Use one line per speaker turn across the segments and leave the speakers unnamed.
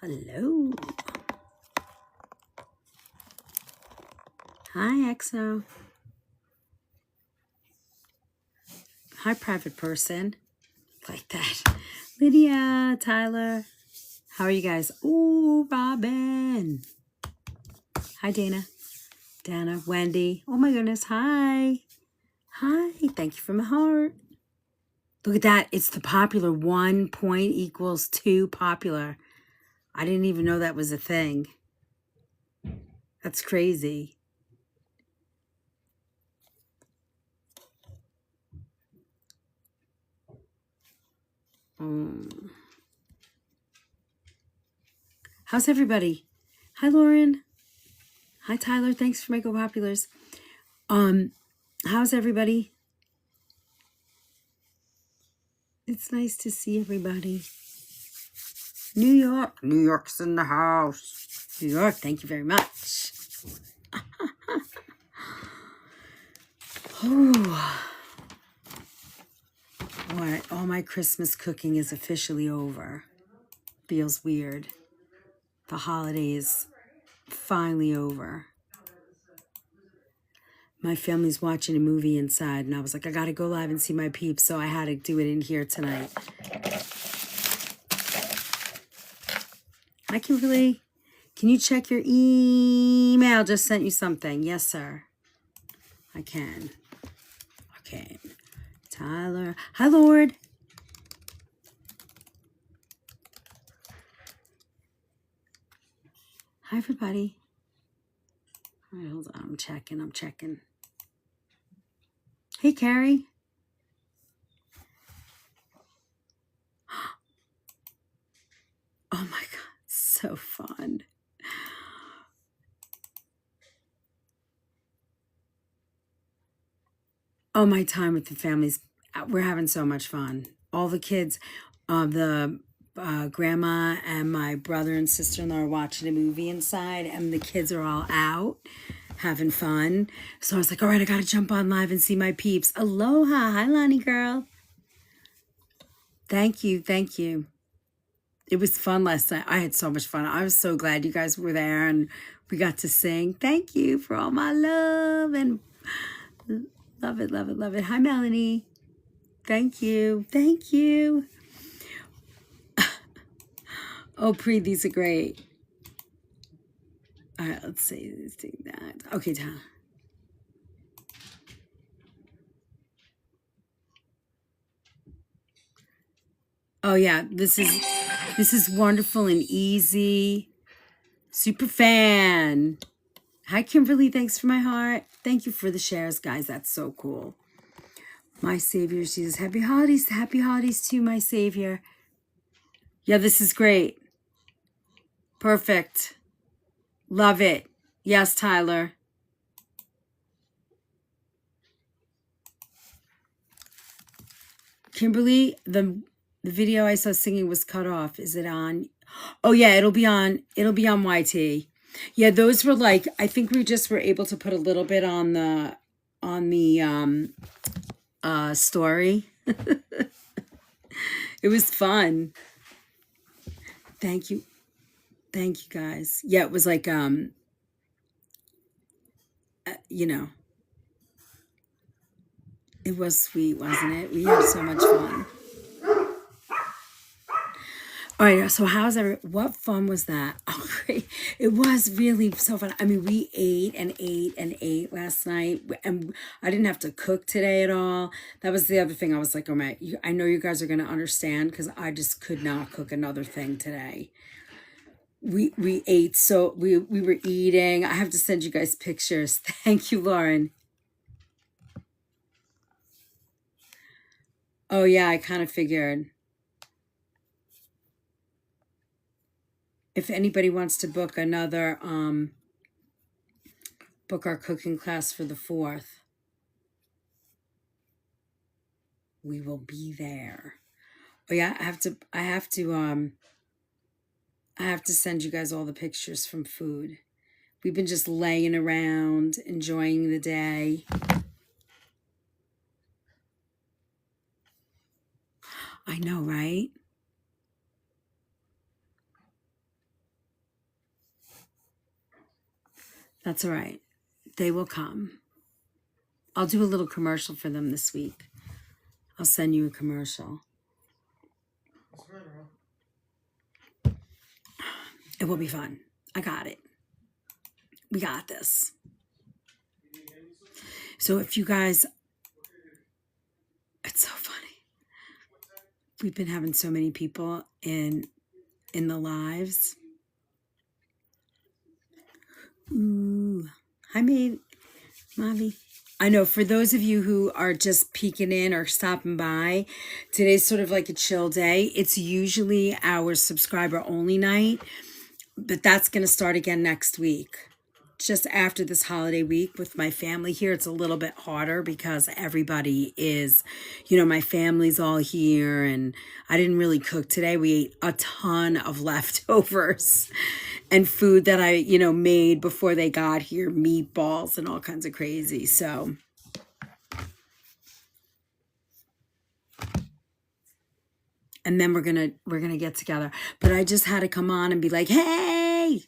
Hello. Hi, EXO. Hi, private person. Like that. Lydia, Tyler. How are you guys? Ooh, Robin. Hi, Dana. Dana, Wendy. Oh my goodness. Hi. Hi. Thank you from the heart. Look at that. It's the popular. 1 point equals 2 popular. I didn't even know that was a thing. That's crazy. How's everybody? Hi, Lauren. Hi, Tyler. Thanks for my Go Populars. How's everybody? It's nice to see everybody. New York. New York's in the house. New York, thank you very much. All right, all my Christmas cooking is officially over. Feels weird. The holidays finally over. My family's watching a movie inside, and I was like, I gotta go live and see my peeps, so I had to do it in here tonight. Hi, Kimberly. Can you check your email? Just sent you something. Yes, sir. I can. Okay. Tyler. Hi, Lord. Hi, everybody. All right, hold on. I'm checking. Hey, Carrie. Oh, my God. So fun. Oh, my time with the families. We're having so much fun. All the kids, the grandma and my brother and sister-in-law are watching a movie inside, and the kids are all out having fun. So I was like, all right, I got to jump on live and see my peeps. Aloha. Hi, Lonnie girl. Thank you. It was fun last night. I had so much fun. I was so glad you guys were there and we got to sing. Thank you for all my love and love it. Hi, Melanie. Thank you. Oh, Pre, these are great. All right, let's see. Let's do that. Okay, Tom. Oh yeah, this is wonderful and easy. Super fan. Hi, Kimberly. Thanks for my heart. Thank you for the shares, guys. That's so cool. My Savior Jesus. Happy holidays. Happy holidays to my Savior. Yeah, this is great. Perfect. Love it. Yes, Tyler. Kimberly, the video I saw singing was cut off. Is it on? Oh yeah, it'll be on YT. Yeah, those were like, I think we just were able to put a little bit on the story. It was fun. Thank you guys. Yeah, it was like it was sweet, wasn't it? We had so much fun. All right, so what fun was that? Oh, great. It was really so fun. I mean, we ate and ate and ate last night, and I didn't have to cook today at all. That was the other thing. I was like, oh my, I know you guys are going to understand because I just could not cook another thing today. We ate, so we were eating. I have to send you guys pictures. Thank you, Lauren. Oh yeah, I kind of figured. If anybody wants to book another, book our cooking class for the 4th, we will be there. Oh yeah, I have to send you guys all the pictures from food. We've been just laying around, enjoying the day. I know, right? That's all right. They will come. I'll do a little commercial for them this week. I'll send you a commercial. It will be fun. I got it. We got this. So if you guys, it's so funny. We've been having so many people in the lives. Ooh. Hi, Mavi. I know for those of you who are just peeking in or stopping by, today's sort of like a chill day. It's usually our subscriber only night, but that's going to start again next week. Just after this holiday week with my family here, it's a little bit harder because everybody is, my family's all here and I didn't really cook today. We ate a ton of leftovers and food that I, made before they got here, meatballs and all kinds of crazy. So and then we're going to get together. But I just had to come on and be like, "Hey,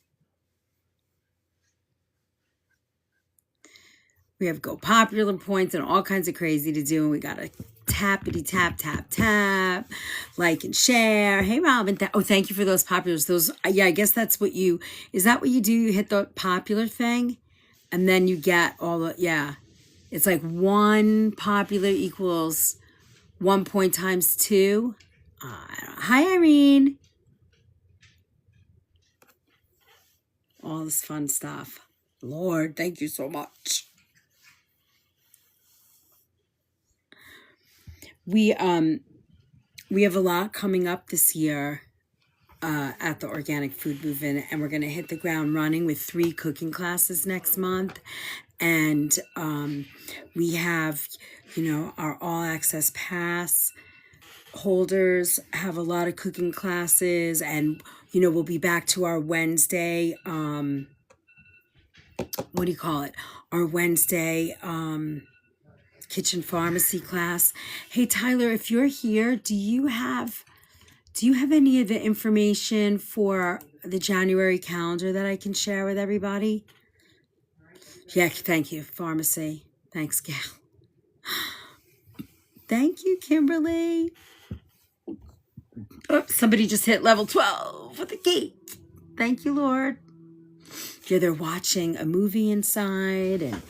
we have Go Popular points and all kinds of crazy to do. And we got to tappity tap, tap, tap, like and share. Hey, Robin. Thank you for those populars. Those, yeah, I guess that's what is that what you do? You hit the popular thing and then you get all the, yeah. It's like 1 popular equals 1 point times 2. Hi, Irene. All this fun stuff. Lord, thank you so much. We have a lot coming up this year at the Organic Food Movement, and we're going to hit the ground running with 3 cooking classes next month. And we have, our all access pass holders have a lot of cooking classes, and we'll be back to our Wednesday our Wednesday kitchen pharmacy class. Hey Tyler, if you're here, do you have any of the information for the January calendar that I can share with everybody? Yeah, thank you. Pharmacy. Thanks, Gail. Thank you, Kimberly. Oops, somebody just hit level 12 with the gate. Thank you, Lord. Yeah, they're watching a movie inside, and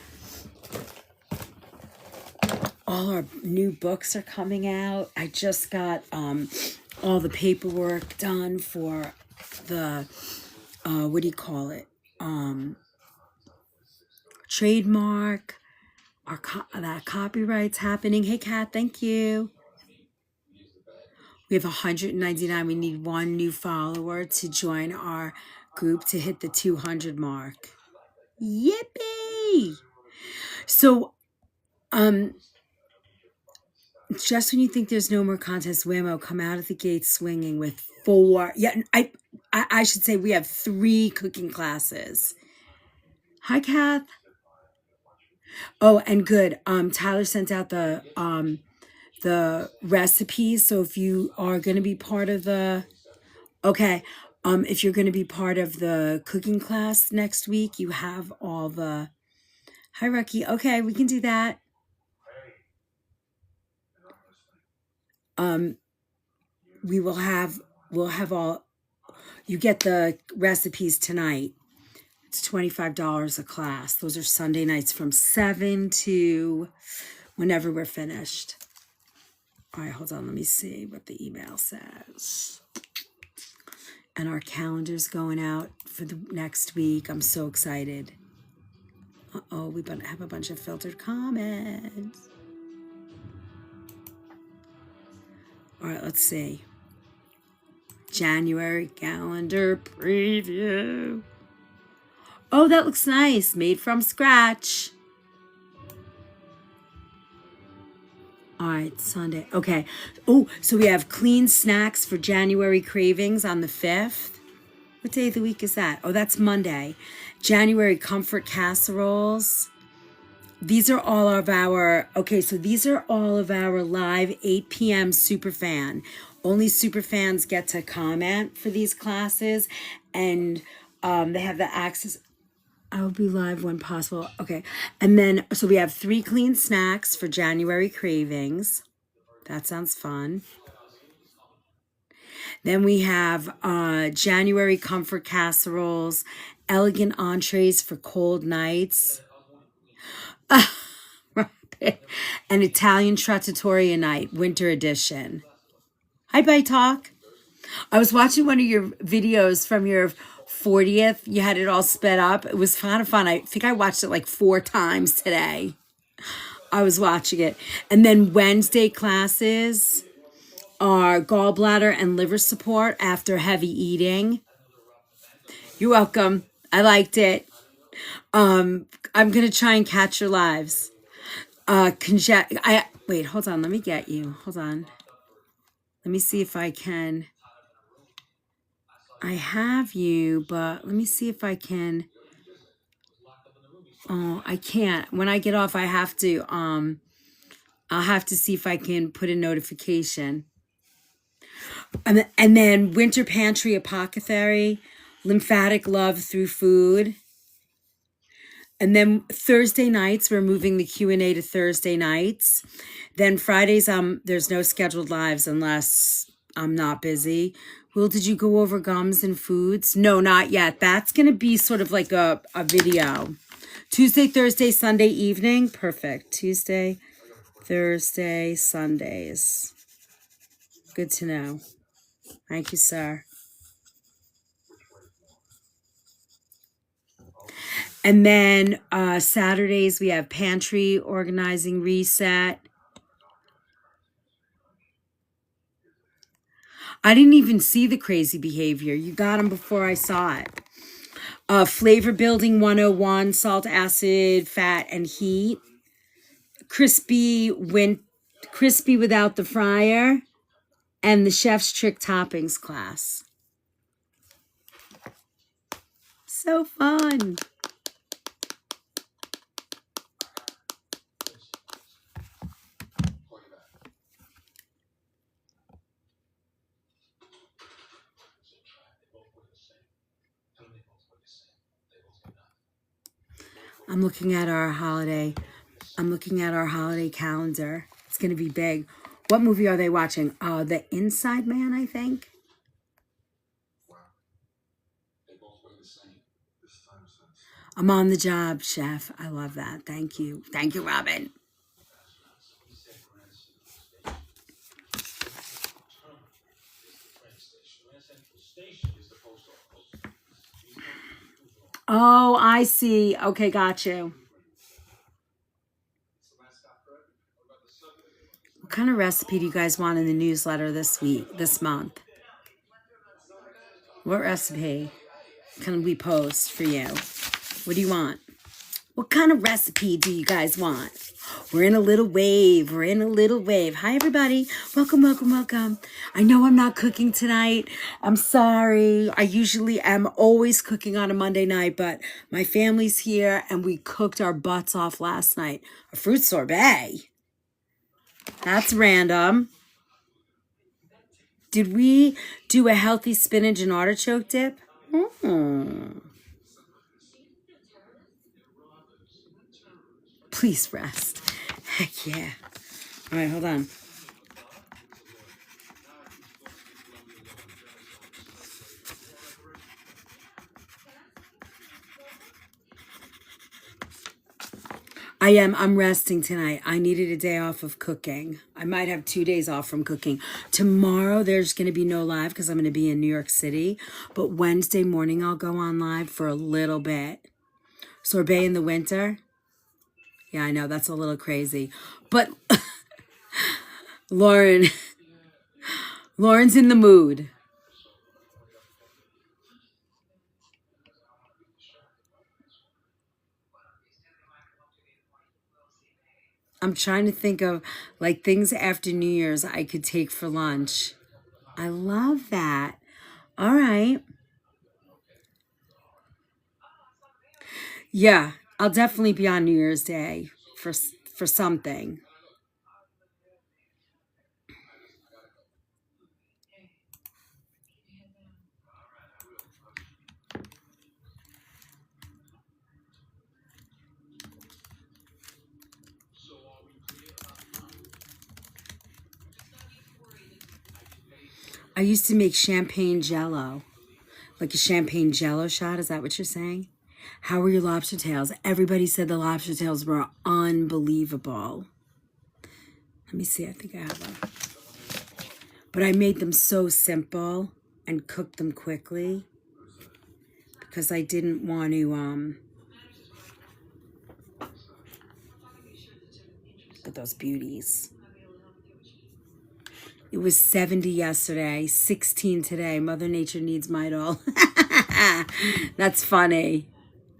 all our new books are coming out. I just got all the paperwork done for the, trademark. That copyright's happening. Hey, Kat, thank you. We have 199. We need 1 new follower to join our group to hit the 200 mark. Yippee! So, just when you think there's no more contest, whammo, come out of the gate swinging with 4. Yeah, I should say we have 3 cooking classes. Hi, Kath. Oh, and good. Tyler sent out the recipes. So if you are going to be part of if you're going to be part of the cooking class next week, you have all the. Hi, Rocky. Okay, we can do that. We'll have all. You get the recipes tonight. It's $25 a class. Those are Sunday nights from 7 to whenever we're finished. All right, hold on. Let me see what the email says. And our calendar's going out for the next week. I'm so excited. Uh-oh, we have a bunch of filtered comments. All right, let's see. January calendar preview. Oh, that looks nice. Made from scratch. All right, Sunday. Okay. Oh, so we have clean snacks for January cravings on the 5th. What day of the week is that? Oh, that's Monday. January comfort casseroles. These are all of our live 8 p.m. superfan. Only superfans get to comment for these classes, and they have the access. I'll be live when possible. Okay. And then, so we have 3 clean snacks for January cravings. That sounds fun. Then we have January comfort casseroles, elegant entrees for cold nights, an Italian trattoria night, winter edition. Hi, Bye Talk. I was watching one of your videos from your 40th. You had it all sped up. It was kind of fun. I think I watched it like 4 times today. I was watching it. And then Wednesday classes are gallbladder and liver support after heavy eating. You're welcome. I liked it. I'm gonna try and catch your lives. Wait, hold on, let me get you. Hold on. Let me see if I can. I have you, but let me see if I can. Oh, I can't. When I get off, I have to I'll have to see if I can put a notification. And then Winter Pantry Apothecary, lymphatic love through food. And then Thursday nights, we're moving the Q&A to Thursday nights. Then Fridays, there's no scheduled lives unless I'm not busy. Will, did you go over gums and foods? No, not yet. That's going to be sort of like a video. Tuesday, Thursday, Sunday evening. Perfect. Tuesday, Thursday, Sundays. Good to know. Thank you, sir. And then Saturdays, we have pantry organizing reset. I didn't even see the crazy behavior. You got them before I saw it. Flavor building 101, salt, acid, fat, and heat. Crispy without the fryer. And the chef's trick toppings class. So fun. I'm looking at our holiday calendar. It's going to be big. What movie are they watching? The Inside Man, I think. I'm on the job, chef. I love that. Thank you. Thank you, Robin. Oh, I see. Okay, got you. What kind of recipe do you guys want in the newsletter this month? What recipe can we post for you? What do you want? What kind of recipe do you guys want? We're in a little wave. Hi, everybody. Welcome, welcome, welcome. I know I'm not cooking tonight. I'm sorry. I usually am always cooking on a Monday night, but my family's here and we cooked our butts off last night. A fruit sorbet. That's random. Did we do a healthy spinach and artichoke dip? Please rest. Heck yeah. All right, hold on. I'm resting tonight. I needed a day off of cooking. I might have 2 days off from cooking. Tomorrow, there's going to be no live because I'm going to be in New York City. But Wednesday morning, I'll go on live for a little bit. Sorbet in the winter. Yeah, I know. That's a little crazy. But Lauren's in the mood. I'm trying to think of like things after New Year's I could take for lunch. I love that. All right. Yeah, I'll definitely be on New Year's Day for something. I used to make champagne jello, like a champagne jello shot. Is that what you're saying? How were your lobster tails? Everybody said the lobster tails were unbelievable. Let me see. I think I have one. But I made them so simple and cooked them quickly because I didn't want to, look at those beauties. It was 70 yesterday, 16 today. Mother Nature needs my doll. That's funny.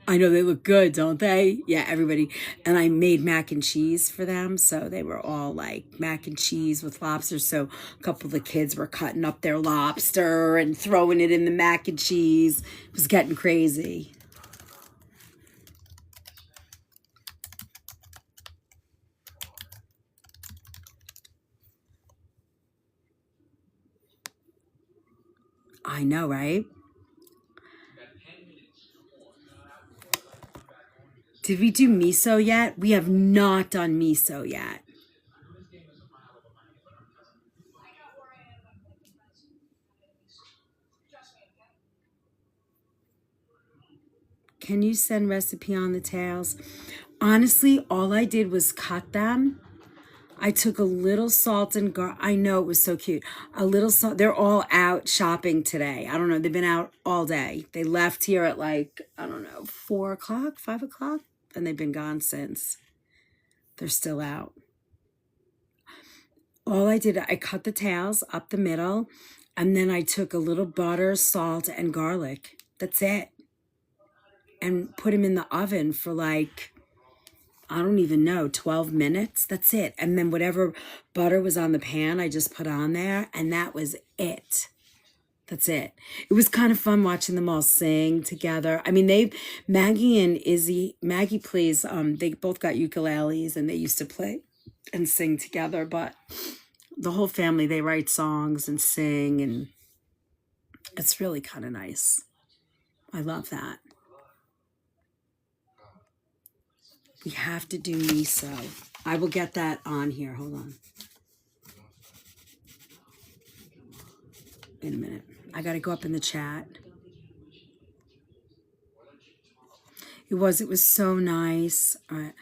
I know they look good, don't they? Yeah, everybody. And I made mac and cheese for them. So they were all like mac and cheese with lobster. So a couple of the kids were cutting up their lobster and throwing it in the mac and cheese. It was getting crazy. I know, right? Did we do miso yet? We have not done miso yet. Can you send recipe on the tails? Honestly, all I did was cut them. I took a little salt and garlic. I know it was so cute. A little salt. They're all out shopping today. I don't know. They've been out all day. They left here at like, I don't know, 4 o'clock, 5 o'clock. And they've been gone since. They're still out. All I did, I cut the tails up the middle. And then I took a little butter, salt, and garlic. That's it. And put them in the oven for like, I don't even know, 12 minutes. That's it. And then whatever butter was on the pan, I just put on there. And that was it. That's it. It was kind of fun watching them all sing together. I mean, Maggie and Izzy, Maggie plays, they both got ukuleles and they used to play and sing together. But the whole family, they write songs and sing. And it's really kind of nice. I love that. We have to do miso. I will get that on here. Hold on. Wait a minute. I got to go up in the chat. It was so nice. All right.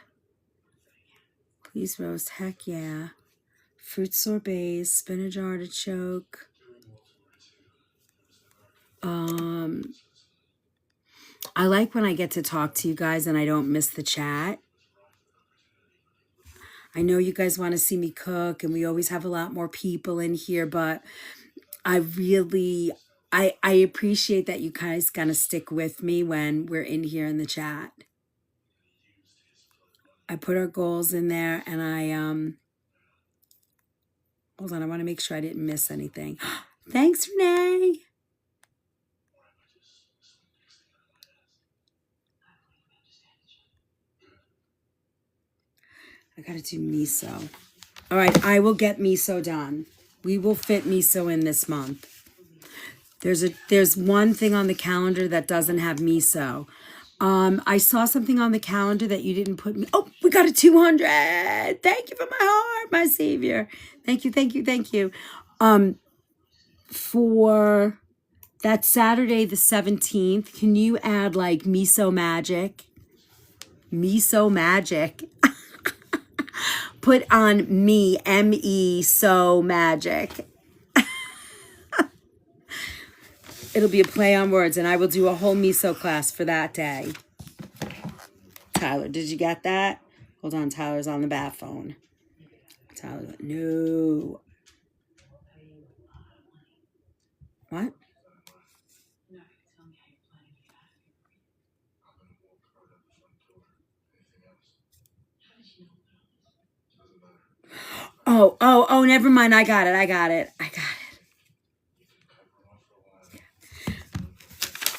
Please roast. Heck yeah. Fruit sorbets, spinach artichoke. I like when I get to talk to you guys and I don't miss the chat. I know you guys want to see me cook and we always have a lot more people in here, but I really, I appreciate that you guys gonna stick with me when we're in here in the chat. I put our goals in there and hold on, I want to make sure I didn't miss anything. Thanks, Renee. I gotta do miso. All right, I will get miso done. We will fit miso in this month. There's one thing on the calendar that doesn't have miso. I saw something on the calendar that you didn't put me. Oh, we got a 200. Thank you for my heart, my savior. Thank you, thank you, thank you. For that Saturday the 17th, can you add like miso magic? Miso magic. Put on me, M-E, so magic. It'll be a play on words, and I will do a whole miso class for that day. Tyler, did you get that? Hold on, Tyler's on the bat phone. Tyler, no. What? Oh, never mind. I got it.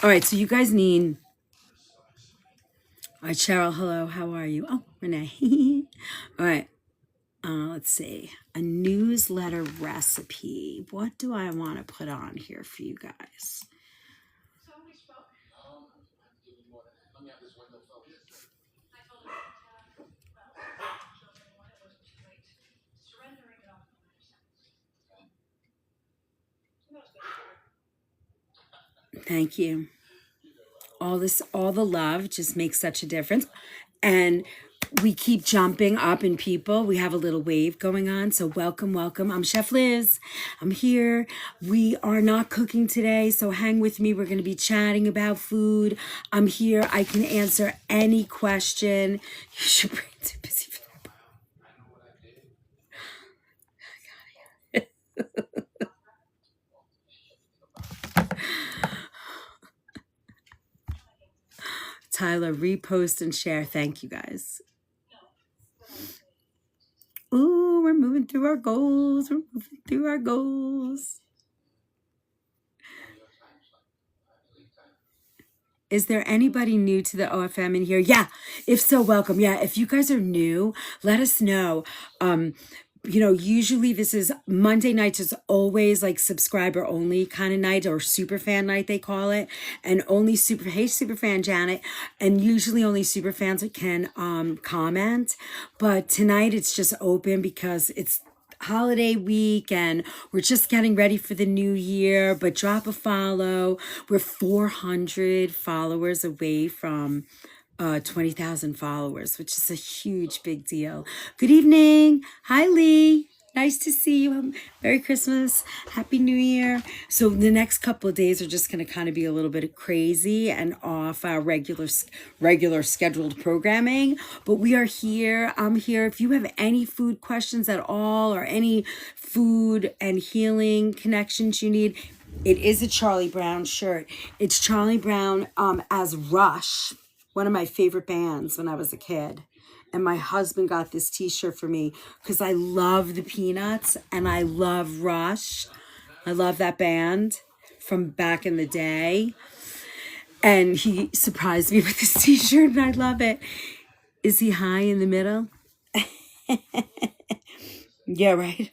All right, so you guys need... All right, Cheryl, hello. How are you? Oh, Renee. All right. Let's see. A newsletter recipe. What do I want to put on here for you guys? Thank you. All the love just makes such a difference. And we keep jumping up in people. We have a little wave going on. So welcome, welcome. I'm Chef Liz. I'm here. We are not cooking today, so hang with me. We're going to be chatting about food. I'm here. I can answer any question. You should bring too busy for that. Tyler, repost and share. Thank you, guys. Ooh, we're moving through our goals. We're moving through our goals. Is there anybody new to the OFM in here? Yeah. If so, welcome. Yeah. If you guys are new, let us know. Usually this is Monday nights is always like subscriber only kind of night, or super fan night, they call it. And only hey, super fan Janet. And usually only super fans can comment. But tonight it's just open because it's holiday week and we're just getting ready for the new year. But drop a follow. We're 400 followers away from 20,000 followers, which is a huge, big deal. Good evening. Hi, Lee. Nice to see you. Merry Christmas. Happy New Year. So the next couple of days are just going to kind of be a little bit crazy and off our regular scheduled programming. But we are here. I'm here. If you have any food questions at all or any food and healing connections you need, it is a Charlie Brown shirt. It's Charlie Brown as Rush, one of my favorite bands when I was a kid. And my husband got this t-shirt for me because I love the Peanuts and I love Rush. I love that band from back in the day. And he surprised me with this t-shirt and I love it. Is he high in the middle? Yeah, right.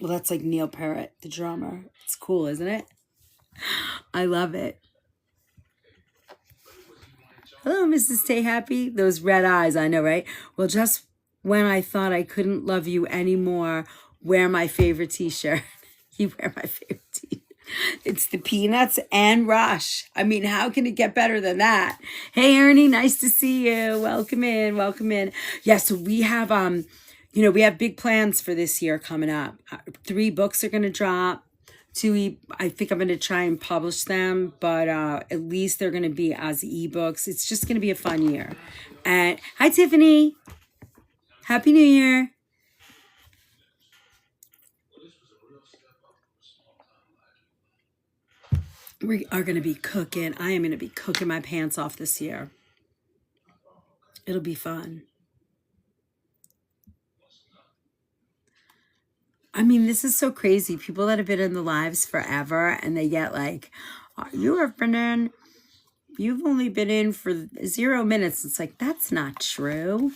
Well, that's like Neil Peart, the drummer. It's cool, isn't it? I love it. Hello, Mrs. Stay Happy. Those red eyes, I know, right? Well, just when I thought I couldn't love you anymore, wear my favorite t-shirt. You wear my favorite t-shirt. It's the Peanuts and Rush. I mean, how can it get better than that? Hey, Ernie, nice to see you. Welcome in, welcome in. Yeah, so we have, we have big plans for this year coming up. 3 books are going to drop. 2, I think I'm going to try and publish them, but at least they're going to be as ebooks. It's just going to be a fun year. And hi, Tiffany. Happy New Year. We are going to be cooking. I am going to be cooking my pants off this year. It'll be fun. I mean, this is so crazy. People that have been in the lives forever and they get like, oh, you have been in, you've only been in for 0 minutes. It's like, that's not true.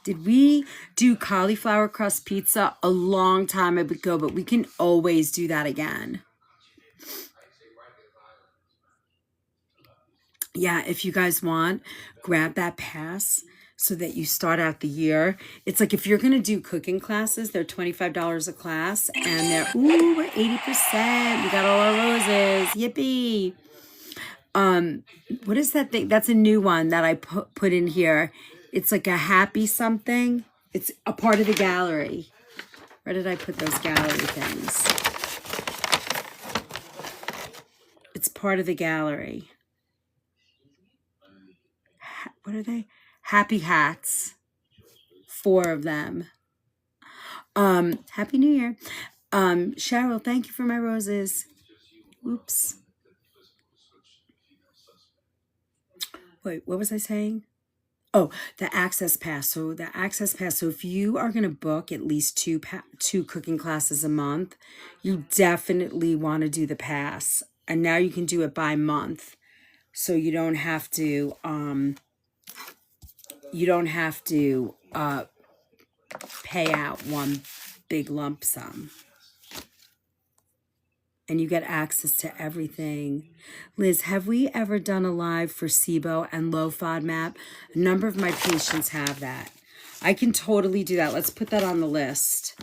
Did we do cauliflower crust pizza a long time ago, but we can always do that again. Yeah, if you guys want, grab that pass so that you start out the year. It's like if you're going to do cooking classes, they're $25 a class and they're, ooh, we're 80%. We got all our roses. Yippee. What is that thing? That's a new one that I put in here. It's like a happy something. It's a part of the gallery. Where did I put those gallery things? It's part of the gallery. What are they? Happy hats. 4 of them. Happy New Year. Cheryl, thank you for my roses. Oops. Wait, what was I saying? Oh, the access pass. So the access pass. So if you are going to book at least 2 cooking classes a month, you definitely want to do the pass. And now you can do it by month. So you don't have to pay out one big lump sum. And you get access to everything. Liz, have we ever done a live for SIBO and low FODMAP? A number of my patients have that. I can totally do that. Let's put that on the list.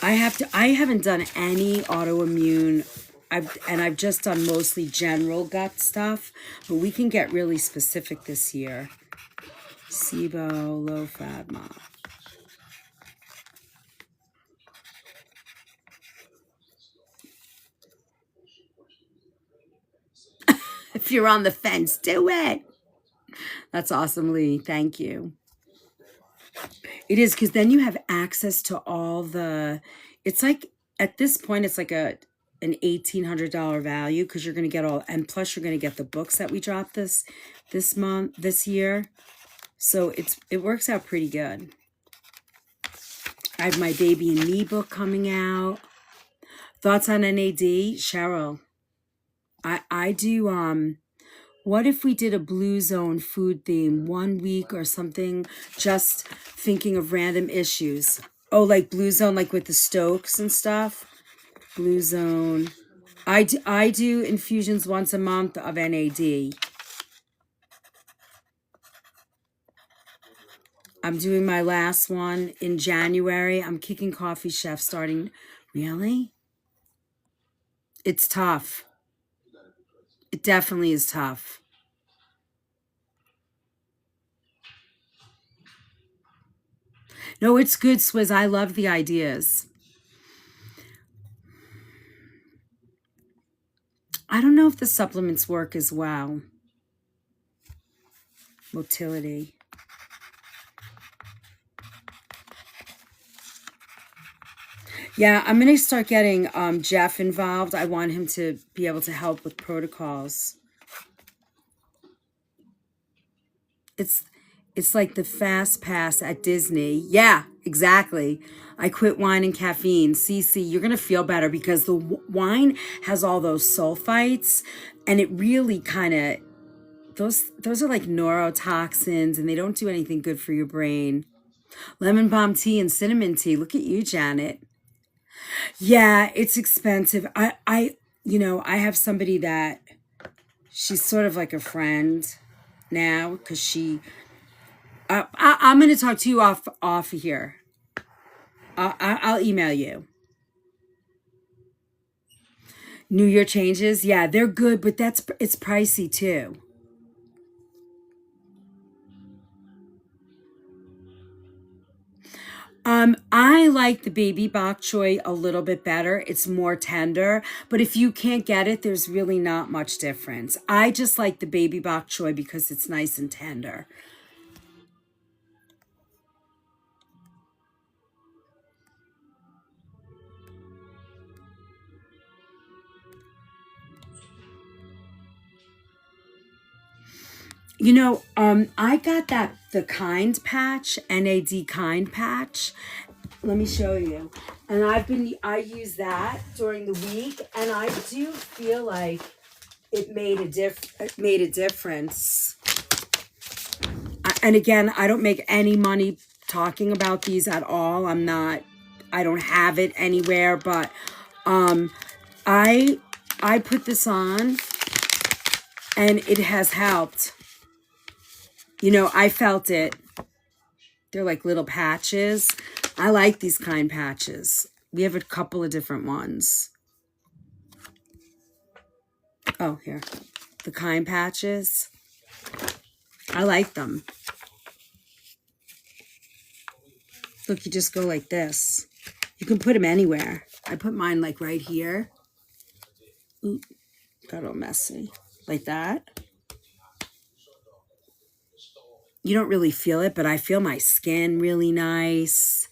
I haven't done any autoimmune. I've just done mostly general gut stuff, but we can get really specific this year. SIBO, low FADMA. If you're on the fence, do it. That's awesome, Lee. Thank you. It is, because then you have access to all the, it's like, at this point, it's like an $1,800 value, because you're going to get all, and plus you're going to get the books that we dropped this year. So it works out pretty good. I have my Baby and Me book coming out. Thoughts on NAD? Cheryl, I do, what if we did a Blue Zone food theme 1 week or something, just thinking of random issues? Oh, like Blue Zone, like with the Stokes and stuff? Blue Zone. I do infusions once a month of NAD. I'm doing my last one in January. I'm kicking Coffee Chef starting. Really? It's tough. It definitely is tough. No, it's good, Swizz. I love the ideas. I don't know if the supplements work as well. Motility. Yeah, I'm going to start getting Jeff involved. I want him to be able to help with protocols. It's like the fast pass at Disney. Yeah, exactly. I quit wine and caffeine. Cece, you're going to feel better, because the wine has all those sulfites, and it really kind of, those are like neurotoxins, and they don't do anything good for your brain. Lemon balm tea and cinnamon tea. Look at you, Janet. Yeah, it's expensive. I have somebody that she's sort of like a friend now, because I'm going to talk to you off here. I'll email you. New Year changes. Yeah, they're good, but it's pricey too. I like the baby bok choy a little bit better. It's more tender, but if you can't get it, there's really not much difference. I just like the baby bok choy because it's nice and tender. I got the Kind patch, NAD Kind patch. Let me show you. And I use that during the week, and I do feel like it made a difference. And again, I don't make any money talking about these at all. I don't have it anywhere, but I put this on, and it has helped. I felt it. They're like little patches. I like these Kind patches. We have a couple of different ones. Oh, here. The Kind patches. I like them. Look, you just go like this. You can put them anywhere. I put mine like right here. Ooh, got all messy. Like that. You don't really feel it, but I feel my skin really nice.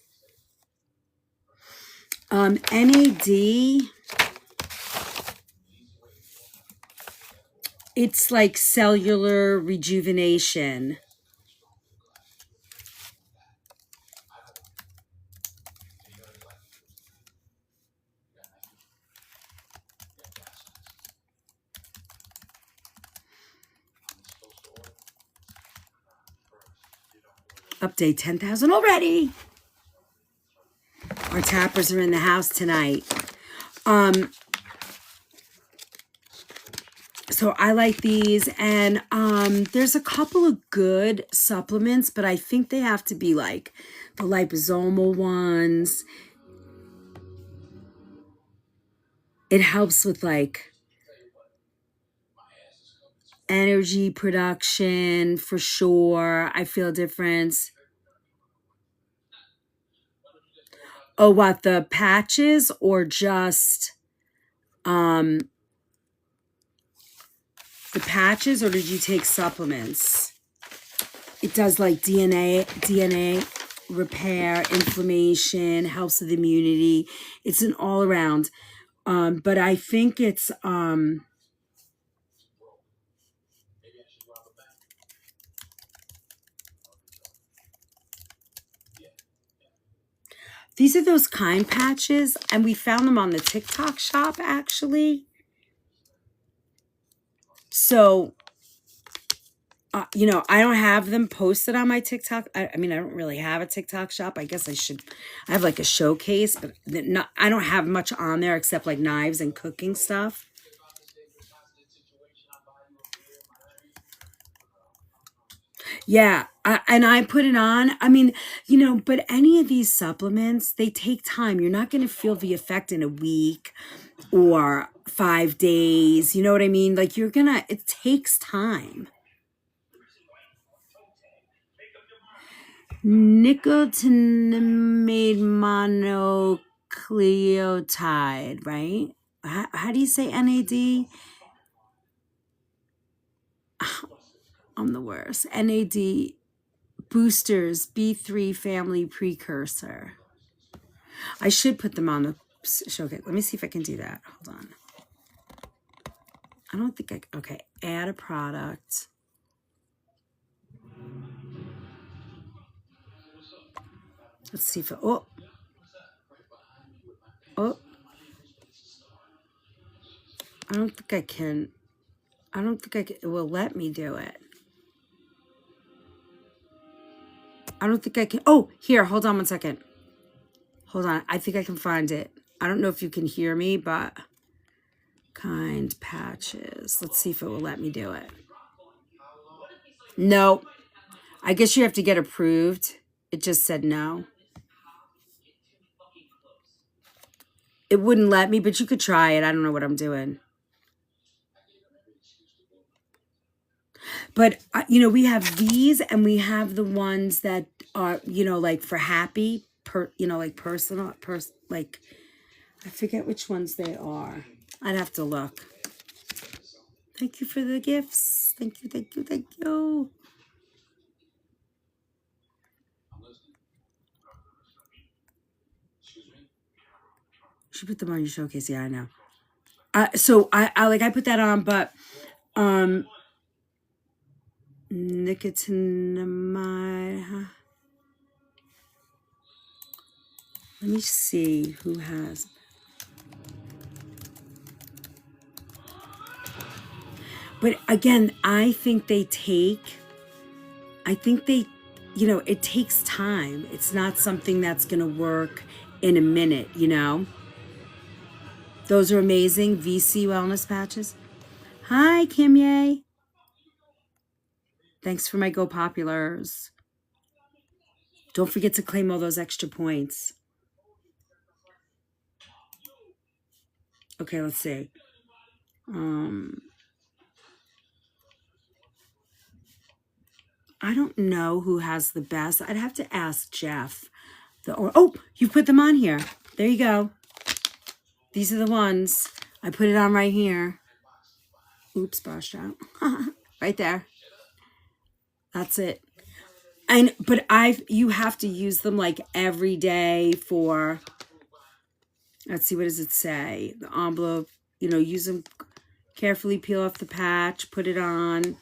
NAD, it's like cellular rejuvenation. Update 10,000 already. Our tappers are in the house tonight. So I like these, and there's a couple of good supplements, but I think they have to be like the liposomal ones. It helps with like energy production for sure. I feel a difference. Oh, what, the patches or just the patches, or did you take supplements? It does like DNA repair, inflammation, helps with immunity. It's an all around. But I think it's these are those kind patches, and we found them on the TikTok shop actually. So you know, I don't have them posted on my TikTok. I mean, I don't really have a TikTok shop. I guess I should. I have like a showcase, but I don't have much on there except like knives and cooking stuff. Yeah, and I put it on. I mean, you know, but any of these supplements, they take time. You're not going to feel the effect in a week or 5 days. You know what I mean? Like it takes time. Nicotinamide mononucleotide, right? How do you say NAD? I'm the worst. NAD boosters, B3 family precursor. I should put them on the showcase. Let me see if I can do that. Hold on. I don't think I, okay, add a product. Let's see if, oh, I don't think I can, it will let me do it. I don't think I can, oh, here, hold on 1 second. Hold on, I think I can find it. I don't know if you can hear me, but kind patches. Let's see if it will let me do it. No, I guess you have to get approved. It just said no. It wouldn't let me, but you could try it. I don't know what I'm doing. But, you know, we have these and we have the ones that are, you know, like for happy, you know, like personal, like, I forget which ones they are. I'd have to look. Thank you for the gifts. Thank you, thank you, thank you. You should put them on your showcase. Yeah, I know. So I put that on, but nicotinamide. Huh? Let me see who has. But again, I think they, you know, it takes time. It's not something that's going to work in a minute, you know. Those are amazing. VC wellness patches. Hi, Kimye. Thanks for my Go Populars. Don't forget to claim all those extra points. Okay, let's see. I don't know who has the best. I'd have to ask Jeff. Oh, you put them on here. There you go. These are the ones. I put it on right here. Oops, brushed out. Right there. That's it. But you have to use them like every day for, let's see, what does it say? The envelope, you know, use them carefully, peel off the patch, put it on.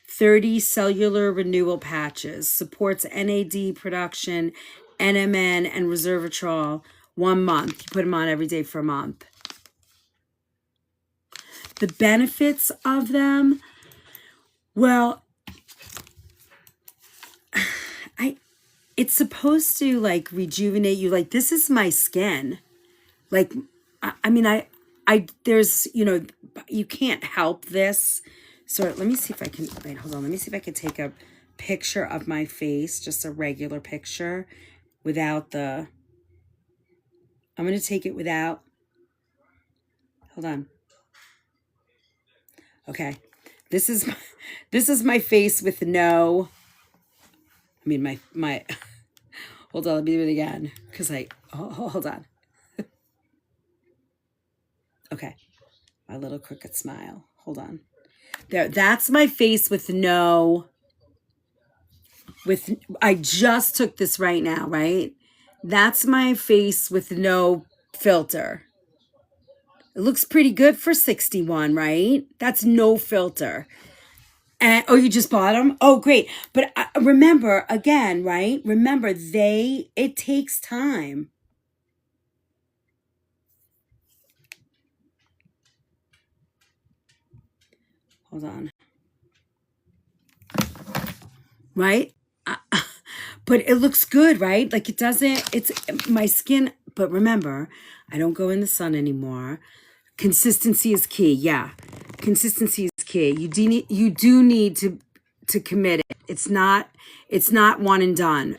30 cellular renewal patches, supports NAD production, NMN, and resveratrol. 1 month. You put them on every day for a month. The benefits of them, well, it's supposed to like rejuvenate you. Like, this is my skin. Like, I mean, there's, you know, you can't help this. So let me see if I can, wait, hold on. Let me see if I can take a picture of my face, just a regular picture without the, I'm going to take it without. Hold on. Okay. This is my face with no, I mean, my, hold on, let me do it again. Because hold on. Okay. My little crooked smile. Hold on. There, that's my face with no, I just took this right now, right? That's my face with no filter. It looks pretty good for 61, right? That's no filter. And oh, you just bought them? Oh, great. But remember, again, right? Remember, it takes time. Hold on. Right? But it looks good, right? Like it doesn't, it's my skin. But remember, I don't go in the sun anymore. Consistency is key. Yeah. Consistency is key. You do need to commit it. It's not one and done.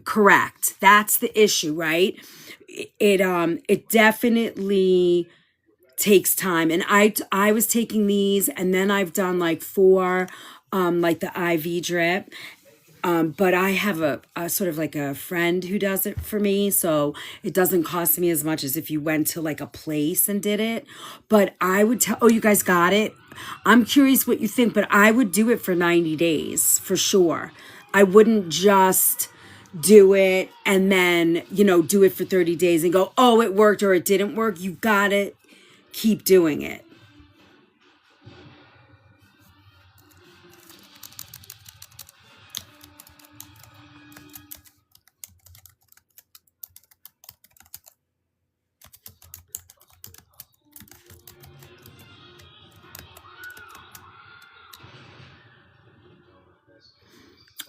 Correct. That's the issue, right? It definitely takes time. And I was taking these, and then I've done like 4 like the IV drip. But I have a sort of like a friend who does it for me. So it doesn't cost me as much as if you went to like a place and did it. But I would tell, oh, you guys got it? I'm curious what you think, but I would do it for 90 days for sure. I wouldn't just do it and then, do it for 30 days and go, oh, it worked or it didn't work. You've got to keep doing it.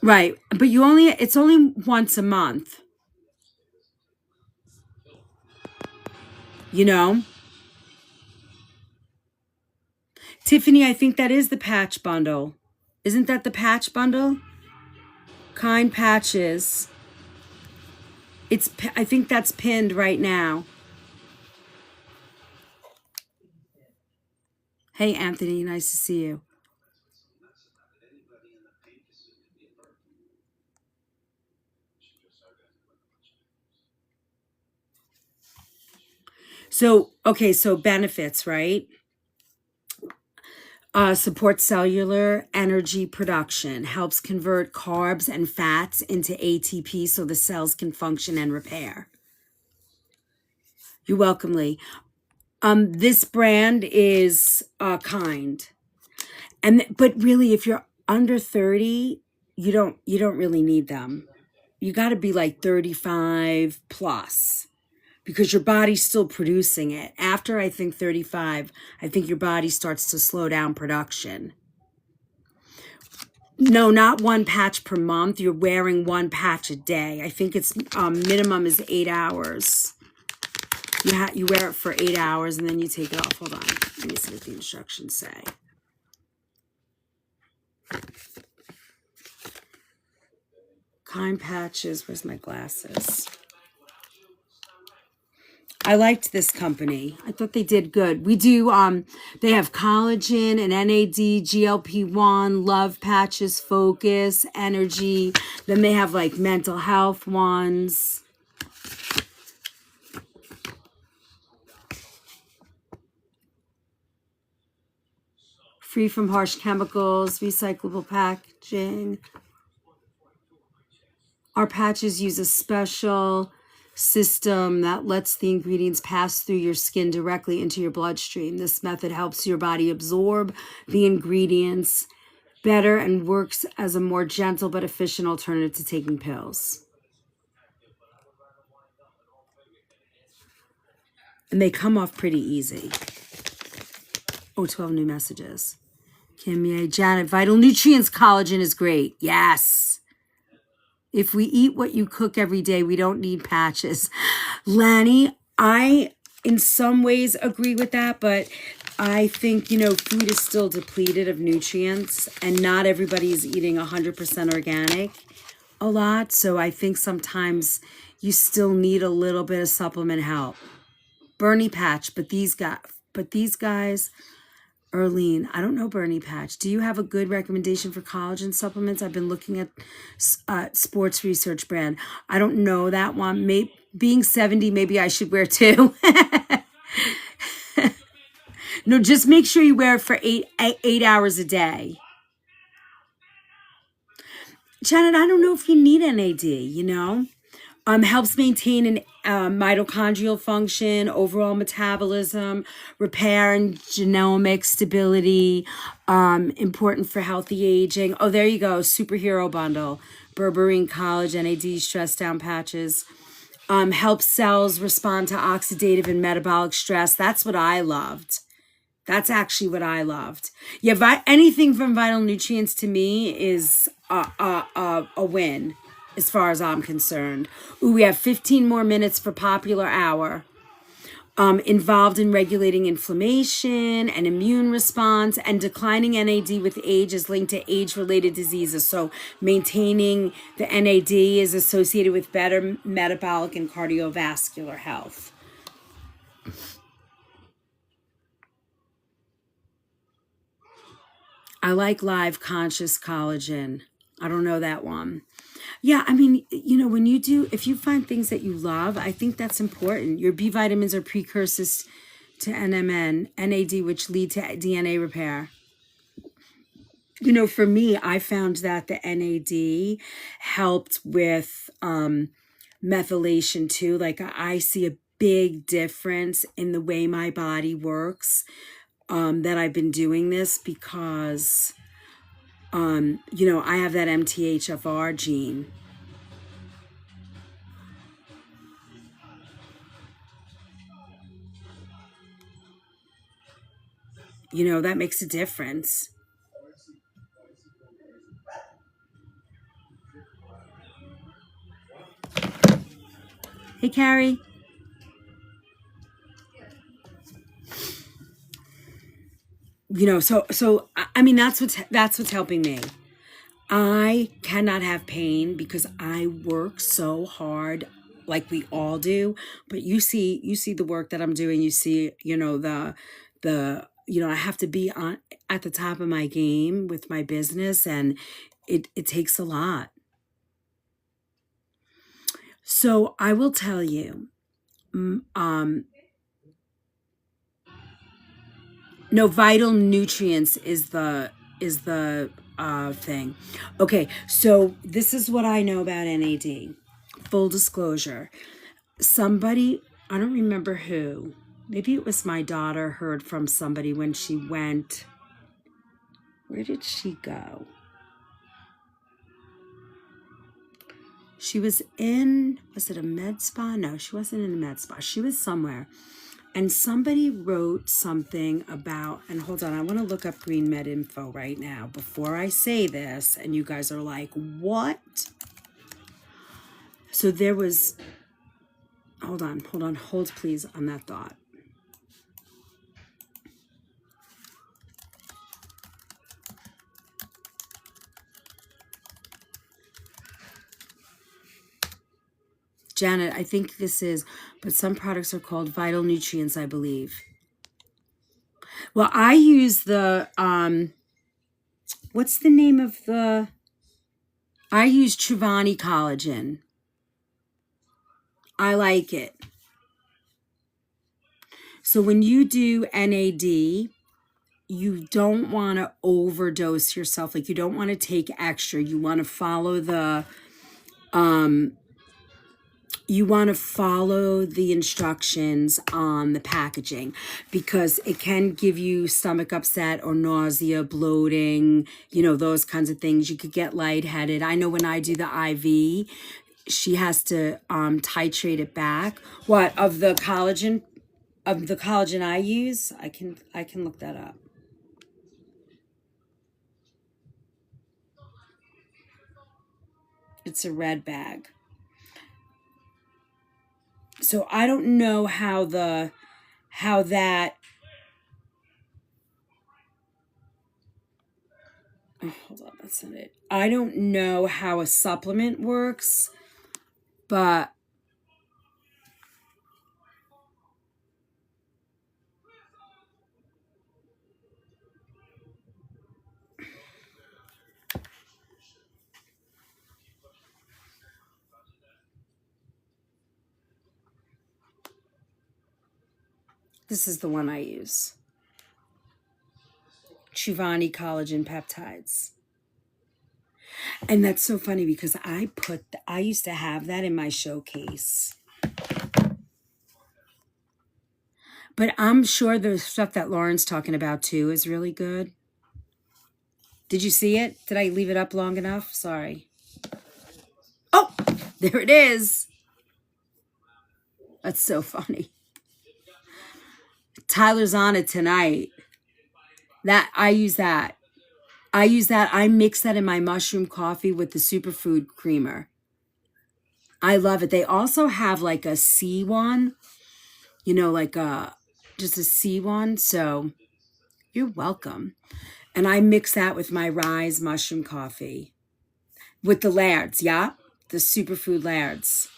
Right. But it's only once a month. Tiffany, I think that is the patch bundle. Isn't that the patch bundle? Kind patches. I think that's pinned right now. Hey, Anthony, nice to see you. So benefits, right? Supports cellular energy production, helps convert carbs and fats into ATP so the cells can function and repair. You're welcome, Lee. This brand is Kind. But really, if you're under 30, you don't really need them. You got to be like 35 plus because your body's still producing it. After I think 35, I think your body starts to slow down production. No, not one patch per month. You're wearing one patch a day. I think it's minimum is 8 hours. You wear it for 8 hours and then you take it off. Hold on. Let me see what the instructions say. Kind patches. Where's my glasses? I liked this company. I thought they did good. We do, they have collagen and NAD, GLP-1, love patches, focus, energy. Then they have like mental health ones. Free from harsh chemicals, recyclable packaging. Our patches use a special system that lets the ingredients pass through your skin directly into your bloodstream. This method helps your body absorb the ingredients better and works as a more gentle but efficient alternative to taking pills. And they come off pretty easy. Oh, 12 new messages. Kimye, Janet, Vital Nutrients collagen is great. Yes. If we eat what you cook every day, we don't need patches. Lanny, I in some ways agree with that, but I think, food is still depleted of nutrients and not everybody is eating 100% organic a lot. So I think sometimes you still need a little bit of supplement help. Bernie Patch, but these guys, Erlene, I don't know Bernie Patch. Do you have a good recommendation for collagen supplements? I've been looking at Sports Research Brand. I don't know that one. Being 70, maybe I should wear two. No, just make sure you wear it for eight hours a day. Janet, I don't know if you need NAD, you know? Helps maintain an mitochondrial function, overall metabolism, repair and genomic stability, important for healthy aging. Oh, there you go. Superhero bundle. Berberine College, NAD, stress down patches. Helps cells respond to oxidative and metabolic stress. That's what I loved. That's actually what I loved. Yeah, anything from Vital Nutrients to me is a win as far as I'm concerned. Ooh, we have 15 more minutes for popular hour. Involved in regulating inflammation and immune response, and declining NAD with age is linked to age-related diseases. So maintaining the NAD is associated with better metabolic and cardiovascular health. I like Live Conscious Collagen. I don't know that one. Yeah, I mean, you know, if you find things that you love, I think that's important. Your B vitamins are precursors to NMN, NAD, which lead to DNA repair. You know, for me, I found that the NAD helped with methylation too. Like I see a big difference in the way my body works. That I've been doing this because, you know, I have that MTHFR gene. You know, that makes a difference. Hey, Carrie. You know, so I mean, that's what's helping me. I cannot have pain because I work so hard, like we all do. But you see the work that I'm doing. You see, you know, you know, I have to be at the top of my game with my business, and it takes a lot. So I will tell you, no, Vital Nutrients is the thing. Okay, so this is what I know about NAD. Full disclosure. Somebody, I don't remember who, maybe it was my daughter, heard from somebody when she went, where did she go? She was it a med spa? No, she wasn't in a med spa. She was somewhere. And somebody wrote something about, and hold on, I want to look up Green Med info right now before I say this, and you guys are like, what? So there was, hold on, hold please on that thought. Janet, I think this is, but some products are called Vital Nutrients, I believe. Well, I use the, what's the name of I use Truvani Collagen. I like it. So when you do NAD, you don't want to overdose yourself. Like you don't want to take extra. You want to follow the instructions on the packaging, because it can give you stomach upset or nausea, bloating, you know, those kinds of things. You could get lightheaded. I know when I do the IV, she has to titrate it back. What of the collagen I use? I can look that up. It's a red bag. So I don't know how that, oh, hold on, that's not it. I don't know how a supplement works, but This is the one I use. Chuvani Collagen Peptides. And that's so funny because I used to have that in my showcase. But I'm sure the stuff that Lauren's talking about too is really good. Did you see it? Did I leave it up long enough? Sorry. Oh, there it is. That's so funny. Tyler's on it tonight. I use that. I mix that in my mushroom coffee with the superfood creamer. I love it. They also have like a C one, like just a C one. So you're welcome. And I mix that with my Rise mushroom coffee with the Laird's. Yeah. The superfood Laird's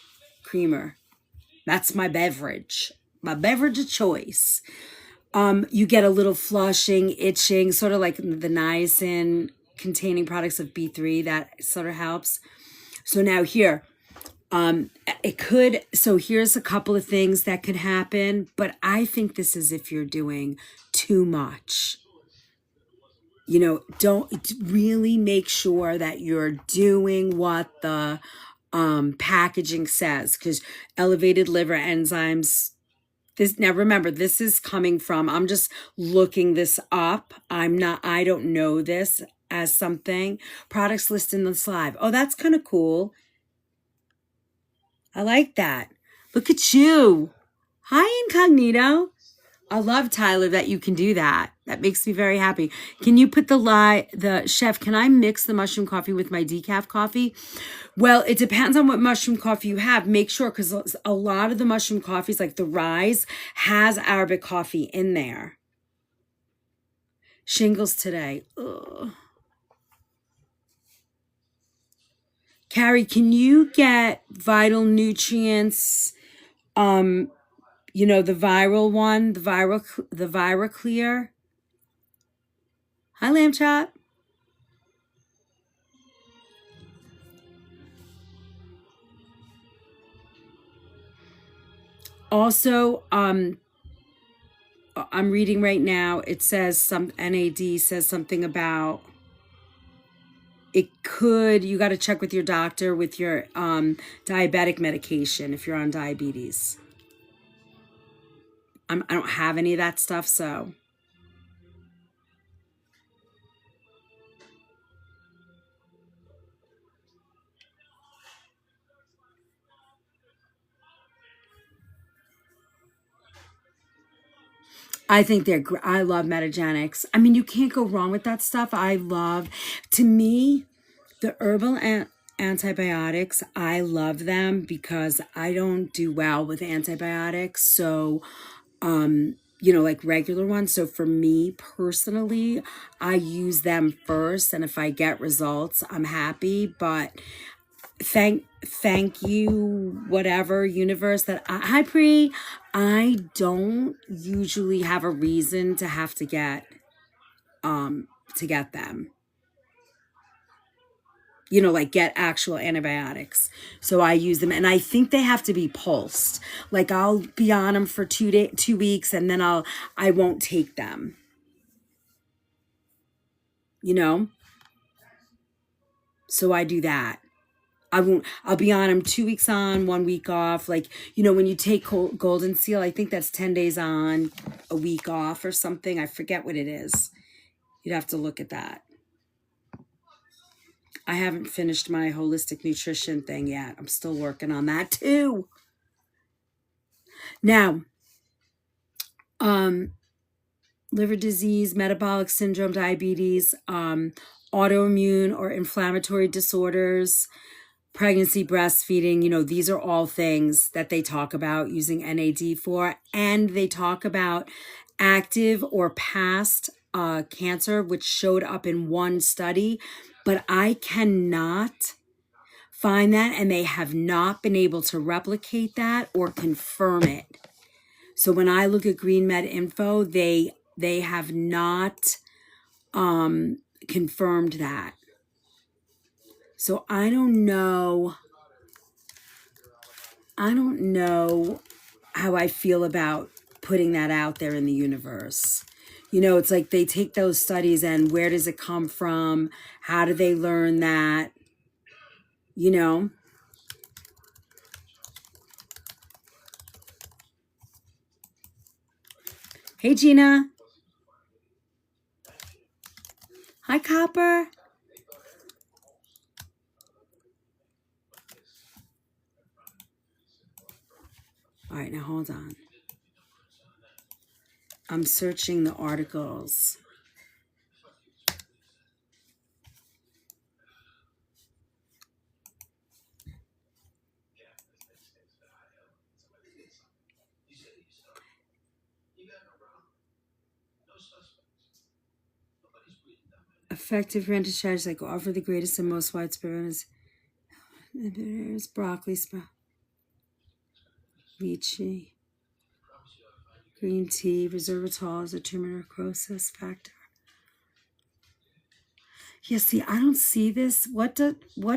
creamer. That's my beverage of choice. You get a little flushing, itching, sort of like the niacin containing products of B3. That sort of helps. So now here, so here's a couple of things that could happen, but I think this is if you're doing too much. Don't really make sure that you're doing what the packaging says, because elevated liver enzymes. Now remember, this is coming from, I'm just looking this up. I don't know this as something. Products listed in the slide. Oh, that's kind of cool. I like that. Look at you. Hi, Incognito. I love, Tyler, that you can do that. That makes me very happy. Can you put the chef, can I mix the mushroom coffee with my decaf coffee? Well, it depends on what mushroom coffee you have. Make sure, because a lot of the mushroom coffees, like the Rise, has Arabic coffee in there. Shingles today. Ugh. Carrie, can you get Vital Nutrients, the viral one, the Vira Clear? Hi, Lamb Chop. Also, I'm reading right now. It says NAD says something about you got to check with your doctor with your diabetic medication if you're on diabetes. I don't have any of that stuff, so. I think I love Metagenics. I mean, you can't go wrong with that stuff. To me, the herbal antibiotics, I love them because I don't do well with antibiotics. So, like regular ones. So for me personally, I use them first. And if I get results, I'm happy. But thank you, whatever universe hi Pri, I don't usually have a reason to have to get them, like get actual antibiotics. So I use them, and I think they have to be pulsed. Like I'll be on them for 2 weeks, and then I won't take them, so I do that. I'll be on them 2 weeks on, 1 week off. Like, when you take Golden Seal, I think that's 10 days on, a week off or something. I forget what it is. You'd have to look at that. I haven't finished my holistic nutrition thing yet. I'm still working on that too. Now, liver disease, metabolic syndrome, diabetes, autoimmune or inflammatory disorders, pregnancy, breastfeeding, these are all things that they talk about using NAD for. And they talk about active or past cancer, which showed up in one study, but I cannot find that, and they have not been able to replicate that or confirm it. So when I look at Green Med Info, they have not confirmed that. So I don't know how I feel about putting that out there in the universe. You know, it's like they take those studies and where does it come from? How do they learn that? You know? Hey, Gina. Hi, Copper. All right, now hold on. I'm searching the articles. Effective rented strategies like offer the greatest and most widespread is broccoli, lychee, green tea, resveratrol is a tumor necrosis factor. Yeah, see, I don't see this. What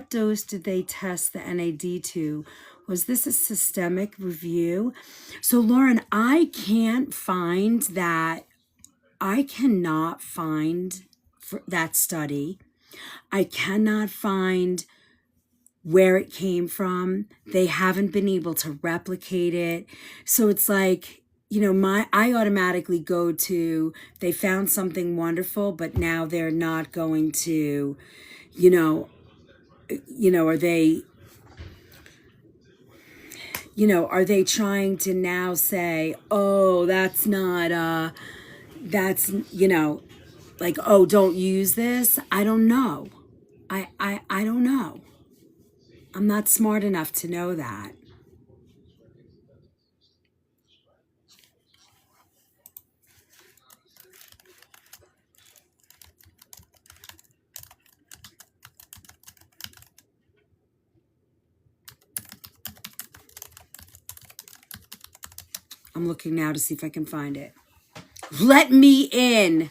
dose did they test the NAD to? Was this a systemic review? So, Lauren, I can't find that. I cannot find that study. I cannot find where it came from. They haven't been able to replicate it. So it's like, you know, I automatically go to, they found something wonderful, but now they're not going to, you know, are they, are they trying to now say, oh, that's not, that's, like, oh, don't use this. I don't know. I don't know. I'm not smart enough to know that. I'm looking now to see if I can find it. Let me in.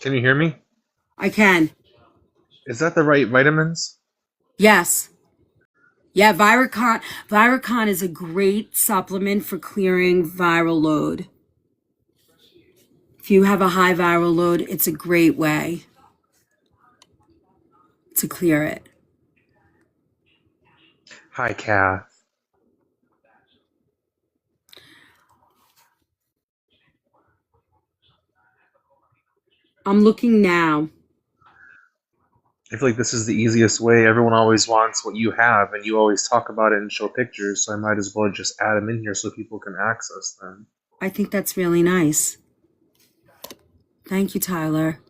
Can you hear me?
I can.
Is that the right vitamins?
Yes. Yeah, Viricon. Viricon is a great supplement for clearing viral load. If you have a high viral load, it's a great way to clear it.
Hi, Kath.
I'm looking now.
I feel like this is the easiest way. Everyone always wants what you have, and you always talk about it and show pictures, so I might as well just add them in here so people can access them.
I think that's really nice. Thank you, Tyler.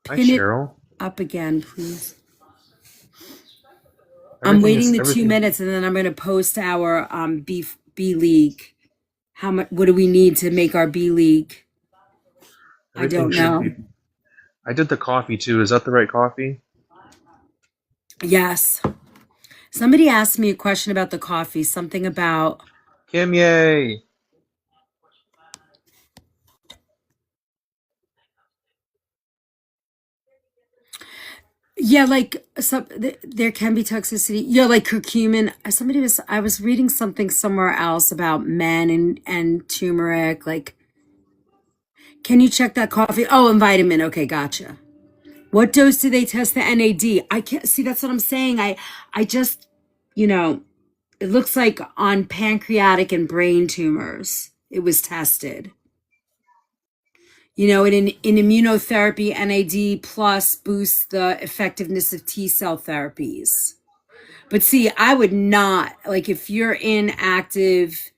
Hi,
Pin it
Cheryl.
up again, please. I'm
Everything
waiting
is
the 2
everything.
minutes and then I'm going to post our B League. How much? What do we need to make our B League? I
Everything
don't
should
know.
be. I did the coffee too. Is that the right coffee?
Yes. Somebody asked me a question about the coffee. Something about,
Kim, yay!
yeah, like there can be toxicity. Yeah, like curcumin. I was reading something somewhere else about men and turmeric. Like, can you check that coffee? Oh, and vitamin. Okay, gotcha. What dose do they test the NAD? I can't see. That's what I'm saying. I just, you know, it looks like on pancreatic and brain tumors, it was tested. You know, in immunotherapy, NAD plus boosts the effectiveness of T cell therapies. But see, I would not like if you're in active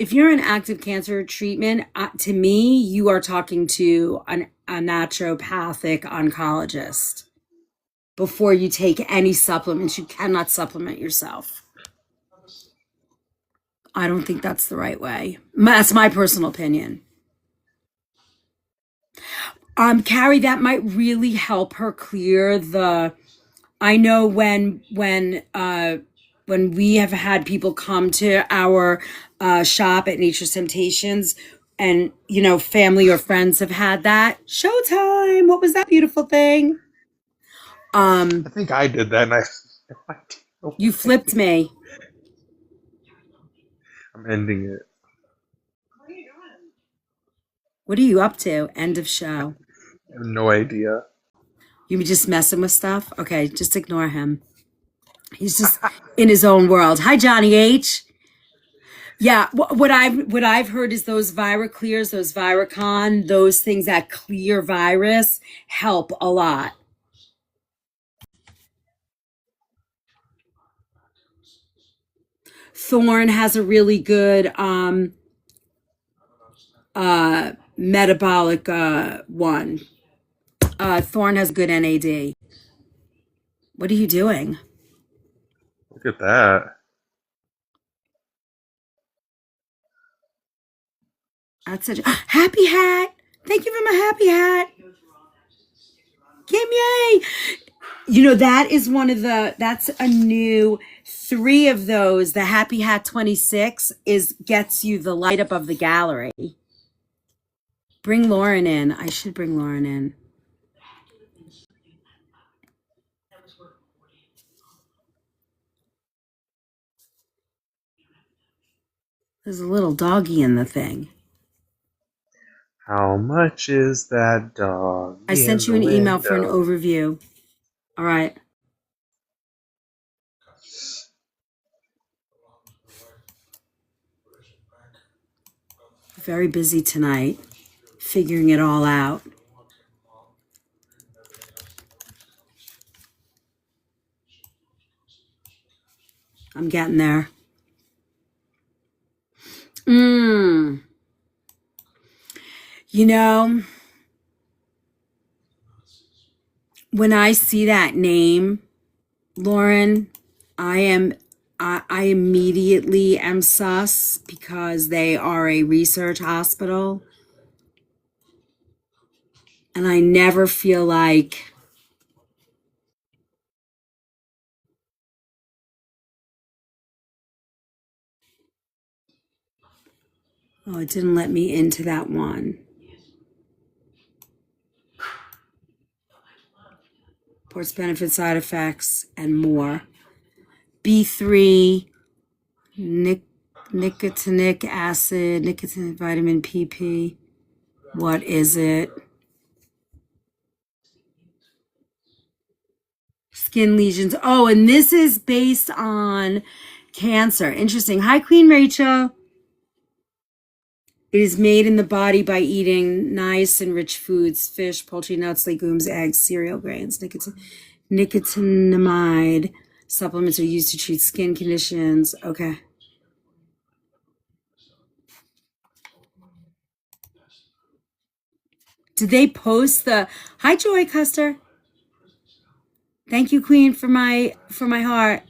cancer treatment, to me, you are talking to a naturopathic oncologist before you take any supplements. You cannot supplement yourself. I don't think that's the right way. That's my personal opinion. Carrie, that might really help her clear the. I know when when we have had people come to our shop at Nature's Temptations, and family or friends have had that Showtime. What was that beautiful thing?
I think I did that, and I have no idea
You
why.
flipped me.
I'm ending it.
What are you up to? End of show.
I have no idea.
You just messing with stuff? Okay, just ignore him. He's just in his own world. Hi, Johnny H. Yeah, what I've heard is those ViraClears, those Viracon, those things that clear virus help a lot. Thorn has a really good metabolic one. Thorn has good NAD. What are you doing?
Look at that.
That's such a happy hat. Thank you for my happy hat. Kim, yay! That is that's a new three of those. The Happy Hat 26 gets you the light up of the gallery. Bring Lauren in. I should bring Lauren in. There's a little doggy in the thing.
How much is that dog
I
in
sent you
the
an email for an
window?
overview. All right. Very busy tonight, figuring it all out. I'm getting there. Mmm. You know, when I see that name, Lauren, I immediately am sus because they are a research hospital, and I never feel like, oh, it didn't let me into that one. Reports benefit, side effects, and more. B3, nicotinic acid, nicotinic vitamin PP. What is it? Skin lesions. Oh, and this is based on cancer. Interesting. Hi, Queen Rachel. It is made in the body by eating nice and rich foods, fish, poultry, nuts, legumes, eggs, cereal grains. Nicotinamide supplements are used to treat skin conditions. Okay. Did they post the Hi Joy Custer? Thank you, Queen, for my heart.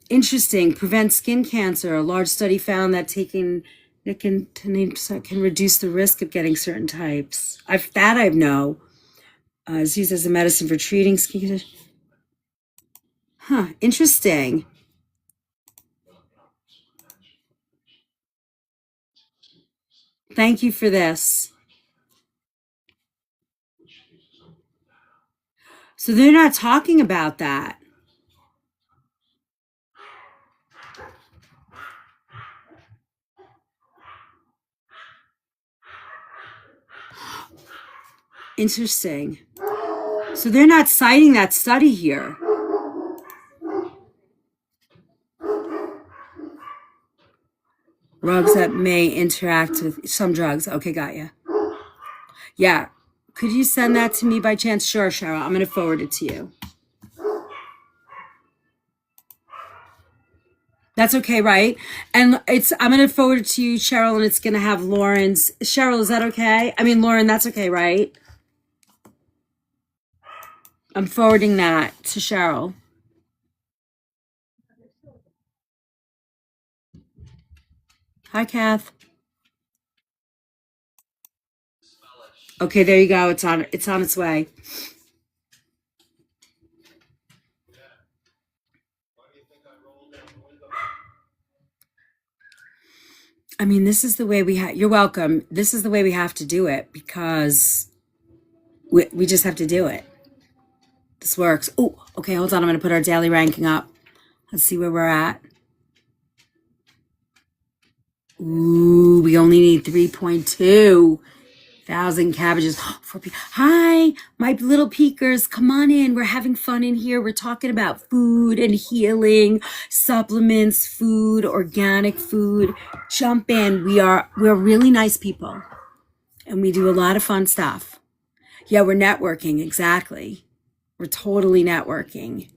Interesting. Prevent skin cancer. A large study found that taking nicotine can reduce the risk of getting certain types. I know. It's used as a medicine for treating skin conditions. Huh. Interesting. Thank you for this. So they're not talking about that. Interesting. So they're not citing that study here. Drugs that may interact with some drugs. Okay, got you. Yeah. Could you send that to me by chance? Sure, Cheryl. I'm going to forward it to you. That's okay, right? And I'm going to forward it to you, Cheryl, and it's going to have Lauren's. Cheryl, is that okay? I mean, Lauren, that's okay, right? I'm forwarding that to Cheryl. Hi, Kath. Okay, there you go. It's on its way. I mean, this is the way we have, you're welcome. This is the way we have to do it because we just have to do it. This works. Oh, okay, hold on. I'm going to put our daily ranking up. Let's see where we're at. Ooh, we only need 3.2 thousand cabbages. Hi, my little peekers. Come on in. We're having fun in here. We're talking about food and healing, supplements, food, organic food. Jump in. We're really nice people. And we do a lot of fun stuff. Yeah, we're networking. Exactly. We're totally networking.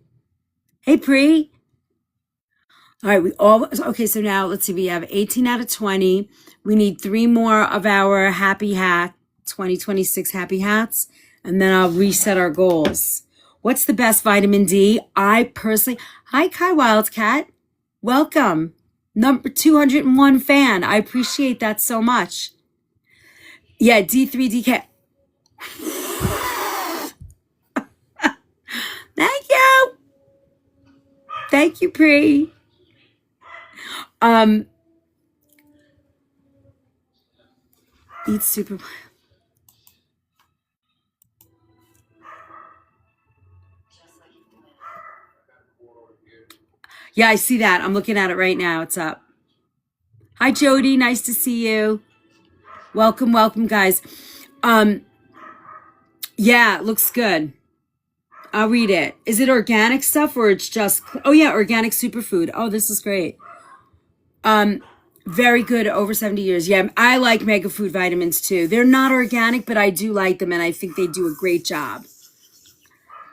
Hey, Pri. All right, okay, so now let's see, we have 18 out of 20. We need 3 more of our Happy Hat 2026 Happy Hats, and then I'll reset our goals. What's the best vitamin D? I personally, hi, Kai Wildcat. Welcome. Number 201 fan. I appreciate that so much. Yeah, D3DK. Thank you. Thank you, Pri. Eat super. Yeah, I see that. I'm looking at it right now. It's up. Hi, Jody. Nice to see you. Welcome, welcome, guys. Yeah, it looks good. I'll read it. Is it organic stuff or it's just, oh yeah, organic superfood. Oh, this is great. Very good, over 70 years. Yeah, I like Mega Food vitamins too. They're not organic, but I do like them and I think they do a great job.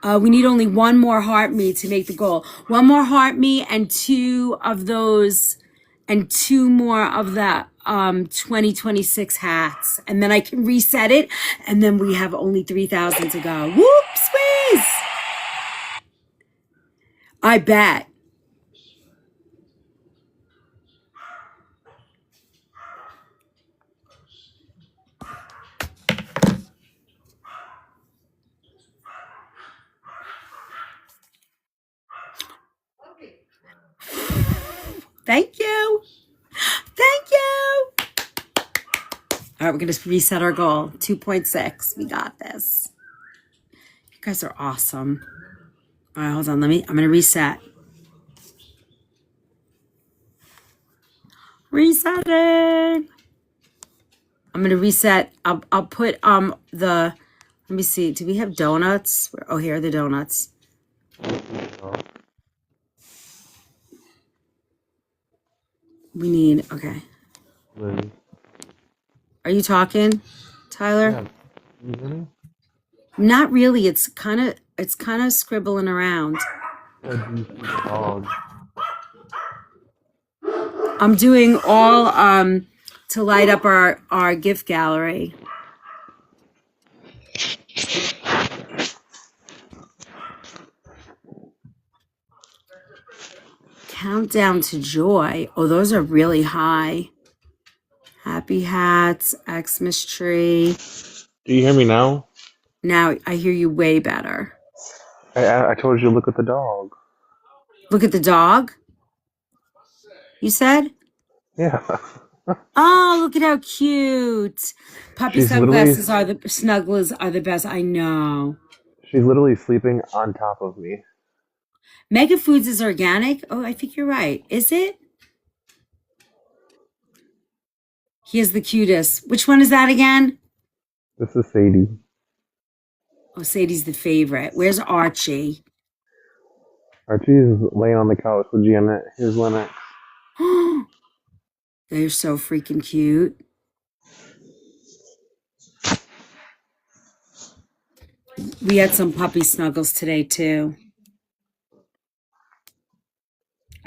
We need only 1 more heart meat to make the goal. 1 more heart meat and 2 of those and 2 more of the 2026 hats. And then I can reset it. And then we have only 3,000 to go. Whoop, squeeze. I bet. Thank you. Thank you. All right, we're going to reset our goal. 2.6. We got this. You guys are awesome. All right, hold on. I'm going to reset. Resetting. I'm going to reset. I'll put let me see. Do we have donuts? Oh, here are the donuts. We need, okay.
Really?
Are you talking, Tyler?
Yeah. You hear me?
Not really. It's kind of scribbling around.
Yeah, do you see the dog?
I'm doing all to light up our gift gallery. Countdown to joy. Oh, those are really high. Happy hats, Xmas tree.
Do you hear me now?
Now I hear you way better.
I told you to look at the dog.
Look at the dog. You said?
Yeah.
Oh, look at how cute. Puppy
She's
sunglasses snugglers are the best. I know.
She's literally sleeping on top of me.
Mega Foods is organic. Oh, I think you're right. Is it? He is the cutest. Which one is that again?
This is Sadie.
Oh, Sadie's the favorite. Where's Archie?
Archie's laying on the couch with Janet. Here's Lennox.
They're so freaking cute. We had some puppy snuggles today too.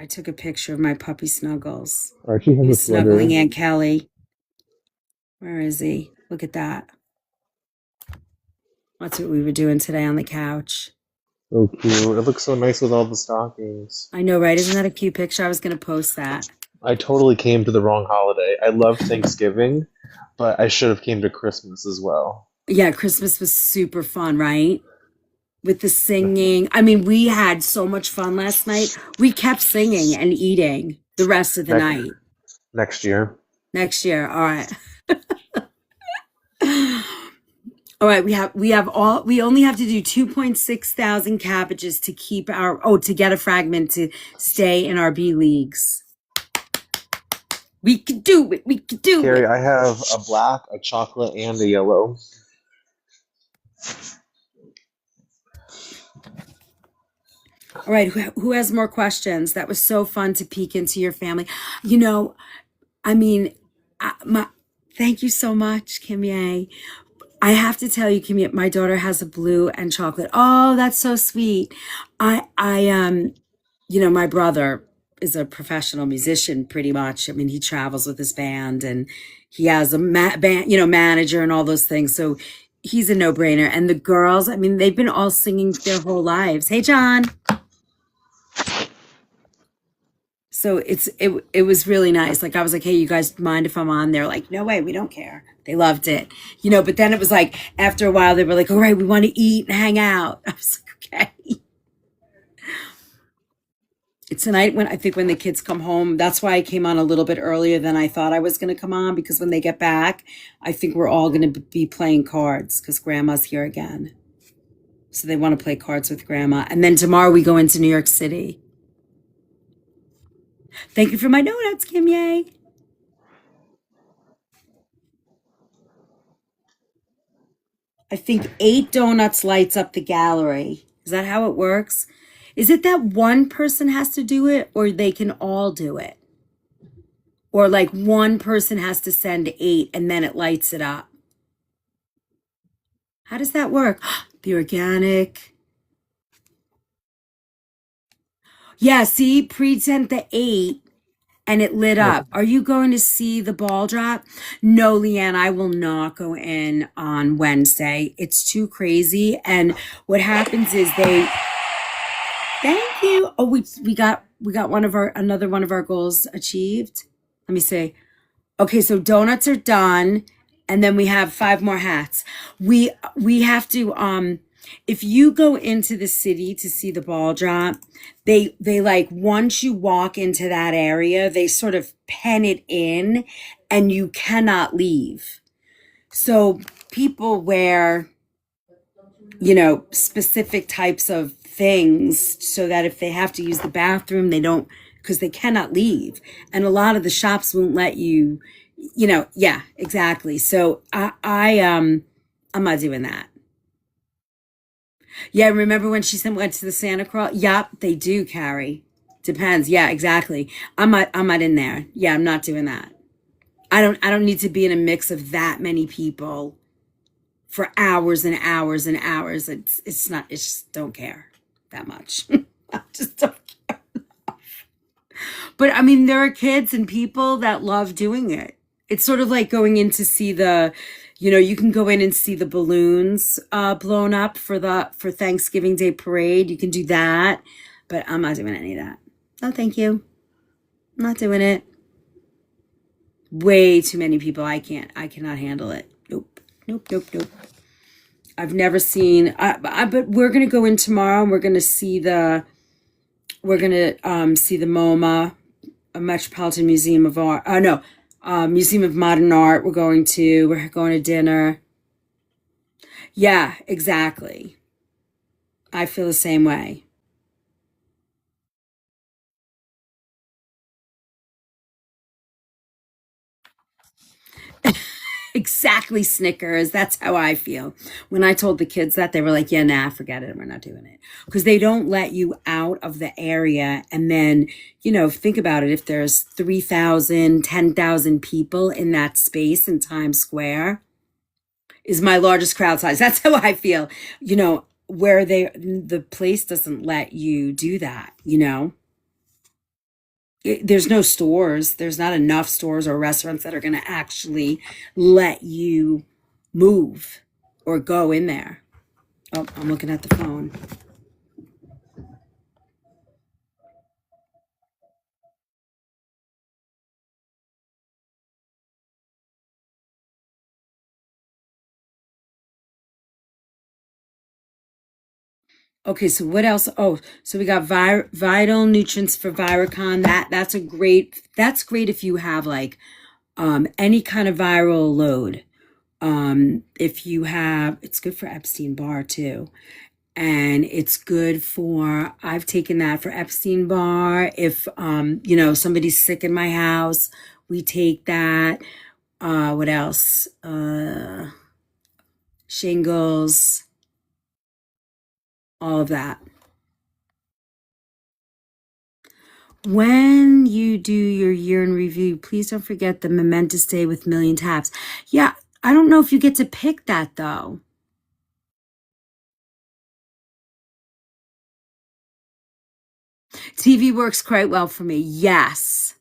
I took a picture of my puppy snuggles.
Archie has
He's
a sweater.
snuggling Aunt Kelly. Where is he? Look at that. That's what we were doing today on the couch.
So cute. It looks so nice with all the stockings.
I know, right? Isn't that a cute picture? I was going to post that.
I totally came to the wrong holiday. I love Thanksgiving, but I should have came to Christmas as well.
Yeah, Christmas was super fun, right? With the singing. I mean, we had so much fun last night. We kept singing and eating the rest of the night.
Next year.
Next year. All right. All right, we only have to do 2.6 thousand cabbages to keep our to get a fragment to stay in our B leagues. We could do it. We could do
Carrie,
it.
I have a black, a chocolate, and a yellow.
All right, who has more questions? That was so fun to peek into your family. You know, I mean, thank you so much, Kim Ye. I have to tell you, Kim, my daughter has a blue and chocolate. Oh, that's so sweet. My brother is a professional musician pretty much. I mean, he travels with his band and he has a band, manager and all those things. So he's a no-brainer. And the girls, I mean, they've been all singing their whole lives. Hey, John. So it was really nice. Like I was like, hey, you guys mind if I'm on? They're like, no way, we don't care. They loved it, But then it was like after a while, they were like, all right, we want to eat and hang out. I was like, okay. It's tonight when the kids come home. That's why I came on a little bit earlier than I thought I was going to come on because when they get back, I think we're all going to be playing cards because Grandma's here again. So they want to play cards with Grandma, and then tomorrow we go into New York City. Thank you for my donuts, Kim Ye. I think 8 donuts lights up the gallery. Is that how it works? Is it that one person has to do it or they can all do it? Or like one person has to send 8 and then it lights it up? How does that work? The organic. Yeah, see, present the 8 and it lit
Yep.
up. Are you going to see the ball drop? No, Leanne, I will not go in on Wednesday. It's too crazy. And what happens is thank you. Oh, we got another one of our goals achieved. Let me see. Okay, so donuts are done, and then we have 5 more hats. We have to if you go into the city to see the ball drop, they like once you walk into that area, they sort of pen it in and you cannot leave. So people wear specific types of things so that if they have to use the bathroom, they don't, because they cannot leave. And a lot of the shops won't let you, yeah, exactly. So I'm not doing that. Yeah, remember when she went to the Santa Claus? Yep, they do carry. Depends. Yeah, exactly. I'm not in there. Yeah, I'm not doing that. I don't need to be in a mix of that many people for hours and hours and hours. It's not, it's just don't care that much. I just don't care. But I mean, there are kids and people that love doing it. It's sort of like going in to see you can go in and see the balloons blown up for Thanksgiving Day parade. You can do that, but I'm not doing any of that. No, thank you. I'm not doing it. Way too many people. I cannot handle it. Nope. Nope. Nope. Nope. I've never seen, but we're going to go in tomorrow and we're going to see the MoMA, a Metropolitan Museum of Art. No, Museum of Modern Art. We're going to dinner. Yeah, exactly. I feel the same way. Exactly, Snickers. That's how I feel. When I told the kids that, they were like, yeah, nah, forget it. We're not doing it. Because they don't let you out of the area. And then, think about it. If there's 3,000, 10,000 people in that space in Times Square, is my largest crowd size. That's how I feel. Where the place doesn't let you do that, there's no stores. There's not enough stores or restaurants that are going to actually let you move or go in there. Oh, I'm looking at the phone. Okay, so what else? Oh, so we got vital nutrients for Viricon. That's great if you have like any kind of viral load. If you have, it's good for Epstein-Barr too. And it's good for, I've taken that for Epstein-Barr. If, somebody's sick in my house, we take that. What else? Shingles, all of that. When you do your year in review, please don't forget the momentous day with million taps. Yeah, I don't know if you get to pick that though. TV works quite well for me. Yes.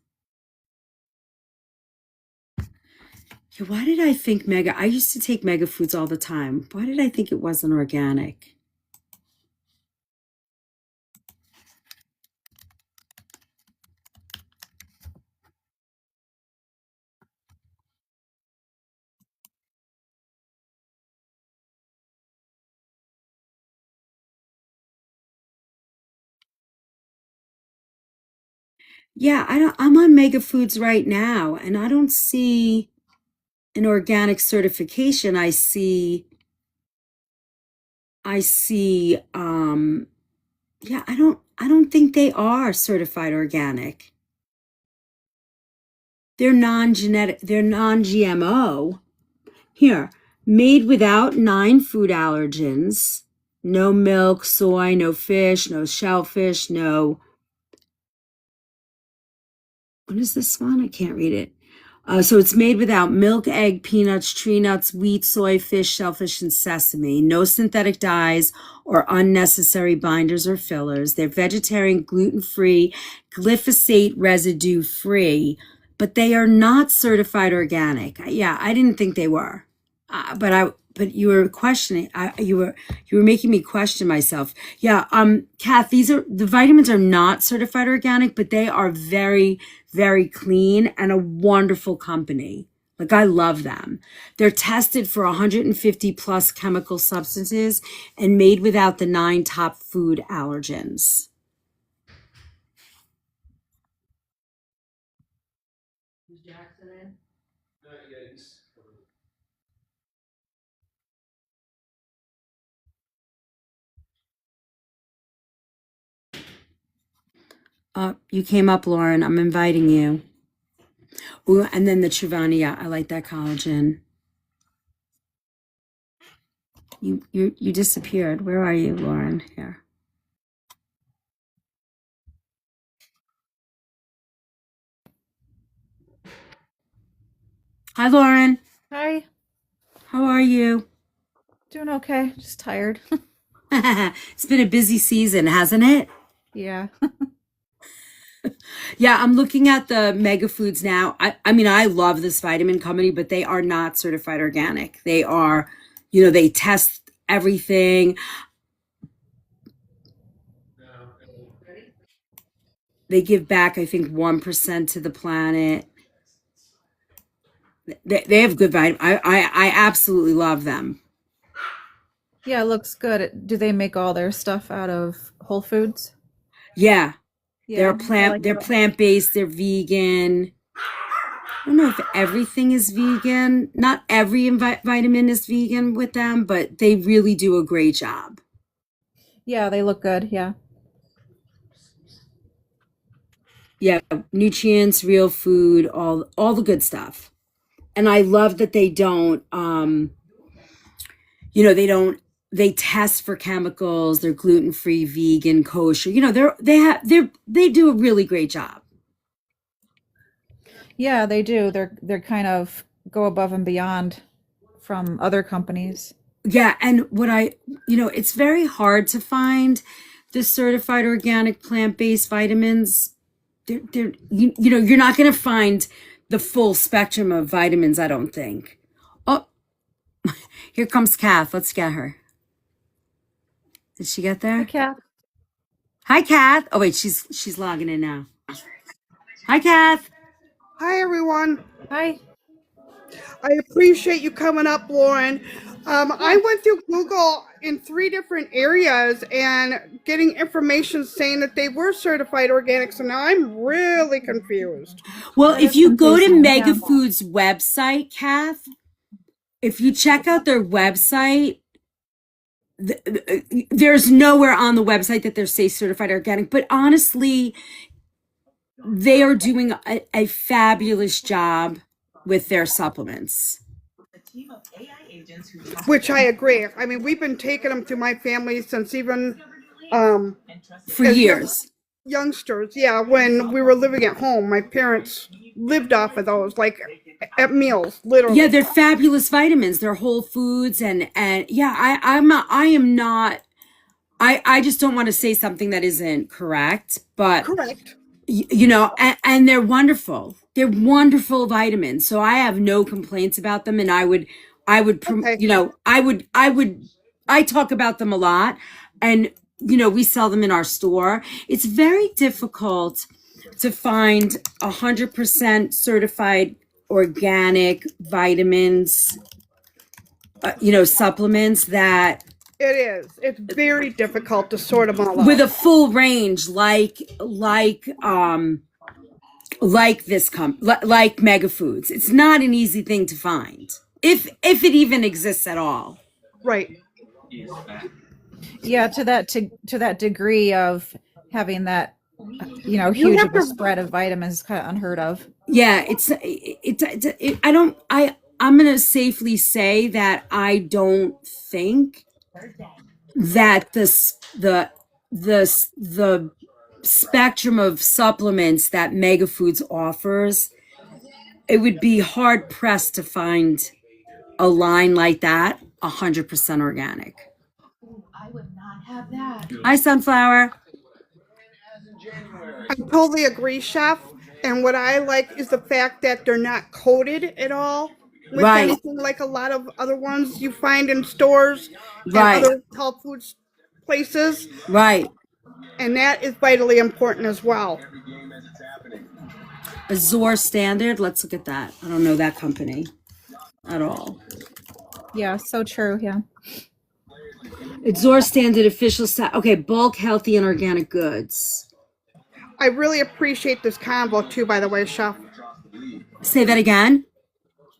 Yeah, why did I think I used to take Mega Foods all the time. Why did I think it wasn't organic? Yeah, I'm on Mega Foods right now and I don't see an organic certification. I see yeah, I don't think they are certified organic. They're non-genetic, they're non-GMO. Here, made without 9 food allergens. No milk, soy, no fish, no shellfish, no. What is this one? I can't read it. So it's made without milk, egg, peanuts, tree nuts, wheat, soy, fish, shellfish, and sesame. No synthetic dyes or unnecessary binders or fillers. They're vegetarian, gluten-free, glyphosate residue-free, but they are not certified organic. Yeah, I didn't think they were. But you were questioning. You were making me question myself. Yeah, Kath, the vitamins are not certified organic, but they are very, very clean and a wonderful company. Like I love them. They're tested for 150 plus chemical substances and made without the 9 top food allergens. Is Jackson in? You came up, Lauren. I'm inviting you. Ooh, and then the Chivania. I like that collagen. You disappeared. Where are you, Lauren? Here. Hi, Lauren.
Hi.
How are you?
Doing okay. Just tired.
It's been a busy season, hasn't it?
Yeah.
Yeah, I'm looking at the Mega Foods now. I mean, I love this vitamin company, but they are not certified organic. They are, they test everything. They give back, I think, 1% to the planet. They have good vitamin. I absolutely love them.
Yeah, it looks good. Do they make all their stuff out of Whole Foods?
Yeah,
Yeah, I like
they're
that.
plant-based, they're vegan. I don't know if everything is vegan. Not every vitamin is vegan with them, but they really do a great job.
Yeah, they look good. Yeah.
Yeah, nutrients, real food, all the good stuff. And I love that they don't they don't they test for chemicals, they're gluten-free, vegan, kosher. They do a really great job.
Yeah, they do. They're kind of go above and beyond from other companies.
Yeah, and it's very hard to find the certified organic plant-based vitamins. You're not going to find the full spectrum of vitamins, I don't think. Oh, here comes Kath. Let's get her. Did she get
Hi,
there?
Kath.
Hi, Kath. Oh wait, she's logging in now. Hi, Kath.
Hi, everyone.
Hi.
I appreciate you coming up, Lauren. I went through Google in 3 different areas and getting information saying that they were certified organic. So now I'm really confused.
Well,
That
if
is
you go to
confusing, yeah.
Mega Foods website, Kath, if you check out their website, there's nowhere on the website that they're say certified organic, but honestly, they are doing a fabulous job with their supplements.
Which I agree. I mean, we've been taking them through my family since even
For
as
years.
youngsters. Yeah, when we were living at home, my parents lived off of those, like at meals, literally.
Yeah, they're fabulous vitamins. They're whole foods and yeah, I am not I just don't want to say something that isn't correct, but
Correct.
you know, and they're wonderful. They're wonderful vitamins. So I have no complaints about them, and I would,
Okay.
you know, I talk about them a lot, and you know, we sell them in our store. It's very difficult to find 100% certified organic vitamins, you know, supplements that
It is. It's very difficult to sort them all out.
with a full range like this like Mega Foods. It's not an easy thing to find, if it even exists at all.
Right.
Yeah, to that degree of having that, you know,
You
huge
have
of a
to-
spread of vitamins is kind of unheard of.
Yeah, I'm gonna safely say that I don't think that the spectrum of supplements that Mega Foods offers, it would be hard pressed to find a line like that 100% organic.
I would not have that.
Hi, Sunflower.
I totally agree, Chef. And what I like is the fact that they're not coated at all with
Right.
anything like a lot of other ones you find in stores
Right.
and other health foods places.
Right.
And that is vitally important as well.
Azure Standard. Let's look at that. I don't know that company at all.
Yeah, so true. Yeah.
Azure Standard official okay, bulk healthy and organic goods.
I really appreciate this convo too, by the way, Chef.
Say that again.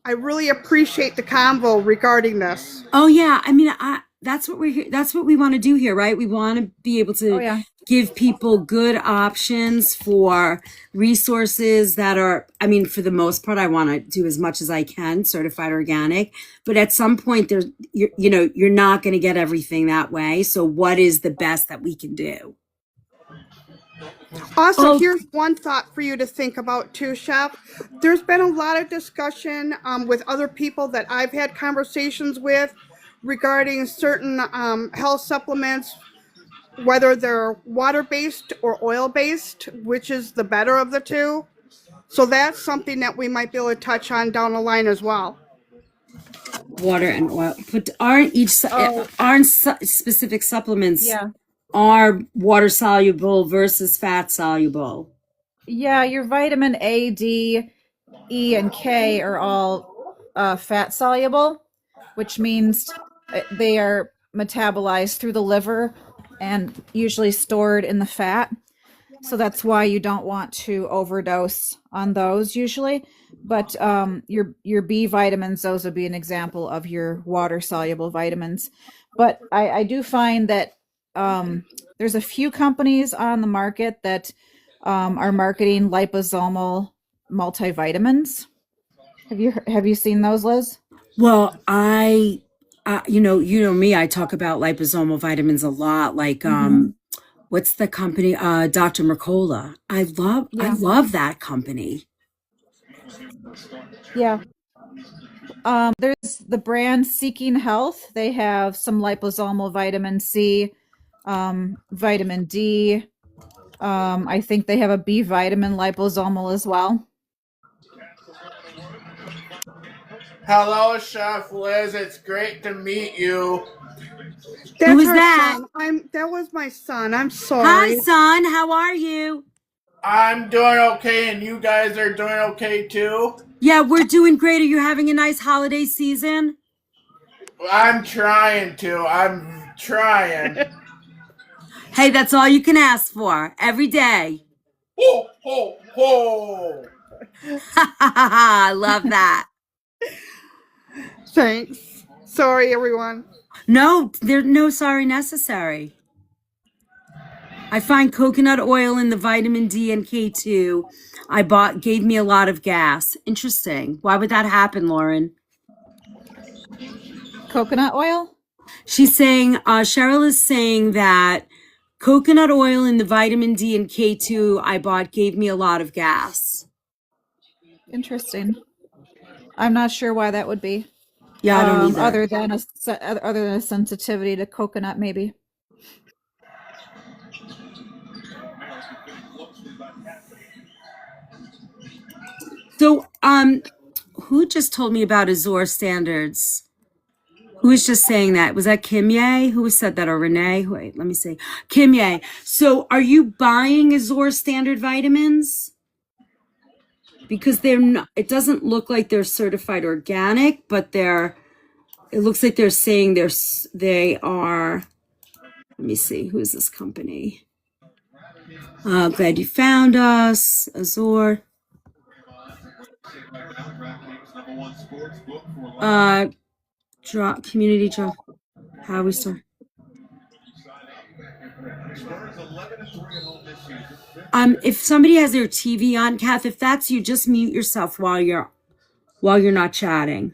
I really appreciate the convo regarding this.
Oh yeah, I mean, that's what we're here. That's what we want to do here, right? We want to be able to give people good options for resources that are, I mean, for the most part, I want to do as much as I can certified organic, but at some point there's, you know, you're not going to get everything that way. So what is the best that we can do?
Also, here's one thought for you to think about too, Chef. There's been a lot of discussion with other people that I've had conversations with regarding certain health supplements, whether they're water-based or oil-based, which is the better of the two. So that's something that we might be able to touch on down the line as well.
Water and oil, but aren't specific supplements are water soluble versus fat soluble?
Yeah, your vitamin A, D, E, and K are all fat soluble, which means they are metabolized through the liver and usually stored in the fat. So that's why you don't want to overdose on those usually. But your B vitamins, those would be an example of your water soluble vitamins. But I do find that there's a few companies on the market that are marketing liposomal multivitamins. Have you seen those, Liz?
Well, you know me, I talk about liposomal vitamins a lot. Like, what's the company? Dr. Mercola. I love that company.
Yeah. There's the brand Seeking Health. They have some liposomal vitamin C, vitamin D. I think they have a B vitamin liposomal as well.
Hello, Chef Liz. It's great to meet you.
That's
Who is
our
that?
son. That was my son. I'm sorry.
Hi, son. How are you?
I'm doing okay, and you guys are doing okay too?
Yeah, we're doing great. Are you having a nice holiday season?
I'm trying to. I'm trying.
Hey, that's all you can ask for every day.
Ho, ho, ho.
I love that.
Thanks. Sorry, everyone.
No, there's no sorry necessary. I find coconut oil in the vitamin D and K2 I bought gave me a lot of gas. Interesting. Why would that happen, Lauren?
Coconut oil?
She's saying, Cheryl is saying that coconut oil in the vitamin D and K2 I bought gave me a lot of gas.
Interesting. I'm not sure why that would be.
Yeah, I don't either.
Other than a sensitivity to coconut, maybe.
So, who just told me about Azure standards? Who was just saying that? Was that Kim Ye? Who said that, or Renee? Wait, let me see. Kim Ye. So, are you buying Azure standard vitamins? Because they're not. It doesn't look like they're certified organic, but they're. It looks like they're saying they are. Let me see. Who is this company? Glad you found us, Azure. Community drop. How we start? If somebody has their TV on, Kath, if that's you, just mute yourself while you're not chatting.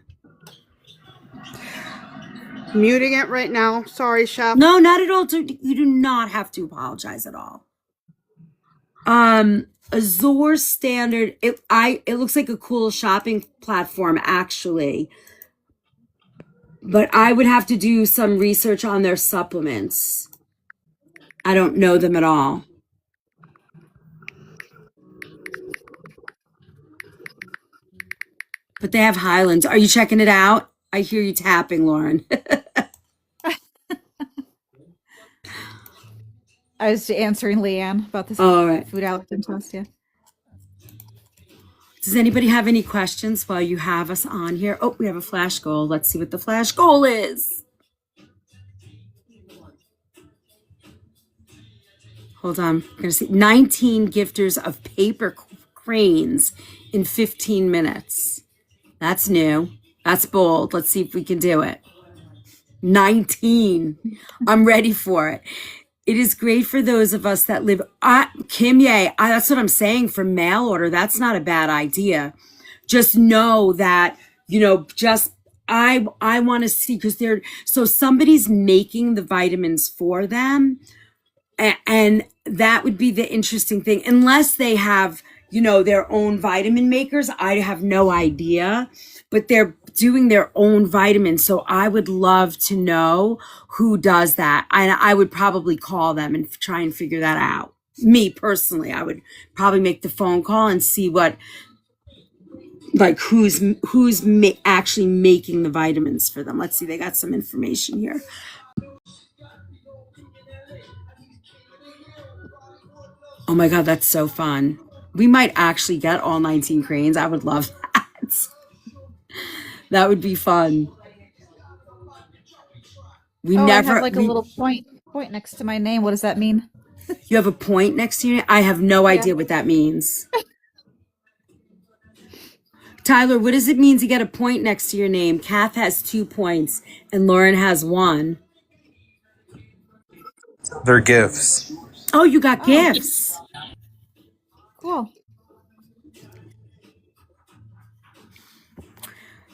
Muting it right now. Sorry, Chef.
No, not at all. You do not have to apologize at all. Azure standard. It looks like a cool shopping platform, actually. But I would have to do some research on their supplements. I don't know them at all. But they have Highlands. Are you checking it out? I hear you tapping, Lauren.
I was answering Leanne about this
All right.
food allergen test. Yeah.
Does anybody have any questions while you have us on here? Oh, we have a flash goal. Let's see what the flash goal is. Hold on. I'm going to see 19 gifters of paper cranes in 15 minutes. That's new. That's bold. Let's see if we can do it. 19. I'm ready for it. It is great for those of us that live. Kim Ye, that's what I'm saying for mail order. That's not a bad idea. Just know that, I want to see, because so somebody's making the vitamins for them. And that would be the interesting thing. Unless they have, their own vitamin makers, I have no idea. But they're doing their own vitamins. So I would love to know who does that. And I would probably call them and try and figure that out. Me personally, I would probably make the phone call and see who's actually making the vitamins for them. Let's see. They got some information here. Oh my God, that's so fun. We might actually get all 19 cranes. I would love that. That would be fun.
I have a little point next to my name. What does that mean?
You have a point next to your name? I have no idea what that means. Tyler, what does it mean to get a point next to your name? Kath has 2 points and Lauren has 1.
They're gifts.
Oh, you got gifts.
Cool.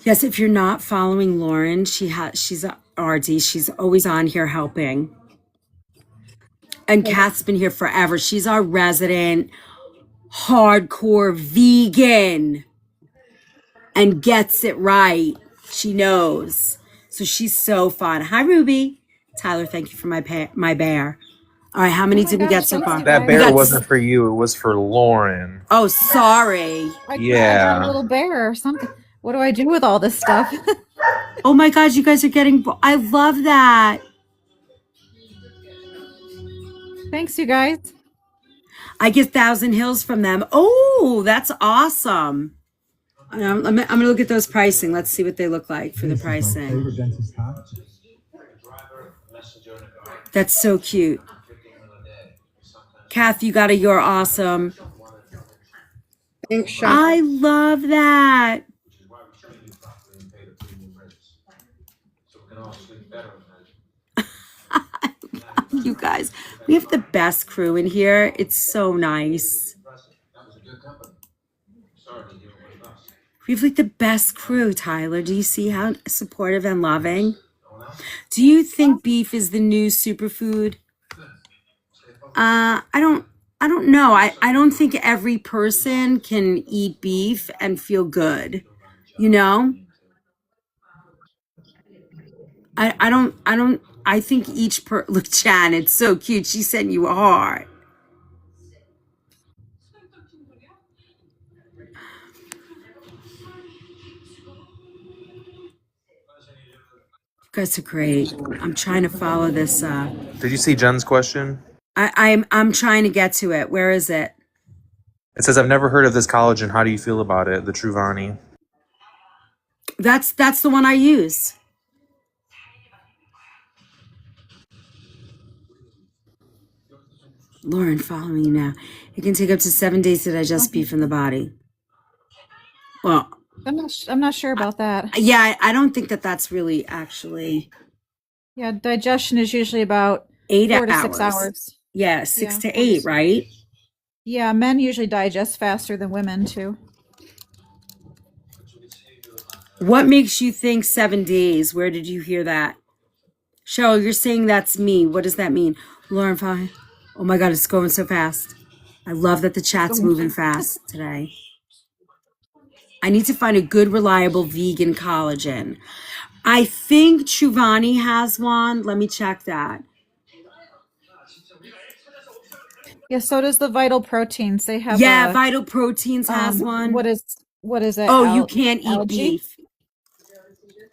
Yes, if you're not following Lauren, she's a RD. She's always on here helping. And Kath's been here forever. She's our resident hardcore vegan and gets it right. She knows. So she's so fun. Hi, Ruby. Tyler, thank you for my bear. All right, how many did we get so far?
That bear wasn't for you. It was for Lauren.
Oh, sorry.
I got a little bear or something. What do I do with all this stuff?
Oh my God, you guys are getting. I love that.
Thanks, you guys.
I get 1,000 Hills from them. Oh, that's awesome. I'm gonna look at those pricing. Let's see what they look like for the pricing. That's so cute. Kath, you got a You're Awesome.
Thanks, Chef.
I love that. You guys, we have the best crew in here. It's so nice. We have like the best crew, Tyler. Do you see how supportive and loving? Do you think beef is the new superfood? I don't know. I don't think every person can eat beef and feel good. You know? I think each look, Jan, it's so cute. She sent you a heart. You guys are great. I'm trying to follow this.
Did you see Jen's question?
I'm trying to get to it. Where is it?
It says, I've never heard of this collagen. How do you feel about it? The Truvani.
That's the one I use. Lauren, follow me now. It can take up to 7 days to digest beef in the body. Well,
I'm not sure about that.
yeah, I don't think that's really actually
Yeah, digestion is usually about
8
4 to
hours.
6 hours.
Yeah, 6
Yeah,
to
4 to
8,
6.
right?
Yeah, men usually digest faster than women too.
What makes you think 7 days? Where did you hear that? Cheryl, you're saying that's me. What does that mean? Lauren, fine. Oh my God, it's going so fast. I love that the chat's moving fast today. I need to find a good, reliable vegan collagen. I think Truvani has one. Let me check that.
Yeah, so does the Vital Proteins. They have
Yeah,
a
Vital Proteins has one.
what is it?
Oh, you can't eat
algae?
beef.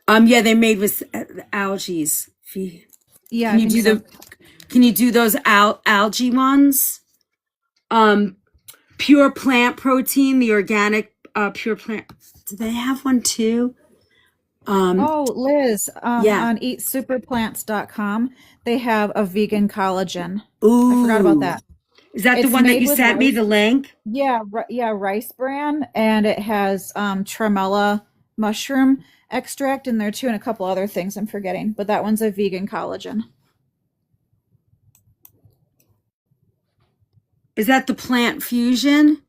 Yeah, they're made with algae.
Yeah,
Can
I
you
think
do
so.
Can you do those algae ones? Pure plant protein, the organic pure plant. Do they have one too?
Oh, Liz,
Yeah.
on eatsuperplants.com, they have a vegan collagen.
Ooh.
I forgot about that.
Is that the
It's
one that
made
you
with
sent me?
rice.
The link?
Yeah, rice bran, and it has tremella mushroom extract in there too, and a couple other things I'm forgetting. But that one's a vegan collagen.
Is that the plant fusion?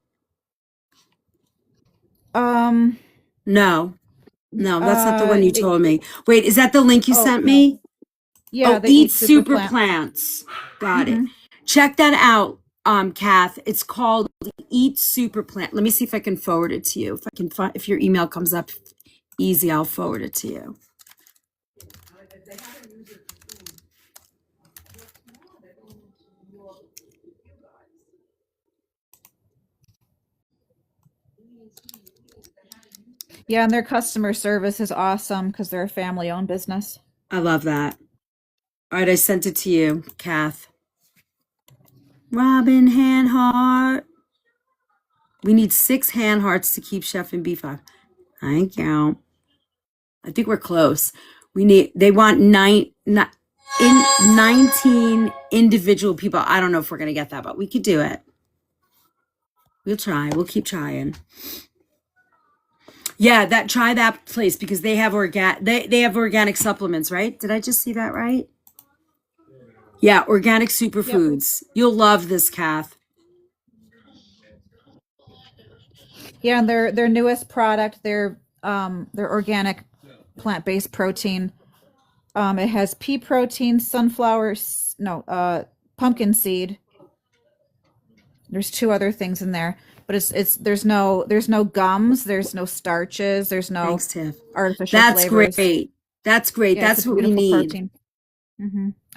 No, that's not the one you told me. Wait, is that the link you sent
no.
me?
Yeah,
Oh,
the
Eat
Eat Super
Super
Plant.
Plants. Got it. Check that out, Kath. It's called Eat Super Plant. Let me see if I can forward it to you. If I can find, if your email comes up easy, I'll forward it to you.
Yeah, and their customer service is awesome because they're a family-owned business.
I love that. All right, I sent it to you, Kath. Robin Handheart. We need 6 hand hearts to keep Chef in B5. Thank you. I think we're close. They want 19 individual people. I don't know if we're going to get that, but we could do it. We'll try. We'll keep trying. Yeah, try that place because they have they have organic supplements, right? Did I just see that right? Yeah, organic superfoods. Yep. You'll love this, Kath.
Yeah, and their newest product, their organic plant-based protein. It has pea protein, pumpkin seed. There's 2 other things in there, but there's no gums, there's no starches, there's no
Thanks, Tiff.
artificial
That's
flavors.
Great. That's great.
Yeah,
That's what we need.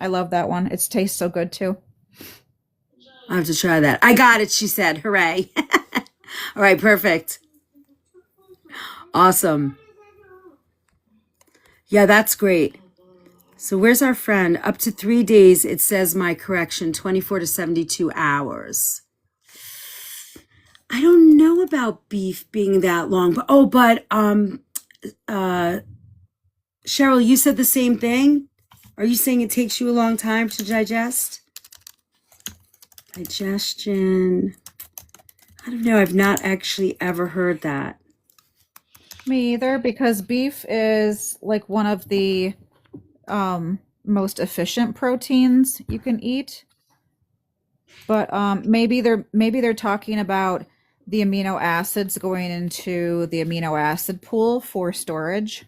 I love that one. It tastes so good too.
I have to try that. I got it, she said. Hooray. All right, perfect. Awesome. Yeah, that's great. So where's our friend? Up to 3 days, it says my correction, 24 to 72 hours. I don't know about beef being that long, but Cheryl, you said the same thing. Are you saying it takes you a long time to digest? Digestion. I don't know. I've not actually ever heard that.
Me either, because beef is like one of the most efficient proteins you can eat. But maybe they're talking about the amino acids going into the amino acid pool for storage.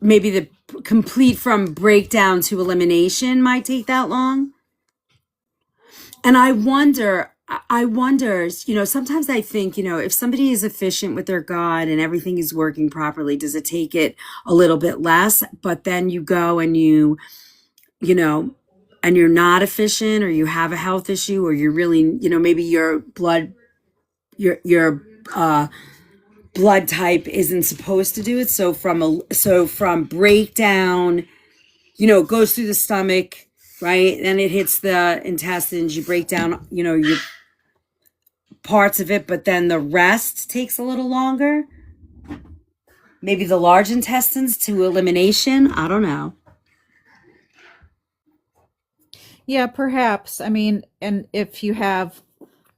Maybe the complete from breakdown to elimination might take that long. And I wonder, sometimes I think, if somebody is efficient with their gut and everything is working properly, does it take it a little bit less? But then you go and and you're not efficient, or you have a health issue, or you're really, maybe your blood type isn't supposed to do it. So from breakdown, it goes through the stomach, right? Then it hits the intestines. You break down, your parts of it, but then the rest takes a little longer. Maybe the large intestines to elimination. I don't know.
Yeah, perhaps. I mean, and if you have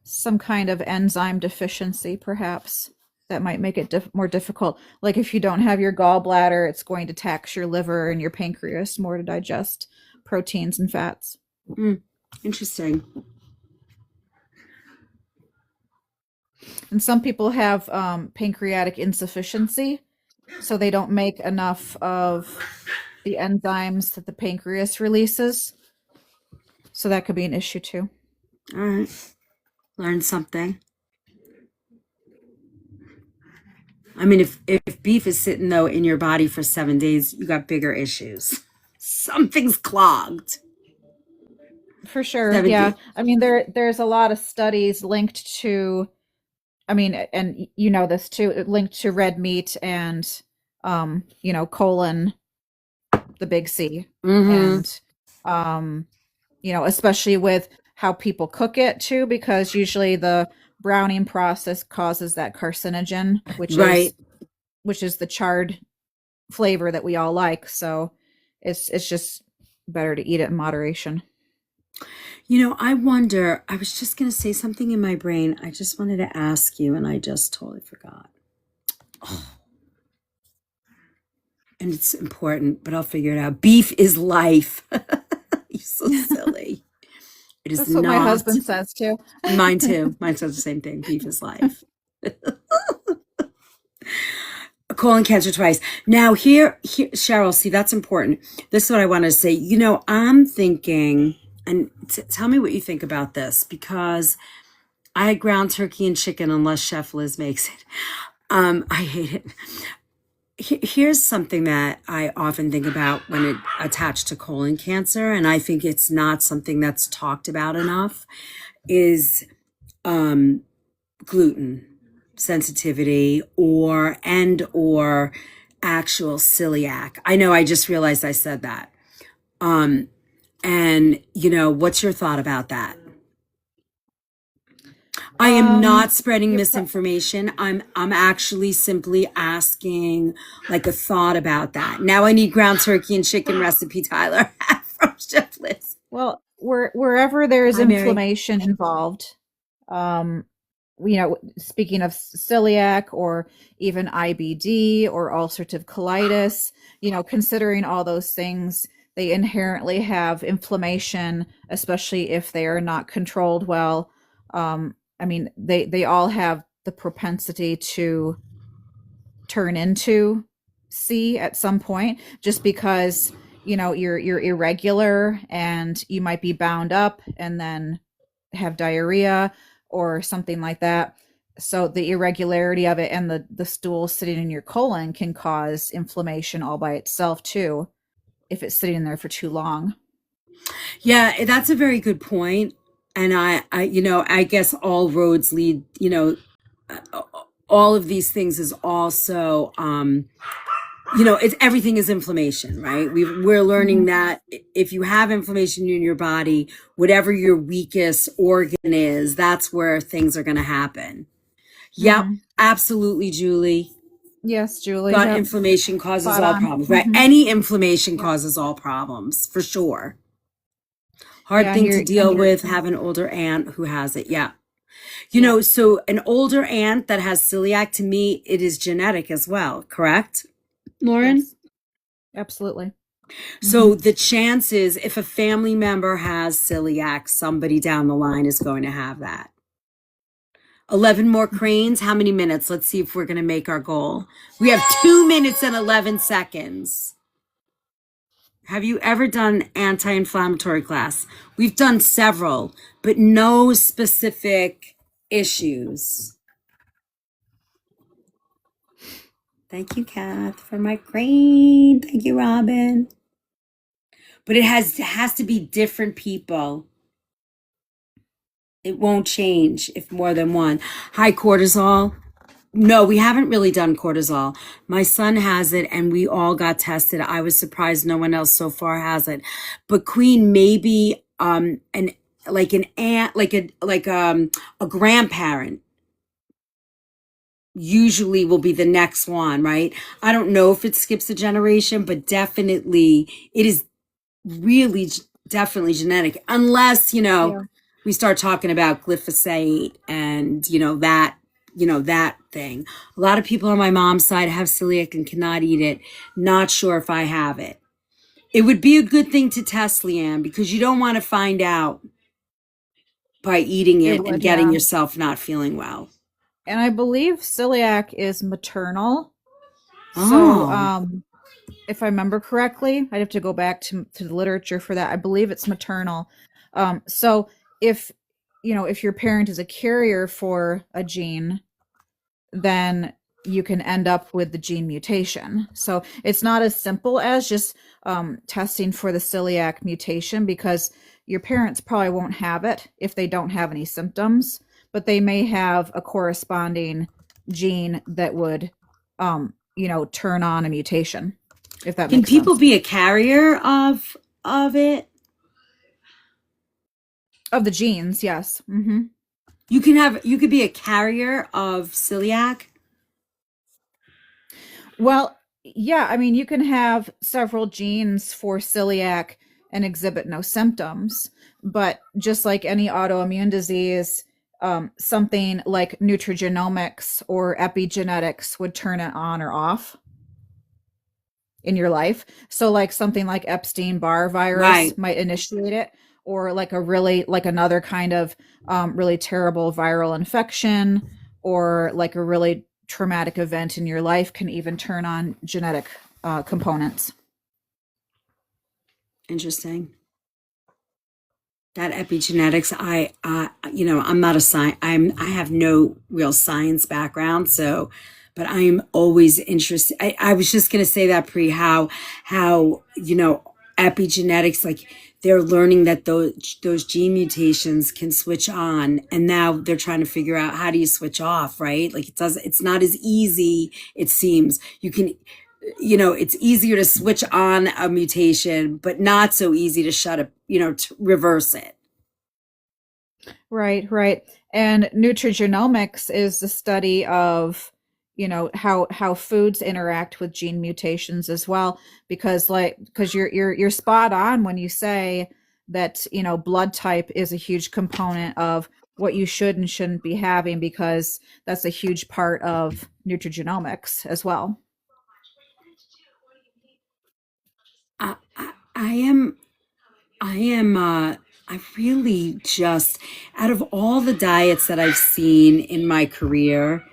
some kind of enzyme deficiency, perhaps that might make it more difficult. Like if you don't have your gallbladder, it's going to tax your liver and your pancreas more to digest proteins and fats.
Interesting.
And some people have pancreatic insufficiency, so they don't make enough of the enzymes that the pancreas releases. So that could be an issue too.
All right. Learn something. I mean, if beef is sitting though in your body for 7 days, you got bigger issues. Something's clogged.
For sure.
7
Yeah.
days.
I mean, there's a lot of studies linked to, I mean, and you know this too, linked to red meat and, colon, the big C. And, especially with how people cook it too, because usually the browning process causes that carcinogen, which is the charred flavor that we all like. So it's just better to eat it in moderation.
I wonder, I was just going to say something in my brain. I just wanted to ask you, and I just totally forgot. And it's important, but I'll figure it out. Beef is life. You're so silly. It is
That's what my husband says too.
Mine too. Mine says the same thing. Beef is life. Colon cancer twice. Now here, Cheryl, see, that's important. This is what I want to say. I'm thinking, and tell me what you think about this, because I had ground turkey and chicken unless Chef Liz makes it. I hate it. Here's something that I often think about when it attached to colon cancer, and I think it's not something that's talked about enough, is gluten sensitivity or actual celiac. I know, I just realized I said that. And what's your thought about that? I am not spreading misinformation. I'm actually simply asking like a thought about that. Now I need ground turkey and chicken recipe, Tyler, from Chef Liz.
Well, wherever there's inflammation involved, speaking of celiac or even IBD or ulcerative colitis, considering all those things, they inherently have inflammation, especially if they are not controlled well. I mean, they all have the propensity to turn into C at some point, just because, you're irregular and you might be bound up and then have diarrhea or something like that. So the irregularity of it and the stool sitting in your colon can cause inflammation all by itself too, if it's sitting in there for too long.
Yeah, that's a very good point. And I guess all roads lead, all of these things is also it's everything is inflammation, right? We're learning that if you have inflammation in your body, whatever your weakest organ is, that's where things are going to happen. Yep, absolutely, Julie.
Yes, Julie.
Gut
Yep.
inflammation causes
Spot
all
on.
problems, right? Any inflammation causes all problems, for sure. Hard
Yeah,
thing to
you're-
deal with, have an older aunt who has it. Yeah. So an older aunt that has celiac, to me, it is genetic as well, correct, Lauren?
Yes, absolutely.
So the chances, if a family member has celiac, somebody down the line is going to have that. 11 more cranes. How many minutes? Let's see if we're going to make our goal. We have 2 minutes and 11 seconds. Have you ever done anti-inflammatory class? We've done several, but no specific issues. Thank you, Kath, for my crane. Thank you, Robin. But it has to be different people. It won't change if more than one. High cortisol. No, we haven't really done cortisol. My son has it and we all got tested. I was surprised no one else so far has it. But Queen, maybe an aunt, a grandparent usually will be the next one, right? I don't know if it skips a generation, but definitely it is really definitely genetic, unless we start talking about glyphosate and that thing. A lot of people on my mom's side have celiac and cannot eat it. Not sure if I have it. It would be a good thing to test, Leanne, because you don't want to find out by eating it and getting yourself not feeling well.
And I believe celiac is maternal. So if I remember correctly, I'd have to go back to the literature for that. I believe it's maternal. So if your parent is a carrier for a gene, then you can end up with the gene mutation. So it's not as simple as just testing for the celiac mutation, because your parents probably won't have it if they don't have any symptoms, but they may have a corresponding gene that would turn on a mutation, if that makes sense.
Can people be a carrier of it?
Of the genes, yes.
You could be a carrier of celiac.
Well, yeah, I mean, you can have several genes for celiac and exhibit no symptoms, but just like any autoimmune disease, something like nutrigenomics or epigenetics would turn it on or off in your life. So like something like Epstein-Barr virus might initiate it, or like another kind of really terrible viral infection, or like a really traumatic event in your life can even turn on genetic components.
Interesting. That epigenetics, I'm not a science. I have no real science background, but I am always interested. I was just gonna say that how epigenetics, like they're learning that those gene mutations can switch on, and now they're trying to figure out how do you switch off, right? Like it's not as easy. It seems you can. It's easier to switch on a mutation, but not so easy to shut it, to reverse it.
Right. And nutrigenomics is the study of, how foods interact with gene mutations as well, because you're spot on when you say that, blood type is a huge component of what you should and shouldn't be having, because that's a huge part of nutrigenomics as well.
I really just, out of all the diets that I've seen in my career,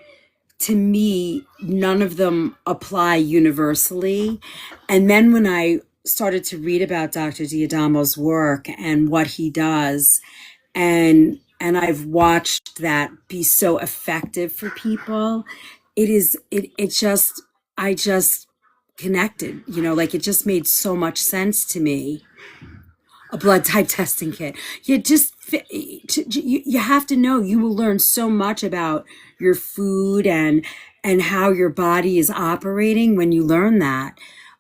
to me, none of them apply universally. And then when I started to read about Dr. D'Adamo's work and what he does, and I've watched that be so effective for people, I just connected, like it just made so much sense to me. A blood type testing kit. You have to know, you will learn so much about your food and and how your body is operating when you learn that.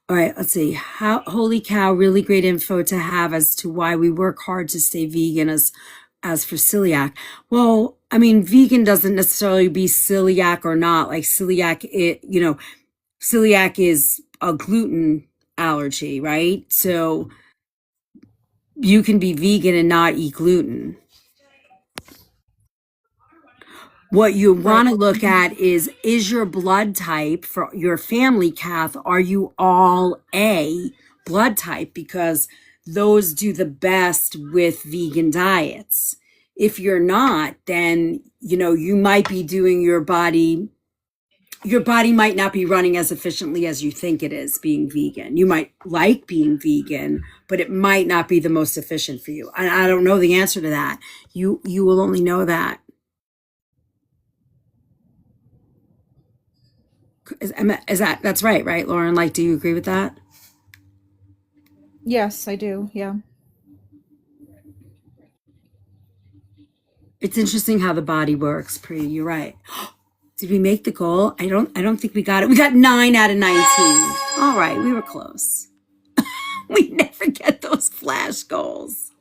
All right, let's see. Holy cow, really great info to have as to why we work hard to stay vegan as for celiac. Well, I mean, vegan doesn't necessarily be celiac or not. Like celiac, celiac is a gluten allergy, right? So you can be vegan and not eat gluten. What you
Right.
want to look at is your blood type for your family, Kath, are you all A blood type? Because those do the best with vegan diets. If you're not, then, you might be doing your body might not be running as efficiently as you think it is being vegan. You might like being vegan, but it might not be the most efficient for you. I don't know the answer to that. You will only know that. That's right, Lauren? Like, do you agree with that?
Yes, I do. Yeah.
It's interesting how the body works, Pri. You're right. Did we make the goal? I don't think we got it. We got 9 out of 19. All right, we were close. We never get those flash goals.